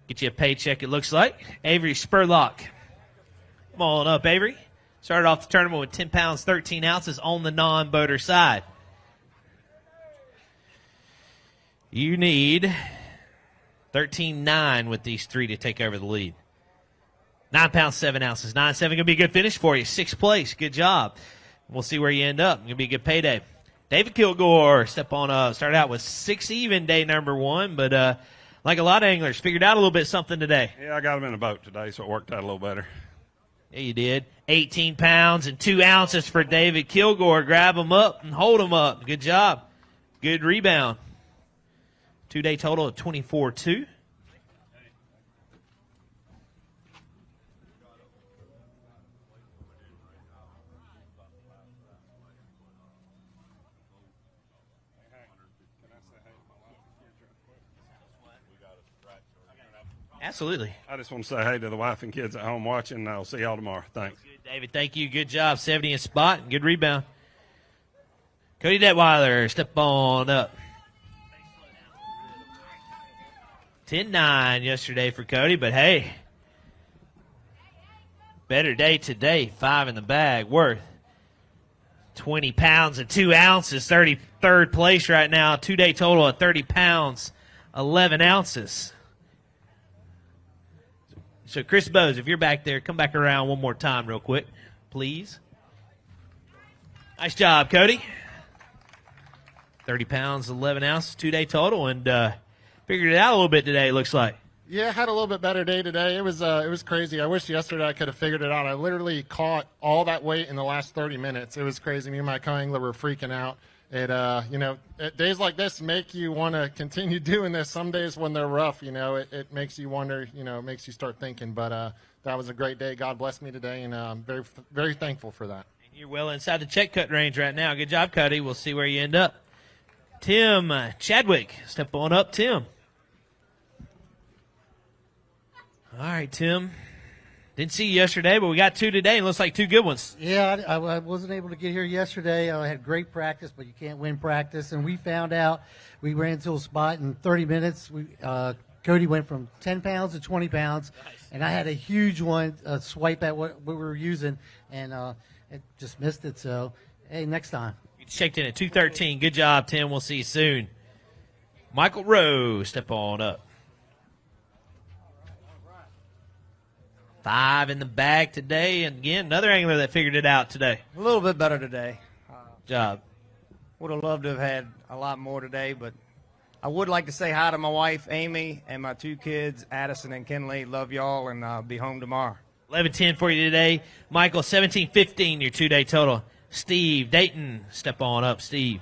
Get you a paycheck, it looks like. Avery Spurlock. Come on up, Avery. Started off the tournament with 10 pounds, 13 ounces on the non-boater side. You need 13.9 with these three to take over the lead. 9 pounds, 7 ounces. 9.7 going to be a good finish for you. 6th place. Good job. We'll see where you end up. Going to be a good payday. David Kilgore, step on up. Started out with 6 even day number 1, but like a lot of anglers, figured out a little bit something today. Yeah, I got him in a boat today, so it worked out a little better. Yeah, you did. 18 pounds and 2 ounces for David Kilgore. Grab him up and hold him up. Good job. Good rebound. 2-day total of 24-2. Absolutely. I just want to say hey to the wife and kids at home watching, and I'll see y'all tomorrow. Thanks. Good, David. Thank you. Good job. 70 in spot. Good rebound. Cody Detweiler, step on up. 10-9 yesterday for Cody, but hey, better day today. 5 in the bag, worth 20 pounds and 2 ounces. 33rd place right now. 2-day total of 30 pounds, 11 ounces. So, Chris Bowes, if you're back there, come back around one more time real quick, please. Nice job, Cody. 30 pounds, 11 ounces, 2-day total, and figured it out a little bit today, it looks like. Yeah, had a little bit better day today. It was crazy. I wish yesterday I could have figured it out. I literally caught all that weight in the last 30 minutes. It was crazy. Me and my co-angler were freaking out. Days like this make you want to continue doing this. Some days when they're rough, it makes you wonder, it makes you start thinking. But that was a great day. God blessed me today, and I'm very, very thankful for that. You're well inside the check cut range right now. Good job, Cody. We'll see where you end up. Tim Chadwick, step on up, Tim. All right, Tim. Didn't see you yesterday, but we got 2 today, and looks like 2 good ones. Yeah, I wasn't able to get here yesterday. I had great practice, but you can't win practice. And we found out we ran into a spot in 30 minutes. Cody went from 10 pounds to 20 pounds, and I had a huge one swipe at what we were using, and it just missed it. So, hey, next time. You checked in at 213. Good job, Tim. We'll see you soon. Michael Rowe, step on up. 5 in the bag today, and again, another angler that figured it out today. A little bit better today. Job. Would have loved to have had a lot more today, but I would like to say hi to my wife, Amy, and my 2 kids, Addison and Kinley. Love y'all, and I'll be home tomorrow. 11-10 for you today. Michael, 17-15, your 2-day total. Steve Dayton, step on up, Steve.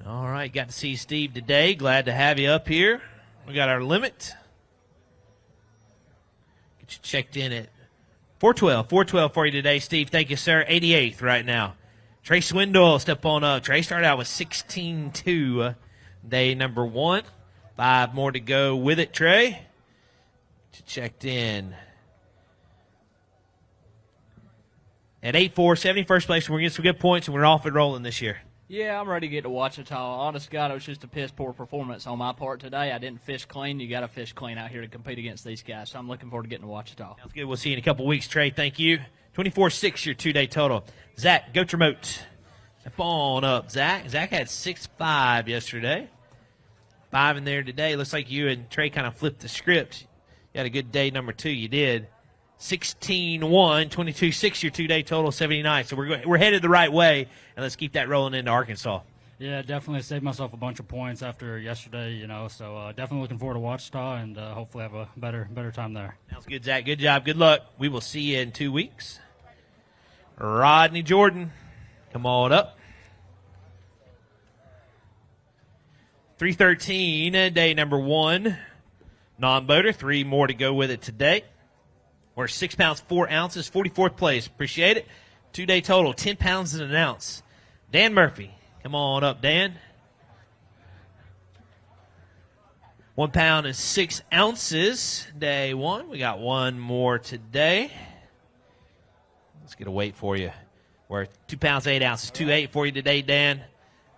All right, got to see Steve today. Glad to have you up here. We got our limit. Get you checked in at 412 for you today, Steve. Thank you, sir. 88th right now. Trey Swindle, step on up. Trey started out with 16-2, day number 1. 5 more to go with it, Trey. Checked in at 8-4, 71st place. We're getting some good points, and we're off and rolling this year. Yeah, I'm ready to get to Ouachita. Honest to God, it was just a piss poor performance on my part today. I didn't fish clean. You got to fish clean out here to compete against these guys. So I'm looking forward to getting to Ouachita. Sounds good. We'll see you in a couple weeks, Trey. Thank you. 24-6, your 2-day total. Zach Goetremote, step on up. Zach had 6-5 yesterday. 5 in there today. Looks like you and Trey kind of flipped the script. You had a good day number 2. You did. 16-1, 22-6, your 2-day total, 79. So we're headed the right way, and let's keep that rolling into Arkansas. Yeah, definitely saved myself a bunch of points after yesterday, so definitely looking forward to Ouachita and hopefully have a better time there. Sounds good, Zach. Good job. Good luck. We will see you in 2 weeks. Rodney Jordan, come on up. 313, day number 1. Non-boater, 3 more to go with it today. We're 6 pounds, 4 ounces, 44th place. Appreciate it. 2-day total, 10 pounds and an ounce. Dan Murphy, come on up, Dan. 1 pound and 6 ounces, day 1. We got 1 more today. Let's get a weight for you. We're 2 pounds, 8 ounces, 2.8 for you today, Dan.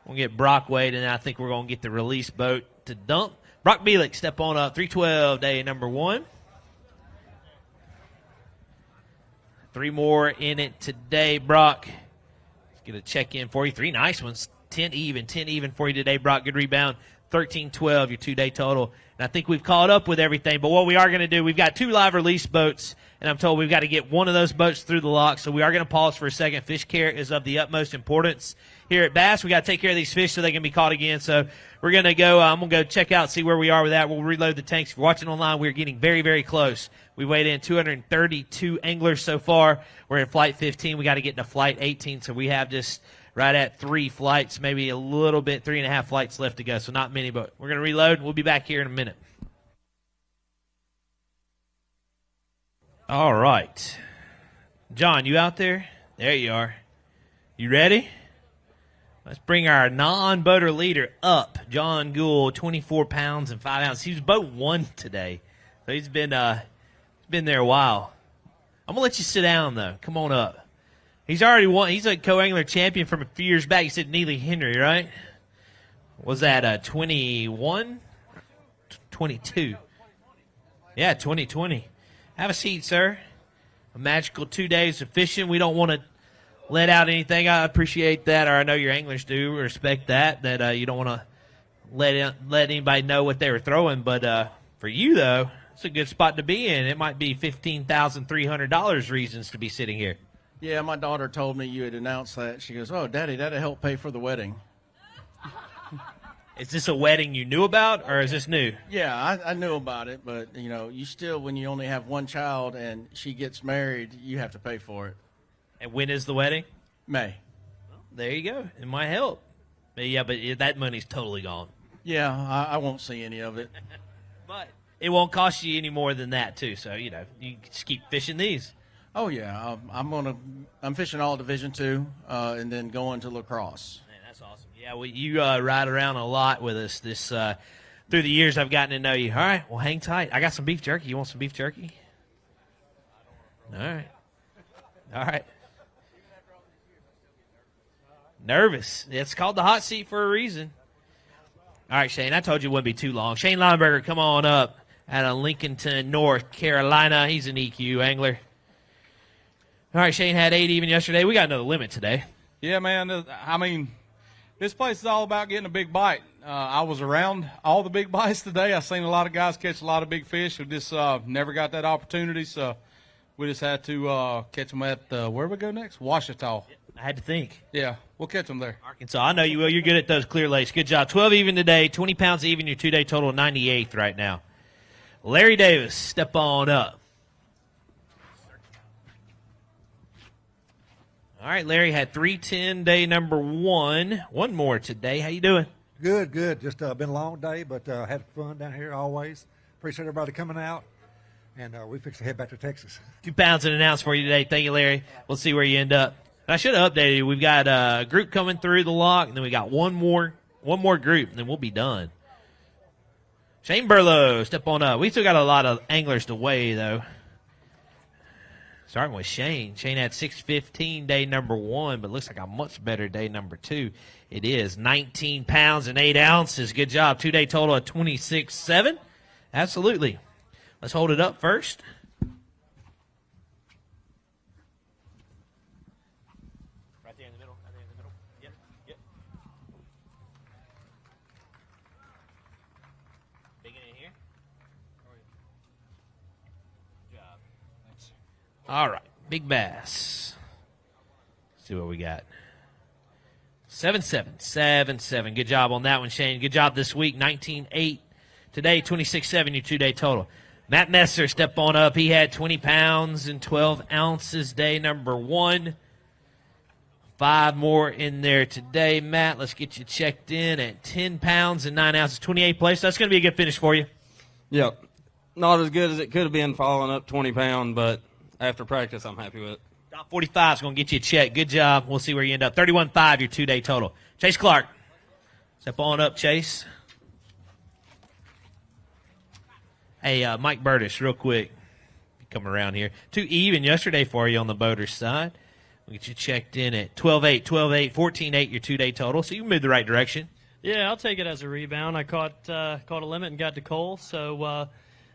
We'll get Brock weighed, and I think we're going to get the release boat to dump. Brock Bielik, step on up. 312, day number 1. 3 more in it today, Brock. Let's get a check-in for you. 3 nice ones. 10 even for you today, Brock. Good rebound. 13-12, your 2-day total. And I think we've caught up with everything. But what we are going to do, we've got 2 live release boats, and I'm told we've got to get one of those boats through the lock. So we are going to pause for a second. Fish care is of the utmost importance here at Bass. We got to take care of these fish so they can be caught again. So we're going to go. I'm going to go check out, see where we are with that. We'll reload the tanks. If you're watching online, we're getting very, very close. We weighed in 232 anglers so far. We're in flight 15. We got to get into flight 18. So we have just right at 3 flights, maybe a little bit, 3.5 flights left to go. So not many, but we're going to reload. We'll be back here in a minute. All right. John, you out there? There you are. You ready? Let's bring our non-boater leader up. John Gould, 24 pounds and 5 ounces. He was boat 1 today. So he's been there a while. I'm going to let you sit down, though. Come on up. He's already won. He's a co-angler champion from a few years back. He said Neely Henry, right? Was that 21? 22. Yeah, 2020. Have a seat, sir. A magical 2 days of fishing. We don't want to let out anything. I appreciate that, or I know your anglers do respect that you don't want to let anybody know what they were throwing. But for you, though, it's a good spot to be in. It might be $15,300 reasons to be sitting here. Yeah, my daughter told me you had announced that. She goes, "Oh, Daddy, that'll help pay for the wedding." Is this a wedding you knew about, or is this new? Yeah, I knew about it, but, you still, when you only have one child and she gets married, you have to pay for it. And when is the wedding? May. Well, there you go. It might help. But yeah, but that money's totally gone. Yeah, I won't see any of it. But it won't cost you any more than that, too. So, you just keep fishing these. Oh, yeah. I'm fishing all Division II and then going to lacrosse. Man, that's awesome. Yeah, well, you ride around a lot with us through the years I've gotten to know you. All right, well, hang tight. I got some beef jerky. You want some beef jerky? All right. Nervous. It's called the hot seat for a reason. All right, Shane, I told you it wouldn't be too long. Shane Lineberger, come on up out of Lincolnton, North Carolina. He's an EQ angler. All right, Shane had 8 even yesterday. We got another limit today. Yeah, man. This place is all about getting a big bite. I was around all the big bites today. I've seen a lot of guys catch a lot of big fish who just never got that opportunity. So we just had to catch them at, where we go next? Ouachita. I had to think. Yeah, we'll catch them there. Arkansas. I know you will. You're good at those clear lakes. Good job. 12 even today, 20 pounds even, your 2-day total, 98th right now. Larry Davis, step on up. All right, Larry had 310 day number 1. One more today. How you doing? Good. Just been a long day, but had fun down here always. Appreciate everybody coming out, and we fix to head back to Texas. 2 pounds and an ounce for you today. Thank you, Larry. We'll see where you end up. And I should have updated you. We've got a group coming through the lock, and then we got one more group, and then we'll be done. Shane Burlow, step on up. We still got a lot of anglers to weigh, though. Starting with Shane. Shane had 615 day number 1, but looks like a much better day number 2. It is 19 pounds and 8 ounces. Good job. 2-day total of 26.7. Absolutely. Let's hold it up first. Right there in the middle. Yep. Big in here. Good job. Thanks. All right, Big Bass. Let's see what we got. 7-7. Good job on that one, Shane. Good job this week. 19.8 today, 26.7 your 2-day total. Matt Messer, step on up. He had 20 pounds and 12 ounces day number 1. 5 more in there today. Matt, let's get you checked in at 10 pounds and 9 ounces, 28th place. That's going to be a good finish for you. Yep. Not as good as it could have been following up 20 pound, but after practice, I'm happy with it. Top 45 is going to get you a check. Good job. We'll see where you end up. 31.5 your 2-day total. Chase Clark. Step on up, Chase. Hey, Mike Burdish, real quick. Come around here. 2 even yesterday for you on the boater side. We'll get you checked in at 12.8, 14.8 your 2-day total. So you moved the right direction. Yeah, I'll take it as a rebound. I caught a limit and got to Cole, so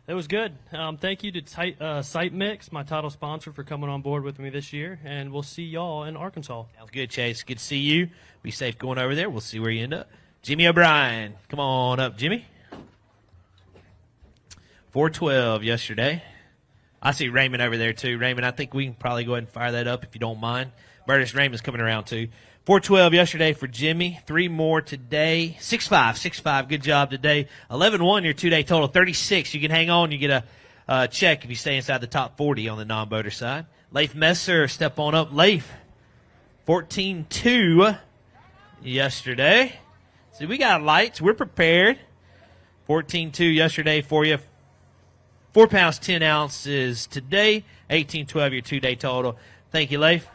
It was good. Thank you to Site Mix, my title sponsor, for coming on board with me this year, and we'll see y'all in Arkansas. Sounds good, Chase. Good to see you. Be safe going over there. We'll see where you end up. Jimmy O'Brien. Come on up, Jimmy. 412 yesterday. I see Raymond over there, too. Raymond, I think we can probably go ahead and fire that up if you don't mind. Burtis Raymond's coming around, too. 412 yesterday for Jimmy. 3 more today. 6-5. Good job today. 11-1 your 2-day total. 36. You can hang on. You get a check if you stay inside the top 40 on the non-boater side. Leif Messer, step on up. Leif, 14-2 yesterday. See, we got lights. We're prepared. 14-2 yesterday for you. 4 pounds, 10 ounces today. 18-12 your 2-day total. Thank you, Leif.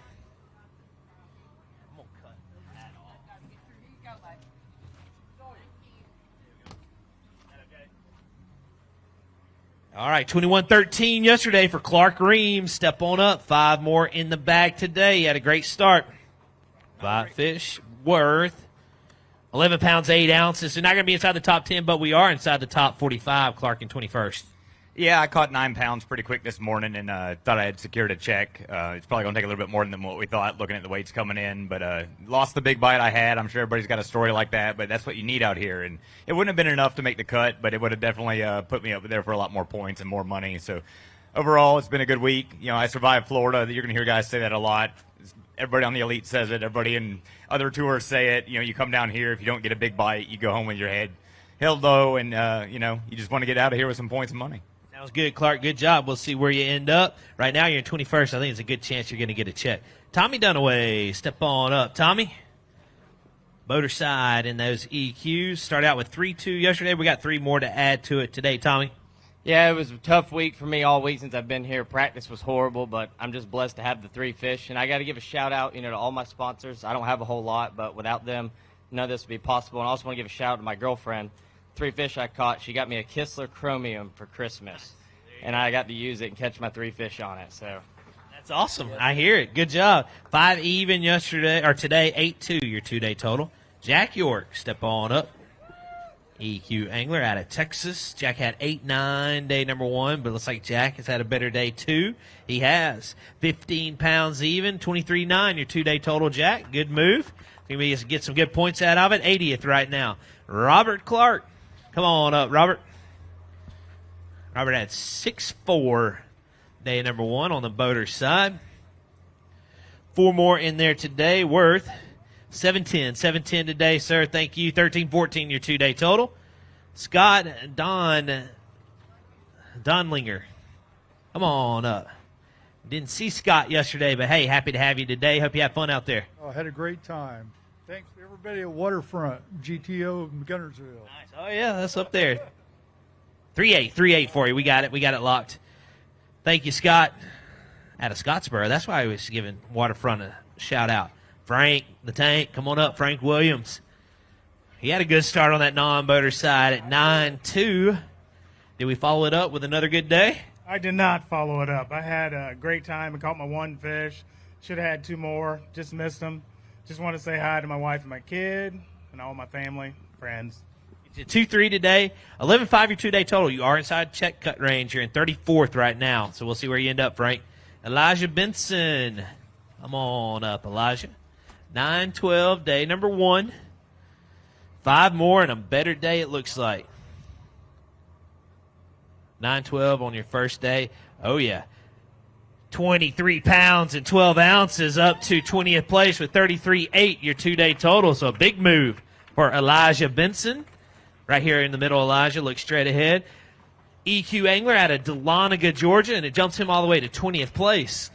All right, 21-13 yesterday for Clark Reams. Step on up. 5 more in the bag today. He had a great start. 5 fish worth 11 pounds, 8 ounces. So not going to be inside the top 10, but we are inside the top 45. Clark in 21st. Yeah, I caught 9 pounds pretty quick this morning and thought I had secured a check. It's probably going to take a little bit more than what we thought looking at the weights coming in, but lost the big bite I had. I'm sure everybody's got a story like that, but that's what you need out here. And it wouldn't have been enough to make the cut, but it would have definitely put me up there for a lot more points and more money. So overall, it's been a good week. You know, I survived Florida. You're going to hear guys say that a lot. Everybody on the Elite says it. Everybody in other tours say it. You know, you come down here, if you don't get a big bite, you go home with your head held low, and, you know, you just want to get out of here with some points and money. That was good, Clark. Good job. We'll see where you end up. Right now, you're in 21st. I think it's a good chance you're going to get a check. Tommy Dunaway, step on up. Tommy, boater side in those EQs. Start out with 3-2 yesterday. We got 3 more to add to it today, Tommy. Yeah, it was a tough week for me all week since I've been here. Practice was horrible, but I'm just blessed to have the 3 fish. And I got to give a shout-out, to all my sponsors. I don't have a whole lot, but without them, none of this would be possible. And I also want to give a shout-out to my girlfriend. 3 fish I caught. She got me a Kistler Chromium for Christmas, and I got to use it and catch my 3 fish on it. So that's awesome. I hear it. Good job. 5 even yesterday or today. 8-2 your 2-day total. Jack York, step on up. EQ angler out of Texas. Jack had 8-9 day number 1, but it looks like Jack has had a better day too. He has 15 pounds even. 23-9 your 2-day total. Jack, good move. Think we get some good points out of it. 80th right now. Robert Clark. Come on up, Robert. Robert had 6-4 day number 1 on the boater side. 4 more in there today worth 7-10. 7-10 today, sir. Thank you. 13-14 your 2-day total. Scott Donlinger. Come on up. Didn't see Scott yesterday, but hey, happy to have you today. Hope you have fun out there. I had a great time. Thanks to everybody at Waterfront, GTO, Gunnersville. Nice. Oh, yeah, that's up there. 3-8 for you. We got it locked. Thank you, Scott. Out of Scottsboro. That's why I was giving Waterfront a shout-out. Frank, the tank, come on up, Frank Williams. He had a good start on that non-boater side at 9-2. Did we follow it up with another good day? I did not follow it up. I had a great time. I caught my 1 fish. Should have had 2 more. Just missed them. Just want to say hi to my wife and my kid and all my family, friends. It's a 2-3 today. 11-5 your 2-day total. You are inside check cut range. You're in 34th right now, so we'll see where you end up, Frank. Elijah Benson. Come on up, Elijah. 9-12 day number 1. 5 more and a better day it looks like. 9-12 on your first day. Oh, yeah. 23 pounds and 12 ounces up to 20th place with 33.8 your 2-day total. So a big move for Elijah Benson. Right here in the middle, Elijah looks straight ahead. EQ angler out of Dahlonega, Georgia, and it jumps him all the way to 20th place.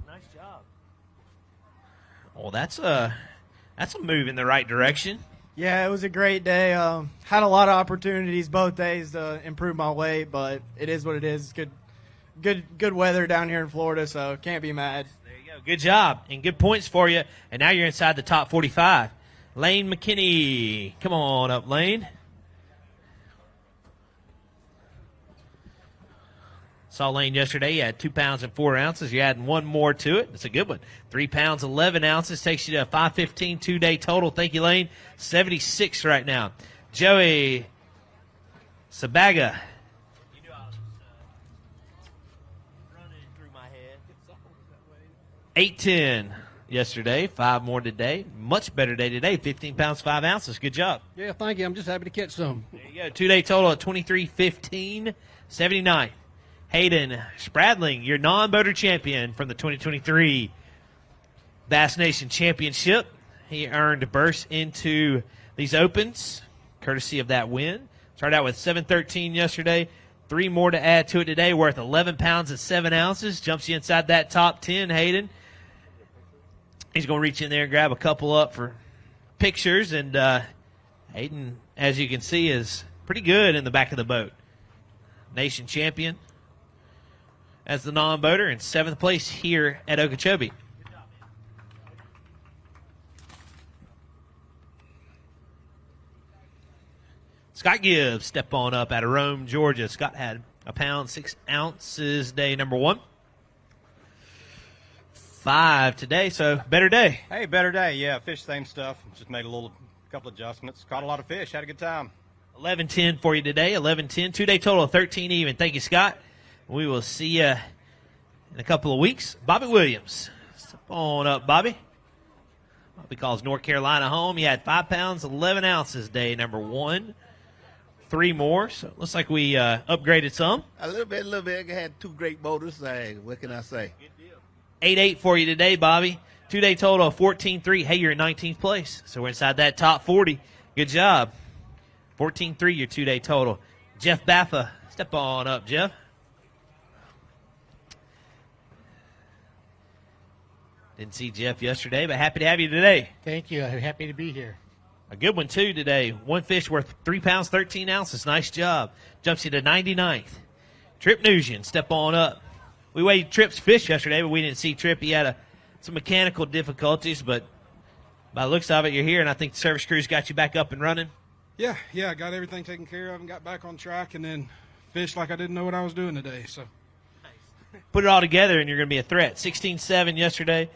Nice job. Well, that's a move in the right direction. Yeah, it was a great day. Had a lot of opportunities both days to improve my weight, but it is what it is. It's good weather down here in Florida, so can't be mad. There you go. Good job and good points for you. And now you're inside the top 45. Lane McKinney. Come on up, Lane. Saw Lane yesterday. He had 2 pounds and 4 ounces. You're adding 1 more to it. That's a good one. 3 pounds, 11 ounces. Takes you to a 515 2-day total. Thank you, Lane. 76 right now. Joey Sabaga. 8-10 yesterday, 5 more today. Much better day today, 15 pounds, 5 ounces. Good job. Yeah, thank you. I'm just happy to catch some. There you go. 2-day total of 23-15, 79. Hayden Spradling, your non-boater champion from the 2023 Bass Nation Championship. He earned a berth into these Opens, courtesy of that win. Started out with 713 yesterday. 3 more to add to it today, worth 11 pounds and 7 ounces. Jumps you inside that top 10, Hayden. He's going to reach in there and grab a couple up for pictures. And Hayden, as you can see, is pretty good in the back of the boat. Nation champion as the non-boater in 7th place here at Okeechobee. Scott Gibbs, step on up out of Rome, Georgia. Scott had 1 pound, 6 ounces day number 1. 5 today, so better day. Hey, better day. Yeah, fish, same stuff. Just made a couple adjustments. Caught a lot of fish. Had a good time. 11-10 for you today. 11-10. 2-day total of 13 even. Thank you, Scott. We will see you in a couple of weeks. Bobby Williams. Step on up, Bobby. Bobby calls North Carolina home. He had 5 pounds, 11 ounces day number 1. 3 more, so it looks like we upgraded some. A little bit. I had 2 great boaters. What can I say? 8-8 for you today, Bobby. 2-day total of 14-3. Hey, you're in 19th place, so we're inside that top 40. Good job. 14-3, your 2-day total. Jeff Baffa, step on up, Jeff. Didn't see Jeff yesterday, but happy to have you today. Thank you. I'm happy to be here. A good one, too, today. 1 fish worth 3 pounds, 13 ounces. Nice job. Jumps you to 99th. Trip Nugent, step on up. We weighed Trip's fish yesterday, but we didn't see Trip. He had some mechanical difficulties, but by the looks of it, you're here, and I think the service crew's got you back up and running. Yeah, I got everything taken care of and got back on track and then fished like I didn't know what I was doing today. So Put it all together, and you're going to be a threat. 16-7 yesterday.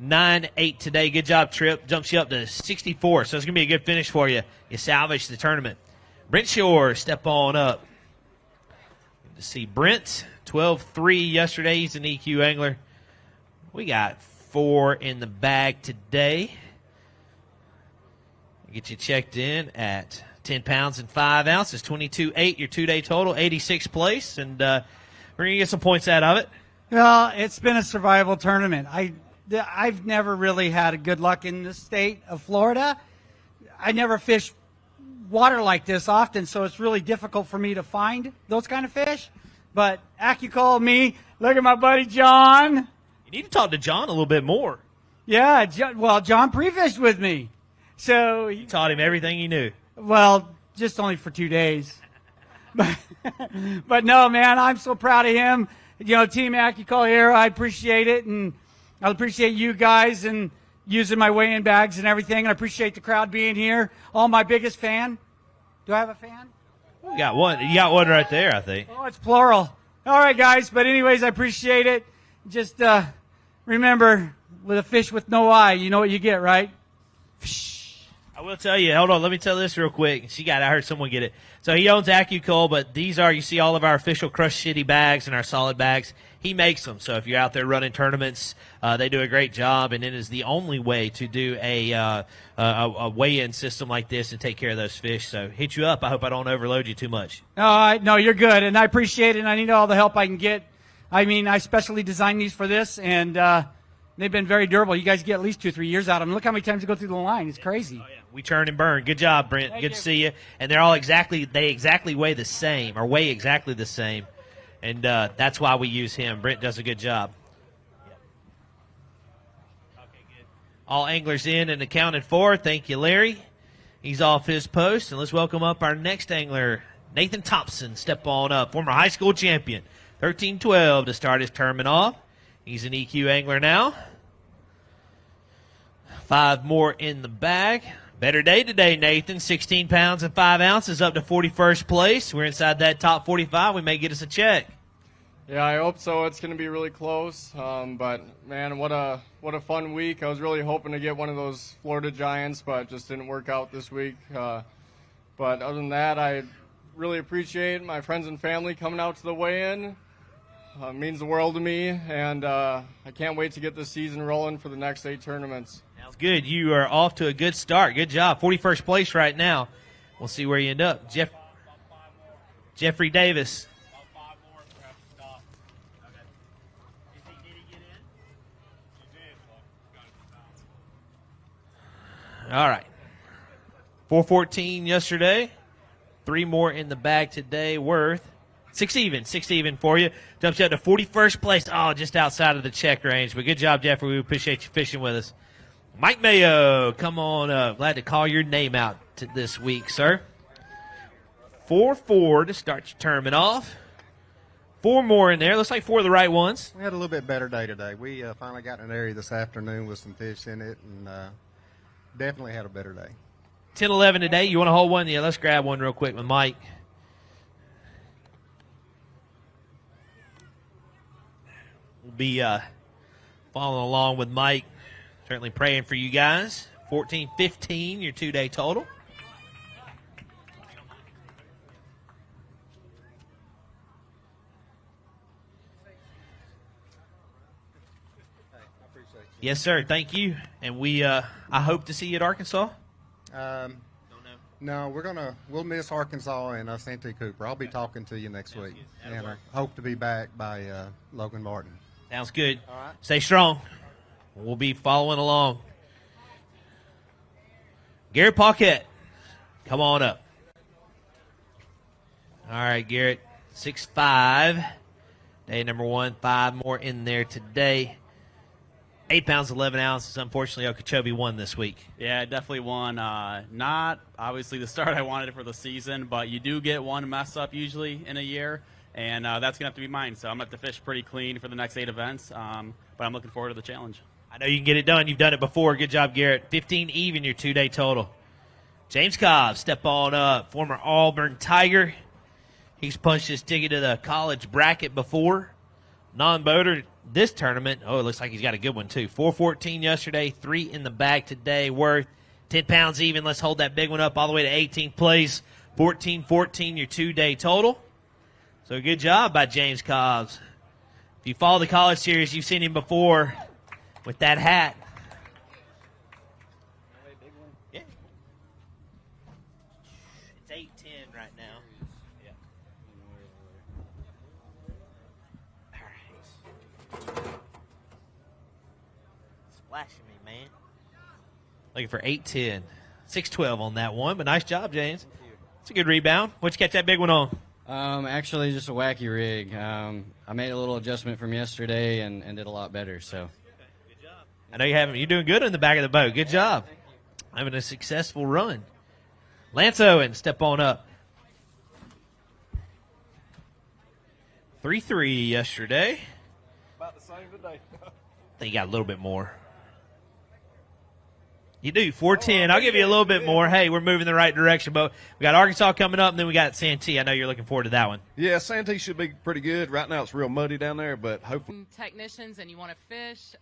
9-8 today. Good job, Trip. Jumps you up to 64, so it's going to be a good finish for you. You salvage the tournament. Brent Shore, step on up. Good to see Brent. 12-3 yesterday. He's an EQ angler. We got 4 in the bag today. Get you checked in at 10 pounds and 5 ounces. 22-8, your 2-day total. 86th place, and we're going to get some points out of it. Well, it's been a survival tournament. I've never really had a good luck in the state of Florida. I never fish water like this often, so it's really difficult for me to find those kind of fish. But Aki called me. Look at my buddy John. You need to talk to John a little bit more. Yeah, John pre-fished with me. So you taught him everything he knew. Well, just only for 2 days. But no, man, I'm so proud of him. You know, Team Aki call here. I appreciate it, and I appreciate you guys and using my weigh-in bags and everything. And I appreciate the crowd being here. All my biggest fan. Do I have a fan? You got one. You got one right there, I think. Oh, it's plural. All right, guys. But anyways, I appreciate it. Just remember, with a fish with no eye, you know what you get, right? I will tell you. Hold on. Let me tell this real quick. I heard someone get it. So he owns AccuCoal, but these are, you see all of our official Crush City bags and our solid bags. He makes them. So if you're out there running tournaments, they do a great job, and it is the only way to do a weigh-in system like this and take care of those fish. So hit you up. I hope I don't overload you too much. No, you're good, and I appreciate it, and I need all the help I can get. I mean, I specially designed these for this, and they've been very durable. You guys get at least 2-3 years out of them. Look how many times they go through the line. It's crazy. Oh, yeah. We churn and burn. Good job, Brent. Good to see you. And they're all exactly weigh the same, or weigh exactly the same. And that's why we use him. Brent does a good job. All anglers in and accounted for. Thank you, Larry. He's off his post. And let's welcome up our next angler, Nathan Thompson. Step on up. Former high school champion. 13-12 to start his tournament off. He's an EQ angler now. 5 more in the bag. Better day today, Nathan. 16 pounds and 5 ounces up to 41st place. We're inside that top 45. We may get us a check. Yeah, I hope so. It's going to be really close. But, man, what a fun week. I was really hoping to get one of those Florida Giants, but just didn't work out this week. But other than that, I really appreciate my friends and family coming out to the weigh-in. It means the world to me, and I can't wait to get this season rolling for the next 8 tournaments. Sounds good. You are off to a good start. Good job. 41st place right now. We'll see where you end up. Jeffrey Davis. All right. 414 yesterday. 3 more in the bag today worth 6 even for you. Jumps you up to 41st place. Oh, just outside of the check range. But good job, Jeffrey. We appreciate you fishing with us. Mike Mayo, come on up. Glad to call your name out this week, sir. 4-4 to start your tournament off. 4 more in there. Looks like 4 of the right ones. We had a little bit better day today. We finally got in an area this afternoon with some fish in it, and definitely had a better day. 10-11 today. You want to hold one? Yeah, let's grab one real quick with Mike. We'll be following along with Mike. Certainly praying for you guys. 14-15, your 2-day total. Yes, sir. Thank you. And we, I hope to see you at Arkansas. No, we'll miss Arkansas and Santee Cooper. I'll be talking to you next week, and I hope to be back by Logan Martin. Sounds good. All right. Stay strong. We'll be following along. Garrett Paquette, come on up. All right, Garrett, 6'5". Day number 1, 5 more in there today. 8 pounds, 11 ounces. Unfortunately, Okeechobee won this week. Yeah, definitely won. Not obviously the start I wanted for the season, but you do get one mess up usually in a year, and that's going to have to be mine. So I'm going to have to fish pretty clean for the next 8 events, but I'm looking forward to the challenge. I know you can get it done. You've done it before. Good job, Garrett. 15 even, your 2-day total. James Cobb, step on up. Former Auburn Tiger. He's punched his ticket to the college bracket before. Non-boater this tournament. Oh, it looks like he's got a good one, too. 414 yesterday, 3 in the bag today, worth 10 pounds even. Let's hold that big one up all the way to 18th place. 14-14, your 2-day total. So good job by James Cobbs. If you follow the college series, you've seen him before with that hat. Yeah. It's 8-10 right now. Yeah. All right. Splashing me, man. Looking for 8-10. 6-12 on that one, but nice job, James. It's a good rebound. What'd you catch that big one on? Actually, just a wacky rig. I made a little adjustment from yesterday and did a lot better. So, I know you're doing good in the back of the boat. Good job. Having a successful run. Lance Owen, step on up. 3-3 yesterday. About the same today. I think you got a little bit more. You do, 410. I'll give you a little bit more. Hey, we're moving the right direction. But we got Arkansas coming up, and then we got Santee. I know you're looking forward to that one. Yeah, Santee should be pretty good. Right now it's real muddy down there, but hopefully. Technicians and you want to fish,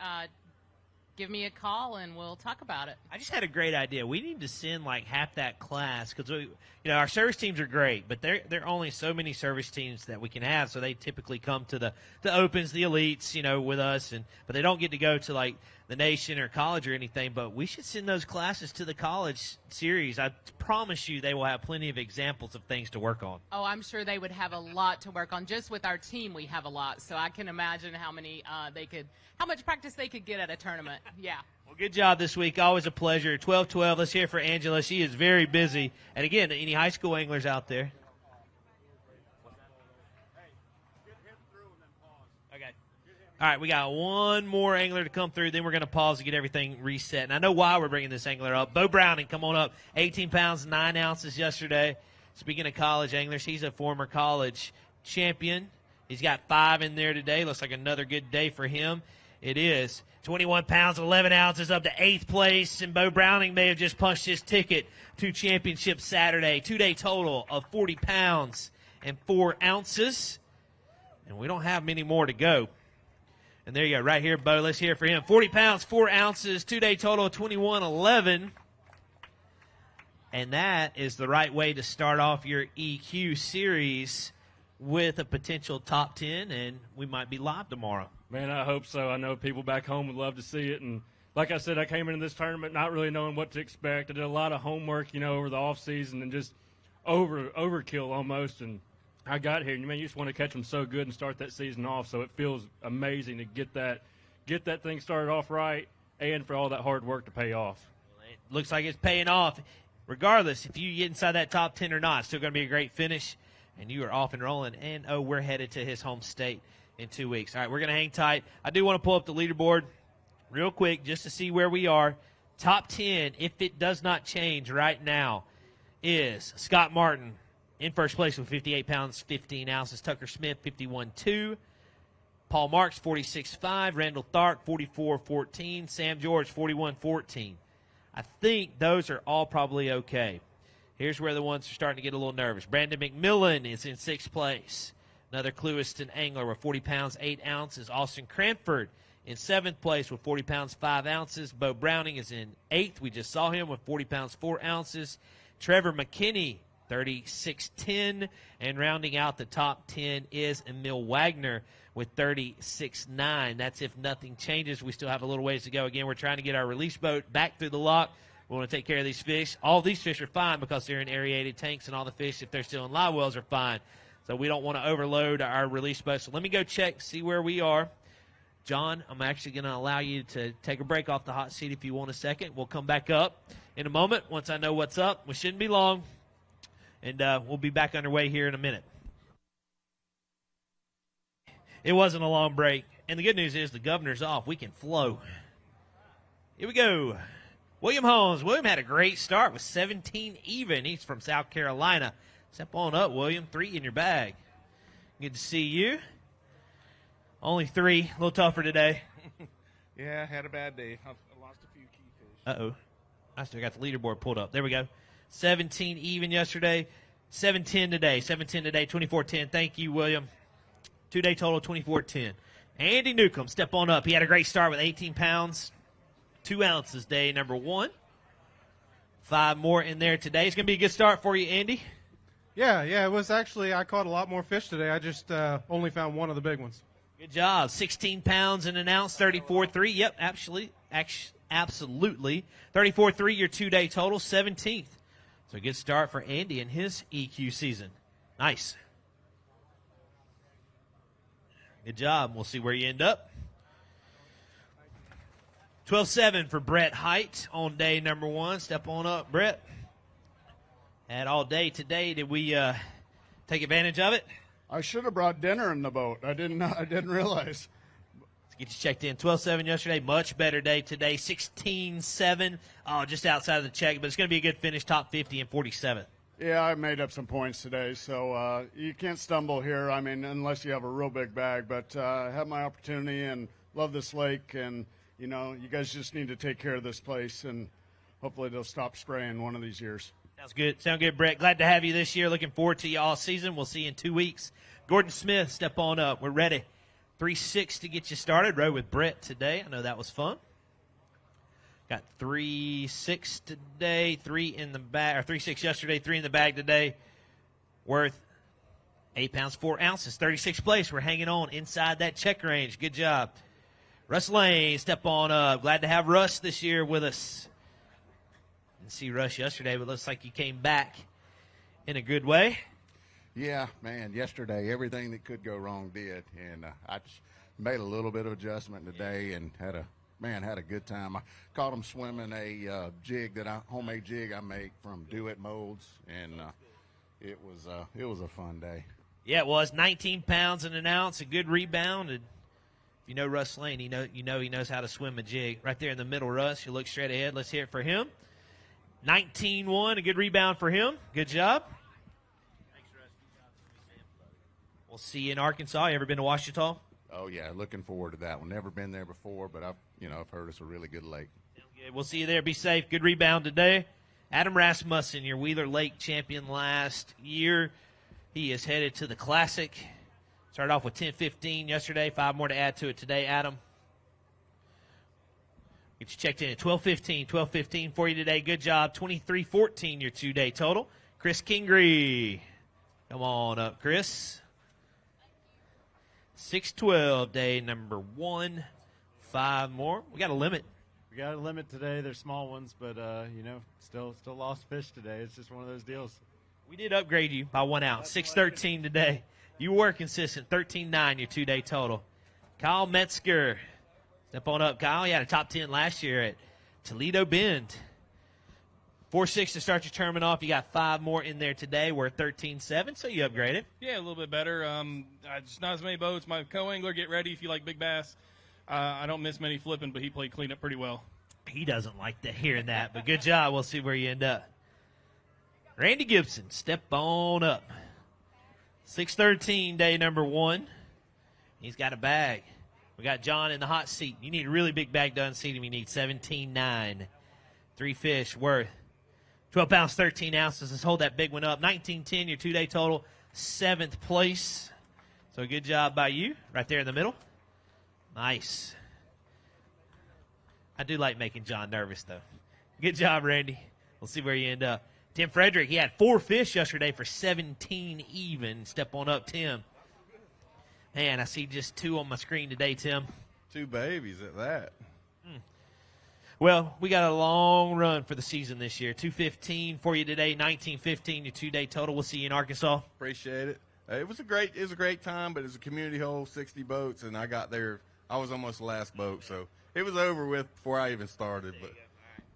give me a call and we'll talk about it. I just had a great idea. We need to send like half that class because our service teams are great, but there are only so many service teams that we can have. So they typically come to the opens, the elites, with us, but they don't get to go to like the nation or college or anything. But we should send those classes to the college series. I promise you, they will have plenty of examples of things to work on. Oh, I'm sure they would have a lot to work on. Just with our team, we have a lot. So I can imagine how much practice they could get at a tournament. Yeah. Well, good job this week. Always a pleasure. 12-12. Let's hear it for Angela. She is very busy. And again, any high school anglers out there? Okay. All right, we got one more angler to come through. Then we're going to pause to get everything reset. And I know why we're bringing this angler up. Beau Browning, come on up. 18 pounds, 9 ounces yesterday. Speaking of college anglers, he's a former college champion. He's got 5 in there today. Looks like another good day for him. It is 21 pounds, 11 ounces up to 8th place, and Beau Browning may have just punched his ticket to championship Saturday. 2-day total of 40 pounds and 4 ounces, and we don't have many more to go. And there you go, right here, Beau. Let's hear it for him. 40 pounds, 4 ounces, 2-day total of 21-11, and that is the right way to start off your EQ series. with a potential top 10, and we might be live tomorrow. Man, I hope so. I know people back home would love to see it. And like I said, I came into this tournament not really knowing what to expect. I did a lot of homework, over the off season and just overkill almost. And I got here, and you just want to catch them so good and start that season off. So it feels amazing to get that thing started off right, and for all that hard work to pay off. It looks like it's paying off. Regardless, if you get inside that top 10 or not, it's still going to be a great finish, and you are off and rolling. And, we're headed to his home state in 2 weeks. All right, we're going to hang tight. I do want to pull up the leaderboard real quick just to see where we are. Top 10, if it does not change right now, is Scott Martin in first place with 58 pounds, 15 ounces. Tucker Smith, 51.2. Paul Marks, 46.5. Randall Tharp, 44.14. Sam George, 41.14. I think those are all probably okay. Here's where the ones are starting to get a little nervous. Brandon McMillan is in 6th place. Another Clewiston angler with 40 pounds, 8 ounces. Austin Cranford in 7th place with 40 pounds, 5 ounces. Beau Browning is in 8th. We just saw him with 40 pounds, 4 ounces. Trevor McKinney, 36.10. And rounding out the top 10 is Emil Wagner with 36.9. That's if nothing changes. We still have a little ways to go. Again, we're trying to get our release boat back through the lock. We want to take care of these fish. All these fish are fine because they're in aerated tanks, and all the fish, if they're still in live wells, are fine. So we don't want to overload our release boat. So let me go check, see where we are. John, I'm actually going to allow you to take a break off the hot seat if you want a second. We'll come back up in a moment once I know what's up. We shouldn't be long, and we'll be back underway here in a minute. It wasn't a long break, and the good news is the governor's off. We can flow. Here we go. William Holmes. William had a great start with 17 even. He's from South Carolina. Step on up, William. 3 in your bag. Good to see you. Only 3. A little tougher today. Yeah, had a bad day. I lost a few key fish. Uh-oh. I still got the leaderboard pulled up. There we go. 17 even yesterday. 7-10 today. 7-10 today. 24-10. Thank you, William. 2-day total, 24-10. Andy Newcomb, step on up. He had a great start with 18 pounds, 2 ounces, day number 1. 5 more in there today. It's going to be a good start for you, Andy. Yeah, it was actually, I caught a lot more fish today. I just only found one of the big ones. Good job. 16 pounds and an ounce, 34.3. Yep, absolutely. 34.3, your 2-day total, 17th. So a good start for Andy in his EQ season. Nice. Good job. We'll see where you end up. 12-7 for Brett Height on day number 1. Step on up, Brett. Had all day today. Did we take advantage of it? I should have brought dinner in the boat. I didn't realize. Let's get you checked in. 12-7 yesterday. Much better day today. 16-7. Oh, just outside of the check, but it's going to be a good finish. Top 50 and 47. Yeah, I made up some points today, so you can't stumble here. I mean, unless you have a real big bag. But I had my opportunity and love this lake, and you guys just need to take care of this place, and hopefully they'll stop spraying one of these years. Sounds good. Sound good, Brett. Glad to have you this year. Looking forward to you all season. We'll see you in 2 weeks. Gordon Smith, step on up. We're ready. 3-6 to get you started. Rode with Brett today. I know that was fun. Got 3-6 today, 3 in the bag, or 3-6 yesterday, 3 in the bag today. Worth 8 pounds, 4 ounces, 36th place. We're hanging on inside that check range. Good job. Russ Lane, step on up. Glad to have Russ this year with us. Didn't see Russ yesterday, but looks like he came back in a good way. Yeah, man, yesterday everything that could go wrong did, and I just made a little bit of adjustment today and had a good time. I caught him swimming a homemade jig I make from Do It Molds, and it was a fun day. Yeah, it was 19 pounds and an ounce, a good rebound. And if you know Russ Lane, he knows how to swim a jig. Right there in the middle, Russ. You look straight ahead. Let's hear it for him. 19-1, a good rebound for him. Good job. We'll see you in Arkansas. You ever been to Ouachita? Oh yeah, looking forward to that one. Never been there before, but I've heard it's a really good lake. Good. We'll see you there. Be safe. Good rebound today. Adam Rasmussen, your Wheeler Lake champion last year. He is headed to the Classic. Started off with 10-15 yesterday. 5 more to add to it today, Adam. Get you checked in at 12-15 for you today. Good job. 23-14, your 2-day total. Chris Kingree. Come on up, Chris. 6-12, day number 1. 5 more. We got a limit. We got a limit today. They're small ones, but still lost fish today. It's just one of those deals. We did upgrade you by 1 ounce. 6-13 today. You were consistent. 13-9 your 2-day total. Kyle Metzger. Step on up, Kyle. You had a top 10 last year at Toledo Bend. 4-6 to start your tournament off. You got 5 more in there today. We're at 13-7, so you upgraded. Yeah, a little bit better. Just not as many boats. My co-angler, get ready if you like big bass. I don't miss many flipping, but he played cleanup pretty well. He doesn't like hearing that, but good job. We'll see where you end up. Randy Gibson, step on up. 6-13, day number 1. He's got a bag. We got John in the hot seat. You need a really big bag to unseat him. You need 17-9. 3 fish worth 12 pounds, 13 ounces. Let's hold that big one up. 19-10, your 2-day total. 7th place. So good job by you right there in the middle. Nice. I do like making John nervous, though. Good job, Randy. We'll see where you end up. Tim Frederick, he had 4 fish yesterday for 17 even. Step on up, Tim. Man, I see just 2 on my screen today, Tim. 2 babies at that. Well, we got a long run for the season this year. 2-15 for you today, 19-15 your 2-day total. We'll see you in Arkansas. Appreciate it. It was a great time, but it was a community hole, 60 boats, and I got there. I was almost the last boat, so it was over with before I even started. But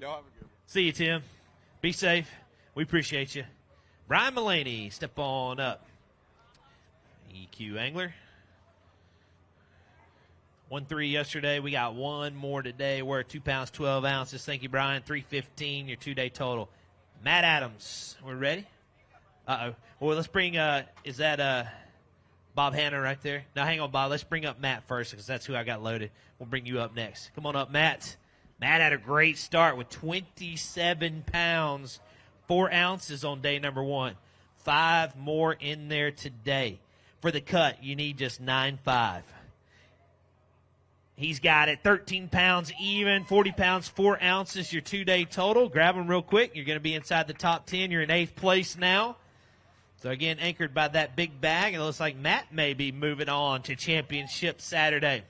y'all have a good one. See you, Tim. Be safe. We appreciate you. Brian Mullaney, step on up. EQ angler. 1-3 yesterday. We got 1 more today. We're at 2 pounds, 12 ounces. Thank you, Brian. 3-15, your 2-day total. Matt Adams, we're ready? Uh-oh. Well, let's bring, is that Bob Hanna right there? No, hang on, Bob. Let's bring up Matt first because that's who I got loaded. We'll bring you up next. Come on up, Matt. Matt had a great start with 27 pounds, 4 ounces on day number 1. 5 more in there today. For the cut, you need just 9.5. He's got it. 13 pounds even, 40 pounds, 4 ounces, your 2-day total. Grab him real quick. You're going to be inside the top 10. You're in 8th place now. So, again, anchored by that big bag. And it looks like Matt may be moving on to Championship Saturday.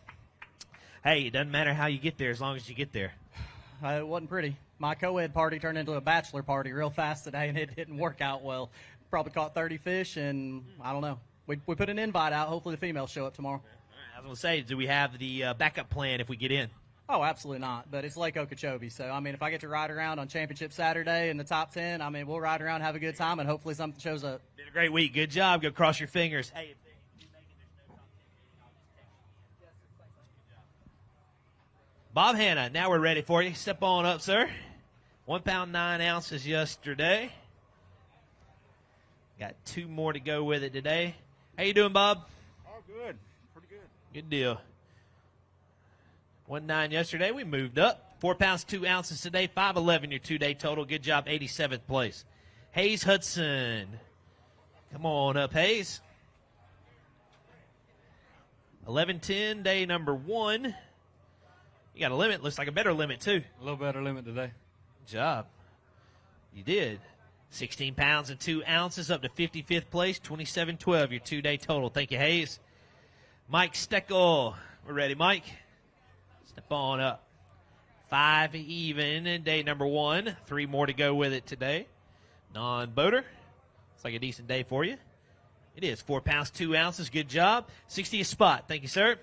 Hey, it doesn't matter how you get there as long as you get there. It wasn't pretty. My co-ed party turned into a bachelor party real fast today, and it didn't work out well. Probably caught 30 fish, and I don't know. We put an invite out. Hopefully the females show up tomorrow. I was going to say, do we have the backup plan if we get in? Oh, absolutely not. But it's Lake Okeechobee. So, I mean, if I get to ride around on Championship Saturday in the top 10, I mean, we'll ride around, have a good time, and hopefully something shows up. Did a great week. Good job. Go cross your fingers. Hey, if they do make it, there's no top 10. I'll just text you. Bob Hanna, now we're ready for you. Step on up, sir. 1 pound, 9 ounces yesterday. Got 2 more to go with it today. How you doing, Bob? Oh, good. Pretty good. Good deal. 1.9 yesterday. We moved up. 4 pounds, 2 ounces today. 5.11 your 2-day total. Good job. 87th place. Hayes Hudson. Come on up, Hayes. 11-10, day number 1. You got a limit. Looks like a better limit, too. A little better limit today. Good job. You did. 16 pounds and 2 ounces up to 55th place. 27-12 your 2-day total. Thank you, Hayes. Mike Steckel. We're ready, Mike. Step on up. 5 even in day number 1. 3 more to go with it today. Non-boater. Looks like a decent day for you. It is 4 pounds, 2 ounces. Good job. 60th spot. Thank you, sir.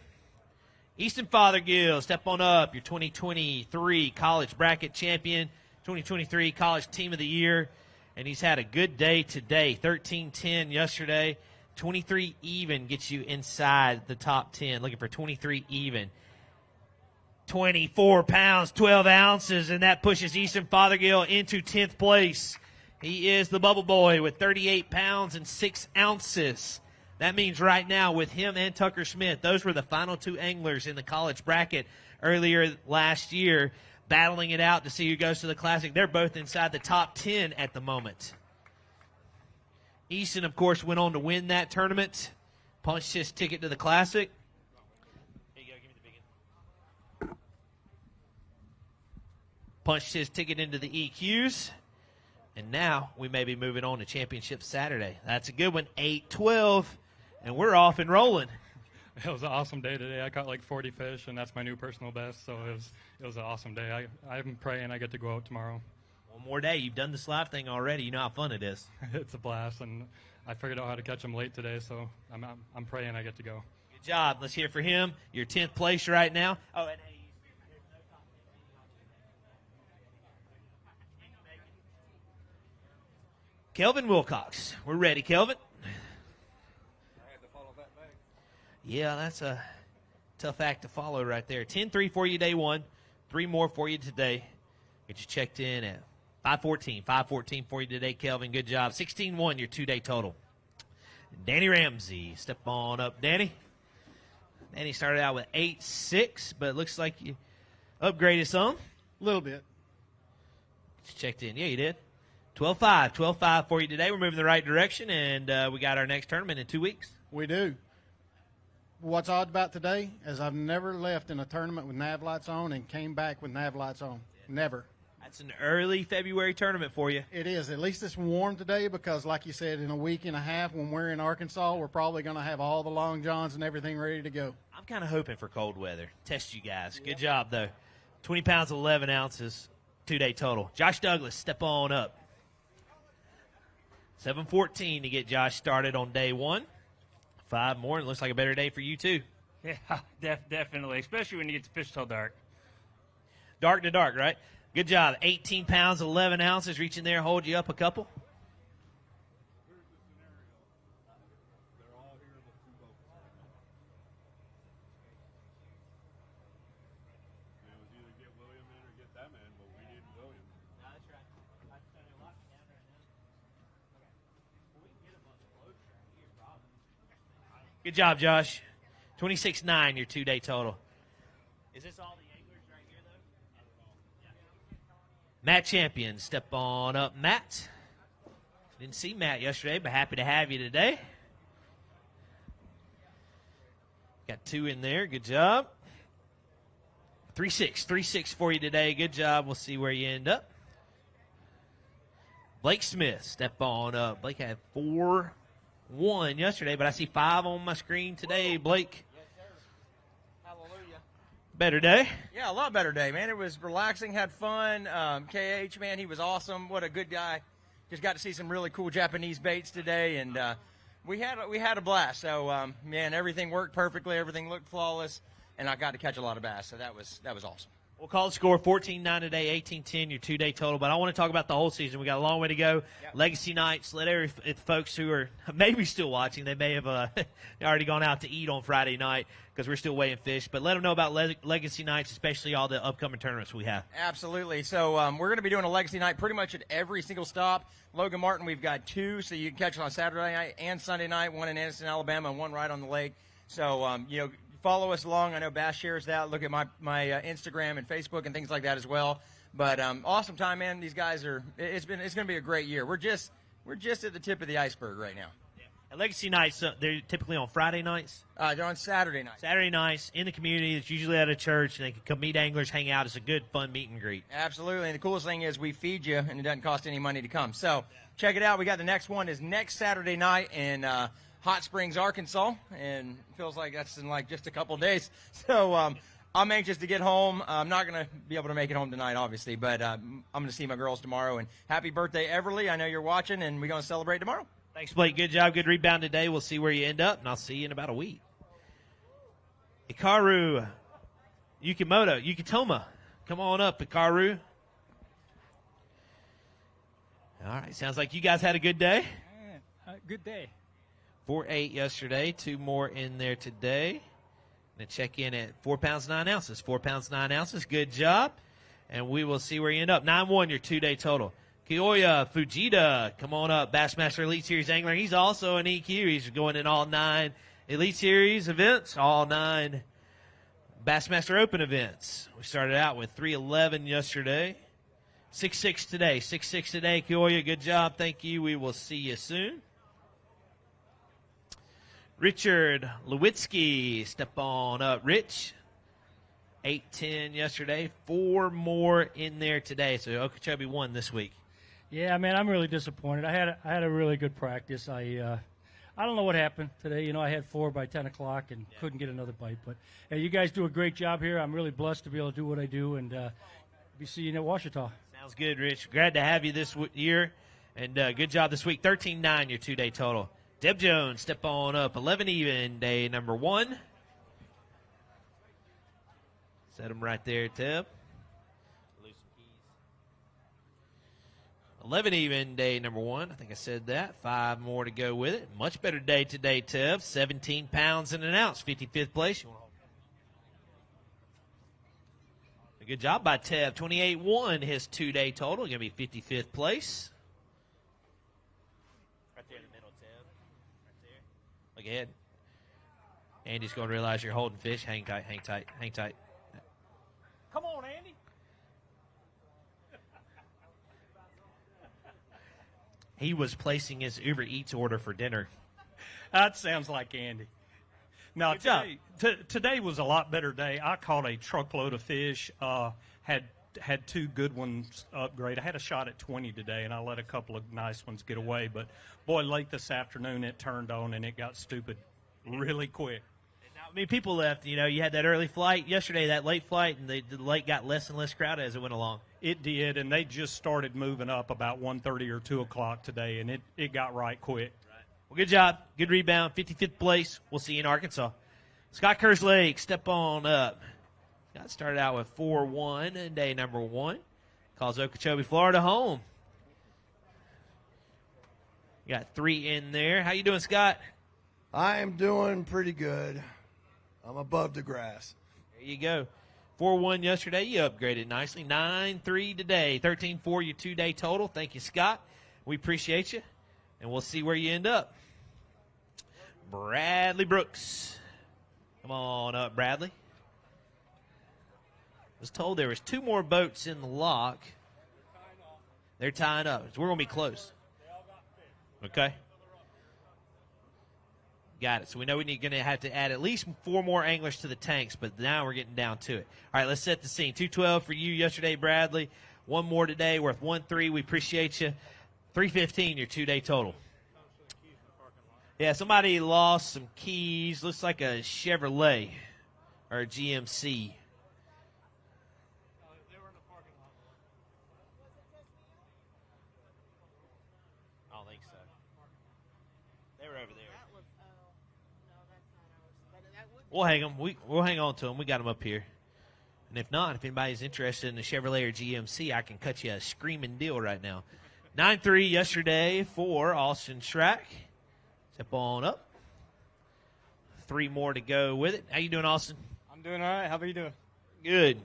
Easton Fothergill, step on up. Your 2023 college bracket champion. 2023 college team of the year. And he's had a good day today. 13-10 yesterday. 23 even gets you inside the top 10. Looking for 23 even. 24 pounds, 12 ounces, and that pushes Easton Fothergill into 10th place. He is the bubble boy with 38 pounds and 6 ounces. That means right now with him and Tucker Smith, those were the final 2 anglers in the college bracket earlier last year, battling it out to see who goes to the Classic. They're both inside the top 10 at the moment. Easton, of course, went on to win that tournament, punched his ticket to the Classic. Here you go, give me the big one. Punched his ticket into the EQs. And now we may be moving on to Championship Saturday. That's a good one, 8-12. And we're off and rolling. It was an awesome day today. I caught like 40 fish, and that's my new personal best. So it was an awesome day. I'm praying I get to go out tomorrow. One more day. You've done this live thing already. You know how fun it is. It's a blast, and I figured out how to catch them late today. So I'm praying I get to go. Good job. Let's hear for him. You're 10th place right now. Oh, and Kelvin Wilcox. We're ready, Kelvin. Yeah, that's a tough act to follow right there. 10-3 for you day one. 3 more for you today. Get you checked in at 5:14. 5:14 for you today, Kelvin. Good job. 16-1 your 2-day total. Danny Ramsey. Step on up, Danny. Danny started out with 8-6, but it looks like you upgraded some. A little bit. Get you checked in. Yeah, you did. 12-5. 12-5 for you today. We're moving the right direction, and we got our next tournament in 2 weeks. We do. What's odd about today is I've never left in a tournament with nav lights on and came back with nav lights on. Never. That's an early February tournament for you. It is. At least it's warm today because, like you said, in a week and a half when we're in Arkansas, we're probably going to have all the long johns and everything ready to go. I'm kind of hoping for cold weather. Test you guys. Good job, though. 20 pounds, 11 ounces, 2-day total. Josh Douglas, step on up. 7:14 to get Josh started on day one. 5 more, and it looks like a better day for you, too. Yeah, definitely, especially when you get to fish till dark. Dark to dark, right? Good job. 18 pounds, 11 ounces. Reach in there, hold you up a couple. Good job, Josh. 26-9, your 2-day total. Is this all the anglers right here, though? Matt Champion, step on up, Matt. Didn't see Matt yesterday, but happy to have you today. Got 2 in there. Good job. 3-6. 3-6 for you today. Good job. We'll see where you end up. Blake Smith, step on up. Blake had 4-1 yesterday, but I see 5 on my screen today. Blake. Yes, sir. Hallelujah. Better day? Yeah, a lot better day, man. It was relaxing, had fun. KH, man, he was awesome. What a good guy. Just got to see some really cool Japanese baits today, and we had a blast. So, man, everything worked perfectly. Everything looked flawless, and I got to catch a lot of bass. So that was awesome. We'll call the score 14-9 today, 18-10, your 2-day total. But I want to talk about the whole season. We got a long way to go. Yep. Legacy nights. Let every folks who are maybe still watching, they may have already gone out to eat on Friday night because we're still weighing fish. But let them know about Legacy nights, especially all the upcoming tournaments we have. Absolutely. So we're going to be doing a Legacy night pretty much at every single stop. Logan Martin, we've got 2, so you can catch it on Saturday night and Sunday night, 1 in Anniston, Alabama, and 1 right on the lake. So, follow us along. I know Bass shares that. Look at my Instagram and Facebook and things like that as well. But awesome time, man. These guys are. It's going to be a great year. We're just at the tip of the iceberg right now. And Legacy nights, they're typically on Friday nights. They're on Saturday nights. Saturday nights in the community. It's usually at a church, and they can come meet anglers, hang out. It's a good, fun meet and greet. Absolutely. And the coolest thing is we feed you, and it doesn't cost any money to come. So check it out. We got the next one is next Saturday night in Hot Springs, Arkansas, and it feels like that's in like just a couple of days. So I'm anxious to get home. I'm not going to be able to make it home tonight, obviously, but I'm going to see my girls tomorrow. And happy birthday, Everly. I know you're watching, and we're going to celebrate tomorrow. Thanks, Blake. Good job. Good rebound today. We'll see where you end up, and I'll see you in about a week. Hikaru Yukitoma. Come on up, Hikaru. All right. Sounds like you guys had a good day. Good day. 4-8 yesterday. 2 more in there today. Going to check in at 4 pounds 9 ounces. 4 pounds 9 ounces. Good job. And we will see where you end up. 9-1 your 2-day total. Kiyoya Fujita, come on up. Bassmaster Elite Series angler. He's also an EQ. He's going in all 9 Elite Series events, all 9 Bassmaster Open events. We started out with 311 yesterday. 6-6 today. 6-6 today, Kiyoya. Good job. Thank you. We will see you soon. Richard Lewitsky, step on up. Rich, 8-10 yesterday. 4 more in there today. So Okeechobee won this week. Yeah, man, I'm really disappointed. I had a really good practice. I I don't know what happened today. You know, I had 4 by 10 o'clock and couldn't get another bite. But you guys do a great job here. I'm really blessed to be able to do what I do, and be seeing you at Ouachita. Sounds good, Rich. Glad to have you this year, and good job this week. 13-9 your 2-day total. Deb Jones, step on up. 11 even, day number 1. Set them right there, Deb. 11 even, day number 1. I think I said that. 5 more to go with it. Much better day today, Tev. 17 pounds and an ounce. 55th place. A good job by Tev. 28-1, his 2-day total. Going to be 55th place. Right there in the middle, Tev. Right there. Look ahead. Andy's going to realize you're holding fish. Hang tight, hang tight, hang tight. Come on, Andy. He was placing his Uber Eats order for dinner. That sounds like Andy. No, Good job. Today was a lot better day. I caught a truckload of fish. Had 2 good ones upgrade. I had a shot at 20 today, and I let a couple of nice ones get away. But, boy, late this afternoon it turned on, and it got stupid really quick. I mean, people left. You know, you had that early flight yesterday, that late flight, and the lake got less and less crowded as it went along. It did, and they just started moving up about 1:30 or 2 o'clock today, and it got right quick. Right. Well, good job. Good rebound. 55th place. We'll see you in Arkansas. Scott Kerslake, step on up. Scott started out with 4-1 in day number 1. Calls Okeechobee, Florida home. You got 3 in there. How you doing, Scott? I am doing pretty good. I'm above the grass. There you go. 4-1 yesterday. You upgraded nicely. 9-3 today. 13-4 your 2-day total. Thank you, Scott. We appreciate you. And we'll see where you end up. Bradley Brooks. Come on up, Bradley. I was told there was 2 more boats in the lock. They're tying up. So we're going to be close. Okay. Got it. So we know we're going to have to add at least 4 more anglers to the tanks, but now we're getting down to it. All right, let's set the scene. 212 for you yesterday, Bradley. 1 more today, worth 1-3. We appreciate you. 315 your 2-day total. Yeah, somebody lost some keys. Looks like a Chevrolet or a GMC. I don't think so. They were over there. We'll hang them. We'll hang on to them. We got them up here. And if not, if anybody's interested in the Chevrolet or GMC, I can cut you a screaming deal right now. 9-3 yesterday for Austin Schrack. Step on up. 3 more to go with it. How you doing, Austin? I'm doing all right. How about you doing? Good.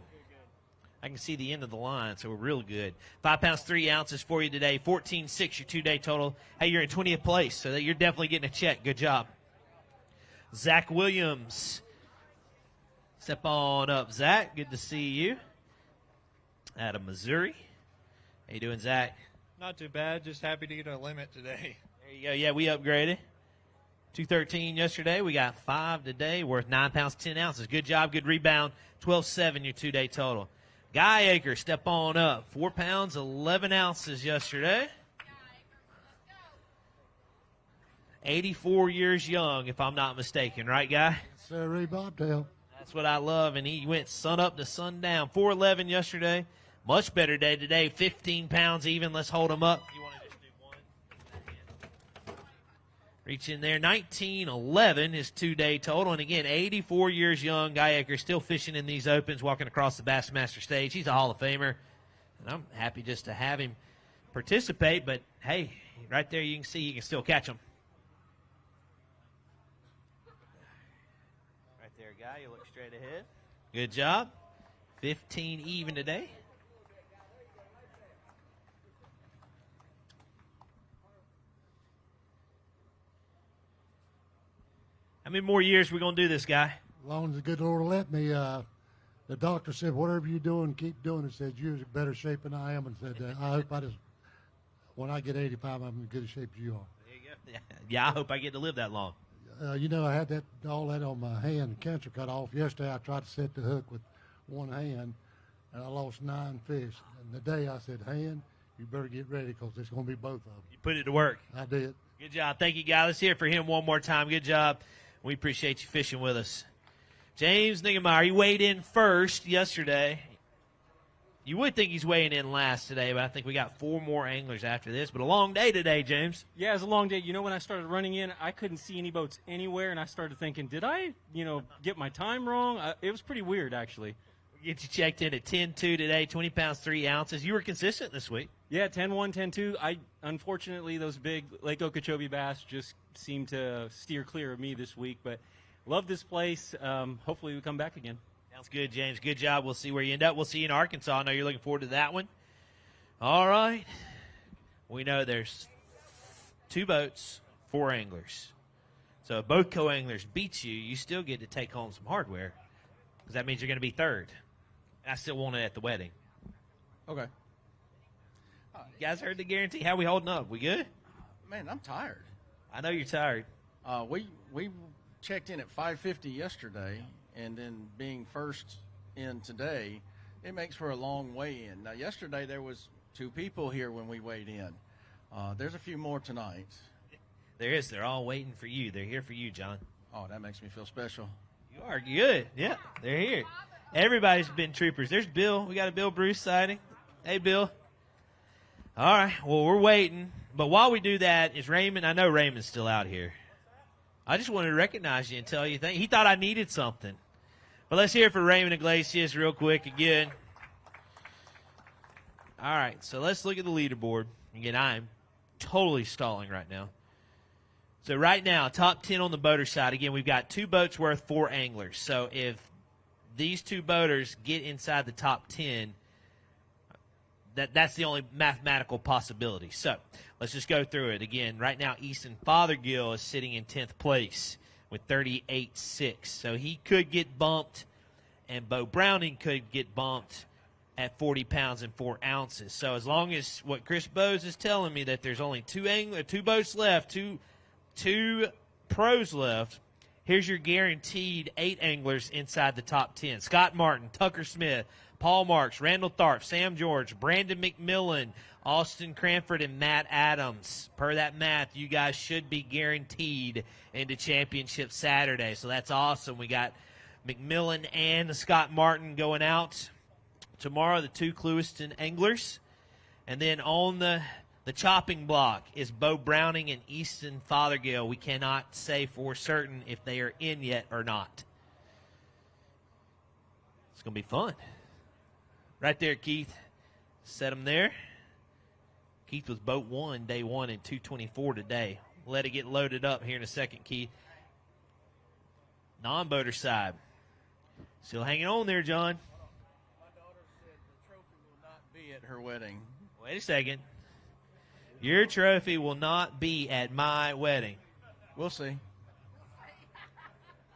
I can see the end of the line, so we're real good. 5 pounds, 3 ounces for you today. 14-6 your 2-day total. Hey, you're in 20th place, so you're definitely getting a check. Good job. Zach Williams. Step on up, Zach. Good to see you. Out of Missouri. How you doing, Zach? Not too bad. Just happy to get a limit today. There you go. Yeah, we upgraded. 213 yesterday. We got 5 today, worth 9 pounds, 10 ounces. Good job. Good rebound. 12-7 your 2-day total. Guy Aker, step on up. 4 pounds, 11 ounces yesterday. 84 years young, if I'm not mistaken. Right, Guy? Sir, Bobtail. That's what I love, and he went sun up to sundown. 411 yesterday. Much better day today. 15 pounds even. Let's hold him up. You want to just do one? Reach in there. 1911 his 2-day total. And again, 84 years young. Guy Aker still fishing in these opens, walking across the Bassmaster stage. He's a Hall of Famer. And I'm happy just to have him participate. But, hey, right there you can see you can still catch him. Right there, Guy. You look straight ahead. Good job. 15 even today. How many more years are we going to do this, Guy? As long as the good Lord will let me. The doctor said, whatever you're doing, keep doing it. Said, you're in better shape than I am. And said, I hope when I get 85, I'm in good shape as you are. There you go. Yeah, I hope I get to live that long. You know, I had all that on my hand, cancer cut off. Yesterday, I tried to set the hook with one hand, and I lost 9 fish. And the day I said, hand, you better get ready because it's going to be both of them. You put it to work. I did. Good job. Thank you, guys. Let's hear it for him one more time. Good job. We appreciate you fishing with us. James Niggemeyer, he weighed in first yesterday. You would think he's weighing in last today, but I think we got 4 more anglers after this. But a long day today, James. Yeah, it was a long day. You know, when I started running in, I couldn't see any boats anywhere, and I started thinking, did I, get my time wrong? It was pretty weird, actually. We get you checked in at 10-2 today, 20 pounds, 3 ounces. You were consistent this week. Yeah, 10-1, 10-2. Unfortunately, those big Lake Okeechobee bass just seem to steer clear of me this week, but love this place. Hopefully we come back again. Sounds good, James. Good job. We'll see where you end up. We'll see you in Arkansas. I know you're looking forward to that one. All right. We know there's 2 boats, 4 anglers. So if both co-anglers beat you, you still get to take home some hardware because that means you're going to be third. I still want it at the wedding. Okay. You guys heard the guarantee? How we holding up? We good? Man, I'm tired. I know you're tired. We checked in at 5:50 yesterday, and then being first in today, it makes for a long weigh in. Now, yesterday there was 2 people here when we weighed in. There's a few more tonight. There is. They're all waiting for you. They're here for you, John. Oh, that makes me feel special. You are good. Yeah, they're here. Everybody's been troopers. There's Bill. We got a Bill Bruce sighting. Hey, Bill. All right. Well, we're waiting. But while we do that, is Raymond. I know Raymond's still out here. I just wanted to recognize you and tell you he thought I needed something. But let's hear it for Raymond Iglesias real quick again. All right. So let's look at the leaderboard. Again, I'm totally stalling right now. So right now, top 10 on the boater side. Again, we've got 2 boats worth 4 anglers. So if these 2 boaters get inside the top 10, that's the only mathematical possibility. So let's just go through it. Again, right now, Easton Fothergill is sitting in 10th place with 38.6. So he could get bumped, and Beau Browning could get bumped at 40 pounds and 4 ounces. So as long as what Chris Bowes is telling me that there's only 2 boats left, two pros left, here's your guaranteed 8 anglers inside the top 10. Scott Martin, Tucker Smith, Paul Marks, Randall Tharp, Sam George, Brandon McMillan, Austin Cranford, and Matt Adams. Per that math, you guys should be guaranteed into championship Saturday. So that's awesome. We got McMillan and Scott Martin going out tomorrow, the 2 Clewiston anglers. And then on the chopping block is Beau Browning and Easton Fothergill. We cannot say for certain if they are in yet or not. It's going to be fun. Right there, Keith. Set them there. Keith was boat 1, day 1, and 224 today. Let it get loaded up here in a second, Keith. Non-boater side. Still hanging on there, John. My daughter said the trophy will not be at her wedding. Wait a second. Your trophy will not be at my wedding. We'll see.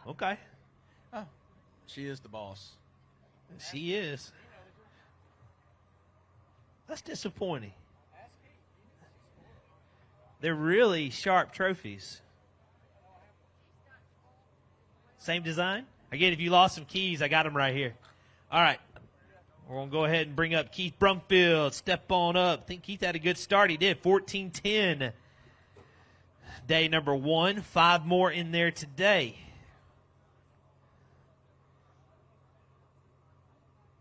Okay. Oh, she is the boss. She is. That's disappointing. They're really sharp trophies. Same design? Again, if you lost some keys, I got them right here. All right. We're going to go ahead and bring up Keith Brumfield. Step on up. I think Keith had a good start. He did. 14-10. Day number 1. 5 more in there today.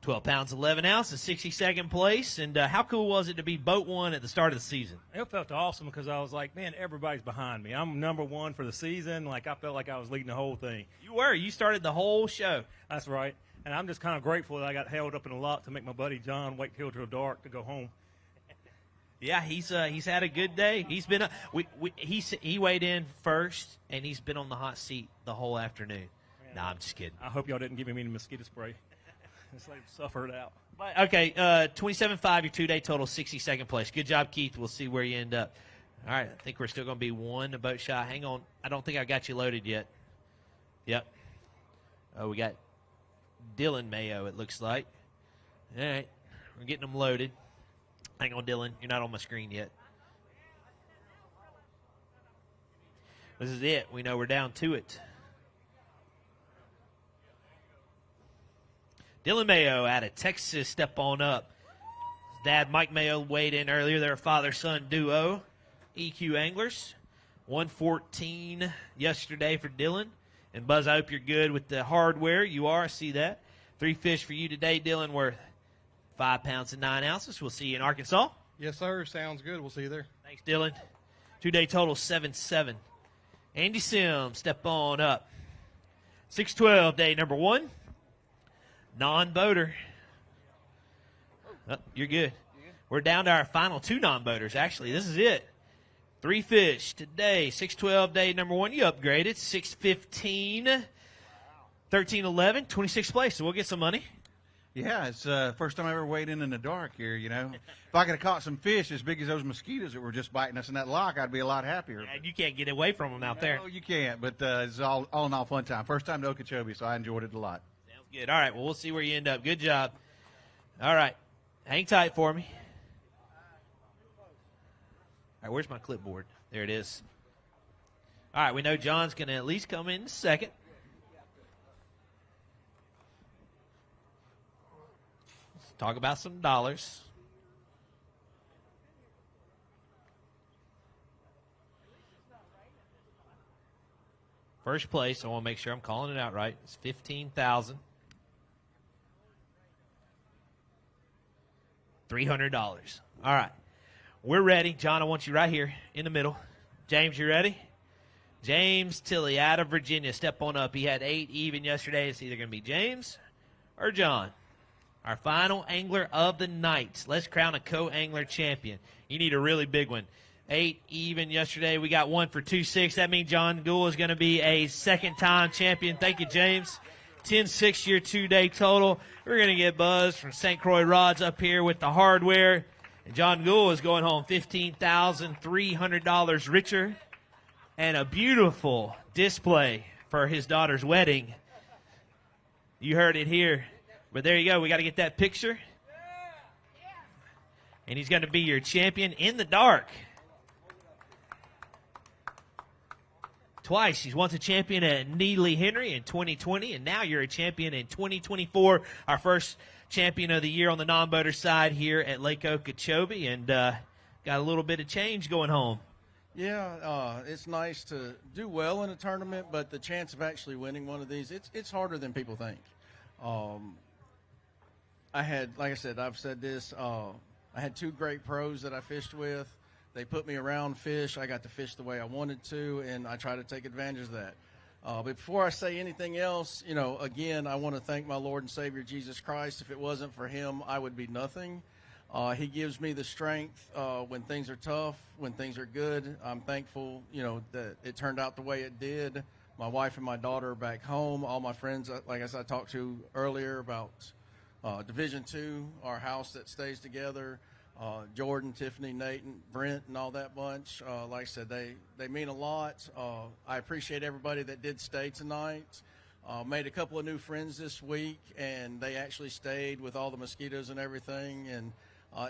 12 pounds, 11 ounces, 62nd place. And how cool was it to be boat 1 at the start of the season? It felt awesome because I was like, man, everybody's behind me. I'm number 1 for the season. I felt like I was leading the whole thing. You were. You started the whole show. That's right. And I'm just kind of grateful that I got held up in the lot to make my buddy John wait till dark to go home. Yeah, he's had a good day. He's been he weighed in first, and he's been on the hot seat the whole afternoon. Nah, I'm just kidding. I hope y'all didn't give me any mosquito spray. Just let him suffer it out. Okay, 27.5, your 2-day total, 62nd place. Good job, Keith. We'll see where you end up. All right, I think we're still going to be 1 boat shy. Hang on. I don't think I got you loaded yet. Yep. Oh, we got Dylan Mayo, it looks like. All right, we're getting them loaded. Hang on, Dylan. You're not on my screen yet. This is it. We know we're down to it. Dylan Mayo out of Texas, step on up. His dad, Mike Mayo, weighed in earlier. They're a father-son duo, EQ anglers. 114 yesterday for Dylan. And, Buzz, I hope you're good with the hardware. You are. I see that. 3 fish for you today, Dylan, worth 5 pounds and 9 ounces. We'll see you in Arkansas. Yes, sir. Sounds good. We'll see you there. Thanks, Dylan. 2-day total, 7-7. Andy Sims, step on up. 6-12, day number 1. Non-boater. Oh, you're good. We're down to our final 2 non-boaters, actually. This is it. 3 fish today. 6-12, day number 1. You upgraded. 6-15. 13-11. 26th place. So we'll get some money. Yeah, it's first time I ever weighed in the dark here, you know. If I could have caught some fish as big as those mosquitoes that were just biting us in that lock, I'd be a lot happier. And you can't get away from them out there. No, you can't, but it's all in all fun time. First time to Okeechobee, so I enjoyed it a lot. Sounds good. All right, well, we'll see where you end up. Good job. All right, hang tight for me. All right, where's my clipboard? There it is. All right, we know John's going to at least come in second. Let's talk about some dollars. First place, I want to make sure I'm calling it out right. It's $15,300. All right. We're ready. John, I want you right here in the middle. James, you ready? James Tilley out of Virginia. Step on up. He had 8 even yesterday. It's either going to be James or John. Our final angler of the night. Let's crown a co-angler champion. You need a really big one. 8 even yesterday. We got 1 for 2-6. That means John Gould is going to be a second-time champion. Thank you, James. 10-6 year 2-day total. We're going to get Buzz from St. Croix Rods up here with the hardware. And John Gould is going home $15,300 richer. And a beautiful display for his daughter's wedding. You heard it here. But there you go. We got to get that picture. And he's going to be your champion in the dark. Twice. She's once a champion at Neely Henry in 2020, and now you're a champion in 2024. Our first champion of the year on the non-boater side here at Lake Okeechobee, and got a little bit of change going home. Yeah, it's nice to do well in a tournament, but the chance of actually winning one of these, it's harder than people think. I had, like I said, I've said this, I had 2 great pros that I fished with. They put me around fish. I got to fish the way I wanted to, and I try to take advantage of that. But before I say anything else, you know, again, I want to thank my Lord and Savior Jesus Christ. If it wasn't for him, I would be nothing. He gives me the strength when things are tough, when things are good. I'm thankful, you know, that it turned out the way it did. My wife and my daughter are back home. All my friends, like I said, I talked to earlier about Division II, our house that stays together. Jordan, Tiffany, Nate, and Brent, and all that bunch. Like I said, they mean a lot. I appreciate everybody that did stay tonight. Made a couple of new friends this week, and they actually stayed with all the mosquitoes and everything. And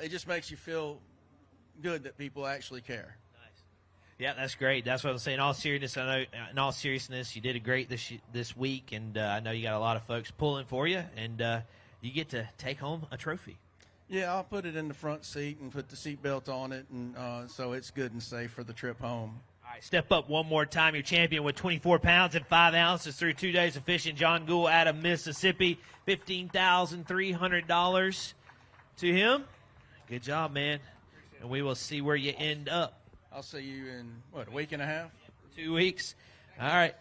it just makes you feel good that people actually care. Yeah, that's great. That's what I'm saying. In all seriousness, you did a great this week, and I know you got a lot of folks pulling for you, and you get to take home a trophy. Yeah, I'll put it in the front seat and put the seatbelt on it, and so it's good and safe for the trip home. All right, step up one more time. Your champion with 24 pounds and 5 ounces through 2 days of fishing. John Gould out of Mississippi, $15,300 to him. Good job, man. And we will see where you end up. I'll see you in, a week and a half? 2 weeks. All right.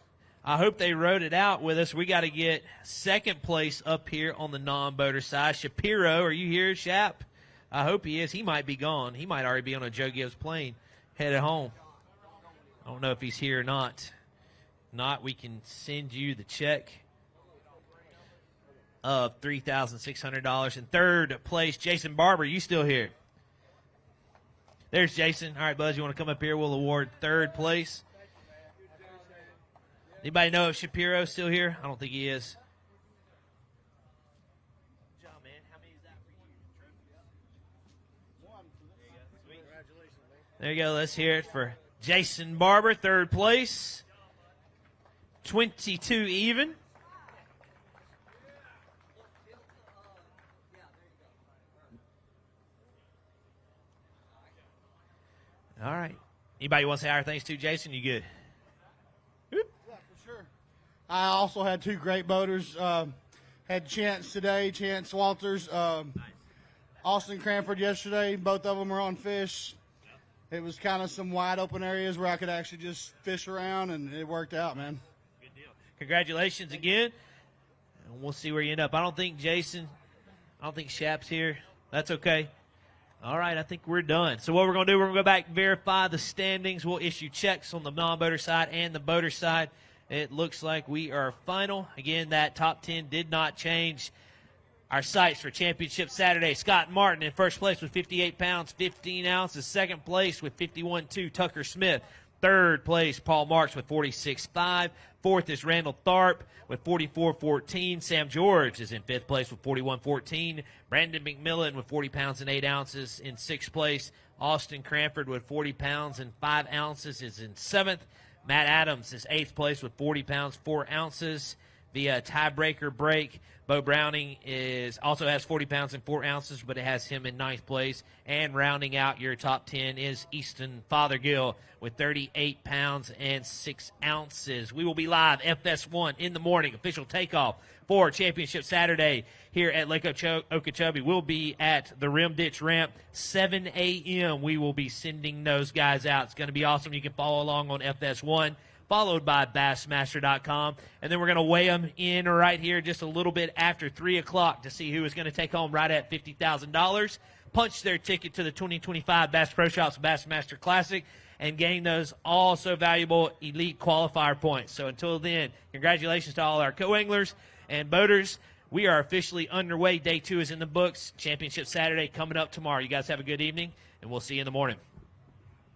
I hope they wrote it out with us. We got to get second place up here on the non-boater side. Shapiro, are you here, Shap? I hope he is. He might be gone. He might already be on a Joe Gibbs plane headed home. I don't know if he's here or not. If not, we can send you the check of $3,600. In third place, Jason Barber, you still here? There's Jason. All right, Buzz, you want to come up here? We'll award third place. Anybody know if Shapiro's still here? I don't think he is. Good job, man. How many is that for you? There you go. Let's hear it for Jason Barber, third place. 22 even. All right. Anybody want to say our thanks to Jason? You good? I also had two great boaters. Had Chance today, Chance Walters. Austin Cranford yesterday. Both of them were on fish. It was kind of some wide open areas where I could actually just fish around, and it worked out, man. Good deal. Congratulations again. And we'll see where you end up. I don't think Shap's here. That's okay. All right, I think we're done. So what we're going to do, we're going to go back and verify the standings. We'll issue checks on the non-boater side and the boater side. It looks like we are final. Again, that top 10 did not change. Our sights for Championship Saturday, Scott Martin in first place with 58 pounds, 15 ounces. Second place with 51.2, Tucker Smith. Third place, Paul Marks with 46.5. Fourth is Randall Tharp with 44.14. Sam George is in fifth place with 41.14. Brandon McMillan with 40 pounds and 8 ounces in sixth place. Austin Cranford with 40 pounds and 5 ounces is in seventh. Matt Adams is eighth place with 40 pounds, 4 ounces. The tiebreaker break, Beau Browning also has 40 pounds and 4 ounces, but it has him in ninth place. And rounding out your top 10 is Easton Fothergill with 38 pounds and 6 ounces. We will be live FS1 in the morning, official takeoff for Championship Saturday here at Lake Okeechobee. We'll be at the Rim Ditch Ramp, 7 a.m. We will be sending those guys out. It's going to be awesome. You can follow along on FS1. Followed by Bassmaster.com. And then we're going to weigh them in right here just a little bit after 3 o'clock to see who is going to take home right at $50,000, punch their ticket to the 2025 Bass Pro Shops Bassmaster Classic, and gain those also valuable elite qualifier points. So until then, congratulations to all our co-anglers and boaters. We are officially underway. Day 2 is in the books. Championship Saturday coming up tomorrow. You guys have a good evening, and we'll see you in the morning.